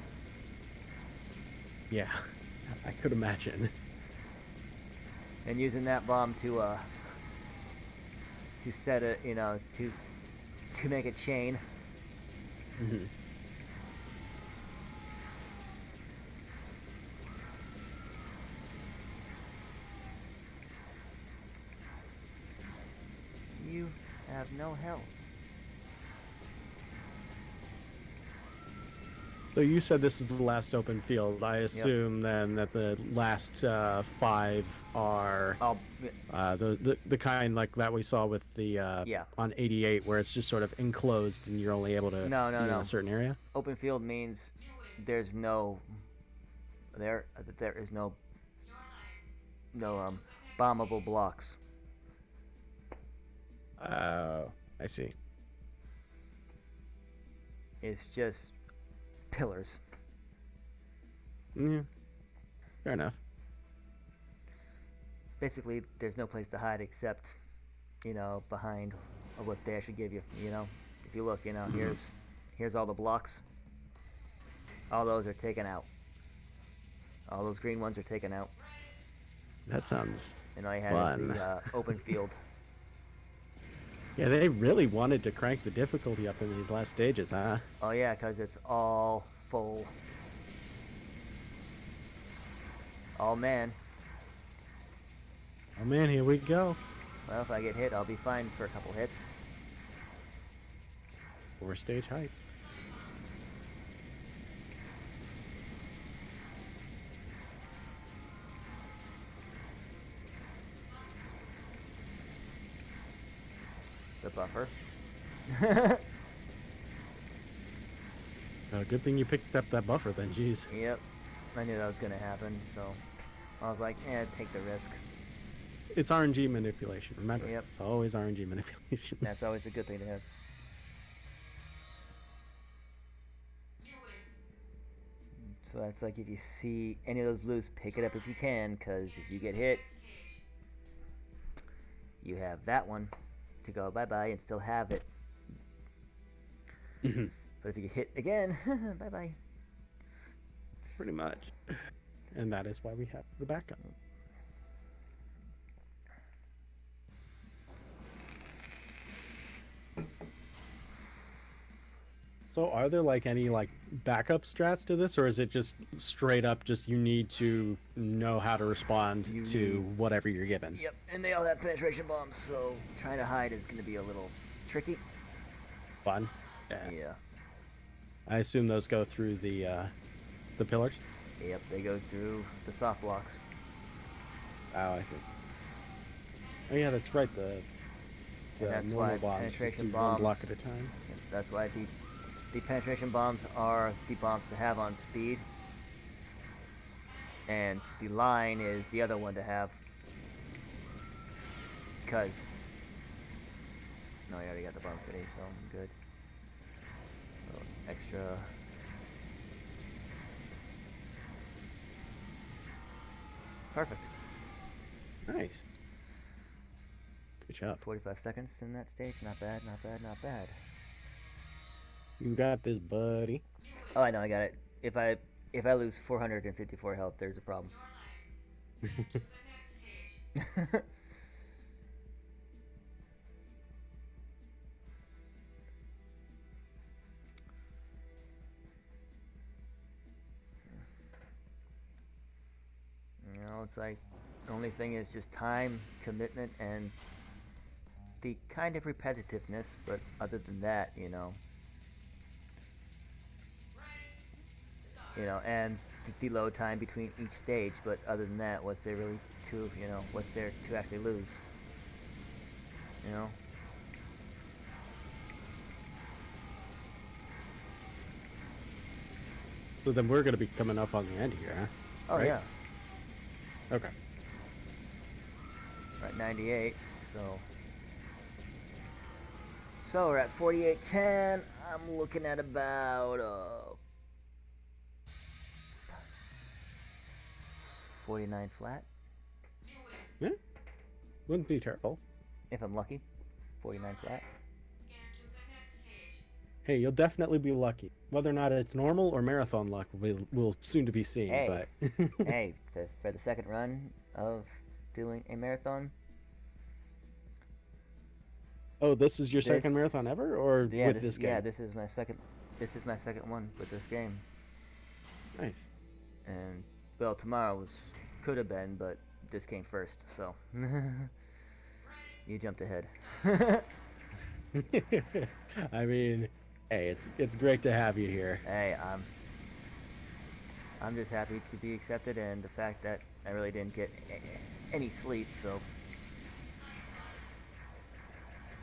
[SPEAKER 1] Yeah, I could imagine.
[SPEAKER 2] And using that bomb to set a to make a chain.
[SPEAKER 1] Mm-hmm.
[SPEAKER 2] You have no help.
[SPEAKER 1] So you said this is the last open field. I assume then that the last 5 are the kind like that we saw with the on 88, where it's just sort of enclosed and you're only able to
[SPEAKER 2] no
[SPEAKER 1] in a certain area.
[SPEAKER 2] Open field means there's no there is no bombable blocks.
[SPEAKER 1] Oh, I see.
[SPEAKER 2] It's just pillars.
[SPEAKER 1] Yeah, fair enough.
[SPEAKER 2] Basically, there's no place to hide except, behind what they actually give you. If you look, here's all the blocks. All those are taken out. All those green ones are taken out.
[SPEAKER 1] That sounds
[SPEAKER 2] and all you have
[SPEAKER 1] fun.
[SPEAKER 2] is the open field.
[SPEAKER 1] Yeah, they really wanted to crank the difficulty up in these last stages, huh?
[SPEAKER 2] Oh yeah, because it's all full. Oh man.
[SPEAKER 1] Oh man, here we go.
[SPEAKER 2] Well, if I get hit, I'll be fine for a couple hits.
[SPEAKER 1] 4-stage HiG.
[SPEAKER 2] The buffer.
[SPEAKER 1] Good thing you picked up that buffer then, jeez.
[SPEAKER 2] Yep. I knew that was going to happen, so I was like, take the risk.
[SPEAKER 1] It's RNG manipulation, remember?
[SPEAKER 2] Yep.
[SPEAKER 1] It's always RNG manipulation.
[SPEAKER 2] That's always a good thing to have. So that's like if you see any of those blues, pick it up if you can, because if you get hit, you have that one to go bye-bye and still have it. But if you get hit again, bye-bye.
[SPEAKER 1] Pretty much. And that is why we have the backup. So are there like any like backup strats to this, or is it just straight up just you need to know how to respond to whatever you're given?
[SPEAKER 2] Yep, and they all have penetration bombs, so trying to hide is going to be a little tricky.
[SPEAKER 1] Fun?
[SPEAKER 2] Yeah.
[SPEAKER 1] I assume those go through the pillars?
[SPEAKER 2] Yep, they go through the soft blocks.
[SPEAKER 1] Oh, I see. Oh yeah, that's right, the
[SPEAKER 2] that's
[SPEAKER 1] normal
[SPEAKER 2] why
[SPEAKER 1] bombs
[SPEAKER 2] penetration
[SPEAKER 1] just do
[SPEAKER 2] bombs,
[SPEAKER 1] one block at a time.
[SPEAKER 2] That's why the penetration bombs are the bombs to have on speed. and the line is the other one to have. Because no, I already got the bomb fitty, so I'm good. So extra. Perfect.
[SPEAKER 1] Nice. Good job.
[SPEAKER 2] 45 seconds in that stage. Not bad, not bad, not bad.
[SPEAKER 1] You got this, buddy.
[SPEAKER 2] Oh, I know, I got it. If I lose 454 health, there's a problem. You know, it's like the only thing is just time, commitment, and the kind of repetitiveness. But other than that, you know, and the load time between each stage. But other than that, what's there really to, what's there to actually lose? You know.
[SPEAKER 1] So then we're going to be coming up on the end here, huh?
[SPEAKER 2] Oh,
[SPEAKER 1] right?
[SPEAKER 2] yeah.
[SPEAKER 1] Okay.
[SPEAKER 2] We're at 98, so we're at 4810. I'm looking at about 49 flat.
[SPEAKER 1] Yeah. Wouldn't be terrible.
[SPEAKER 2] If I'm lucky. 49 flat.
[SPEAKER 1] Hey, you'll definitely be lucky. Whether or not it's normal or marathon luck, we'll soon to be seen.
[SPEAKER 2] Hey,
[SPEAKER 1] but
[SPEAKER 2] hey, for the second run of doing a marathon.
[SPEAKER 1] Oh, this is your second marathon ever, or with this game?
[SPEAKER 2] Yeah, this is my second. This is my second one with this game.
[SPEAKER 1] Nice.
[SPEAKER 2] And well, tomorrow could have been, but this came first, so you jumped ahead.
[SPEAKER 1] I mean, hey, it's great to have you here.
[SPEAKER 2] Hey, I'm just happy to be accepted, and the fact that I really didn't get any sleep, so.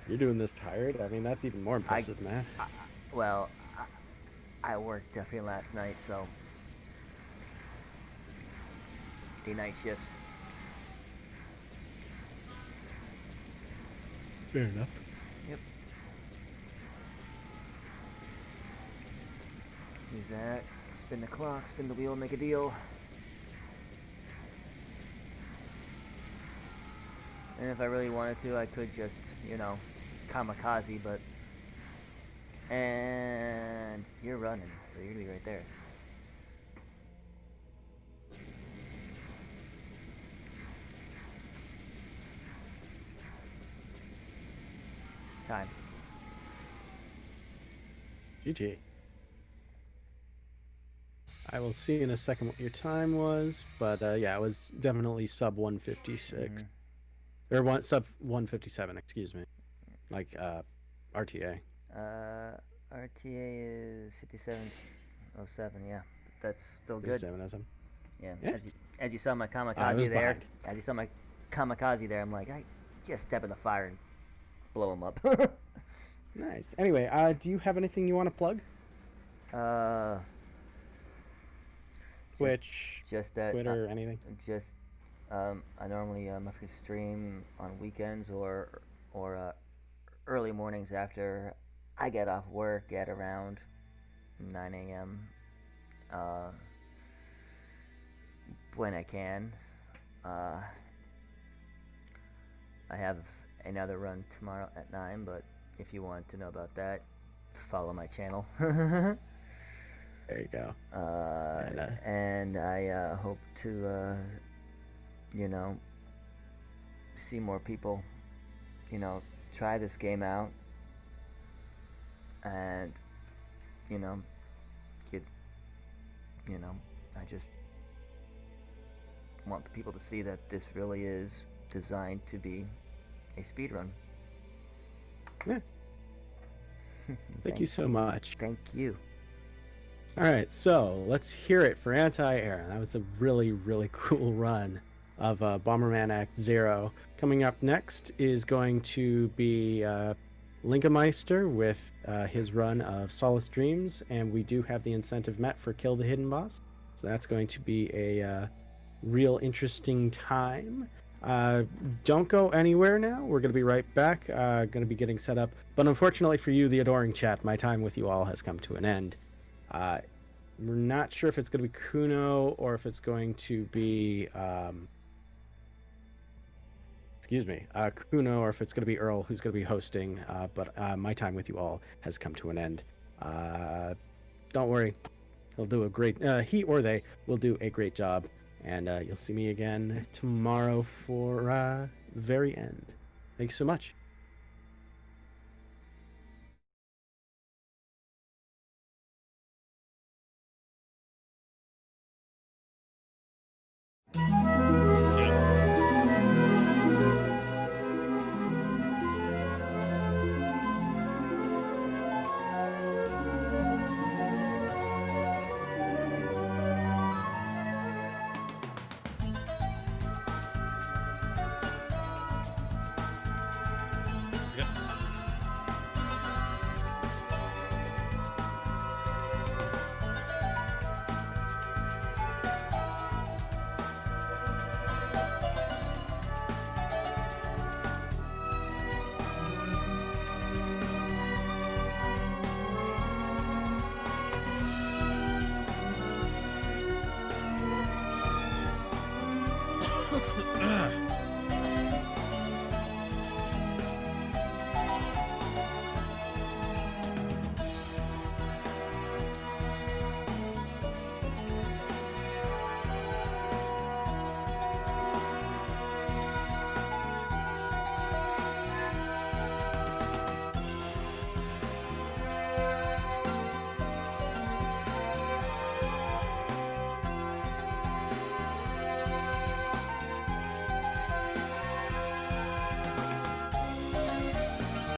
[SPEAKER 1] You're doing this tired? I mean, that's even more impressive, man.
[SPEAKER 2] I worked definitely last night, so. The night shifts.
[SPEAKER 1] Fair enough.
[SPEAKER 2] Yep. Use that. Spin the clock, spin the wheel, make a deal. And if I really wanted to, I could just, kamikaze, but. And you're running, so you're gonna be right there. Time.
[SPEAKER 1] GG. I will see in a second what your time was, but yeah, it was definitely sub 156. Or sub 157, excuse me. Like RTA.
[SPEAKER 2] RTA is 5707, yeah. That's still good.
[SPEAKER 1] 5707.
[SPEAKER 2] Yeah. As you saw my kamikaze there. Behind. As you saw my kamikaze there, I'm like, I just step in the fire and blow him up.
[SPEAKER 1] Nice. Anyway, do you have anything you want to plug? Twitch,
[SPEAKER 2] just that,
[SPEAKER 1] Twitter, anything?
[SPEAKER 2] Just, I normally stream on weekends or early mornings after I get off work at around 9 a.m. When I can. I have another run tomorrow at 9, but if you want to know about that, follow my channel.
[SPEAKER 1] There you go.
[SPEAKER 2] And I hope to, see more people, try this game out. And, I just want people to see that this really is designed to be a speedrun.
[SPEAKER 1] Yeah. Thank you so much.
[SPEAKER 2] Thank you.
[SPEAKER 1] All right, so let's hear it for Anti-Aaron. That was a really, really cool run of Bomberman Act Zero. Coming up next is going to be Linkameister with his run of Solace Dreams, and we do have the incentive met for Kill the Hidden Boss. So that's going to be a real interesting time. Don't go anywhere now. We're going to be right back. Going to be getting set up. But unfortunately for you, the adoring chat, my time with you all has come to an end. We're not sure if it's going to be Kuno or if it's going to be Kuno, or if it's going to be Earl who's going to be hosting. But my time with you all has come to an end. Don't worry, he'll do a great. He or they will do a great job, and you'll see me again tomorrow for the very end. Thanks so much.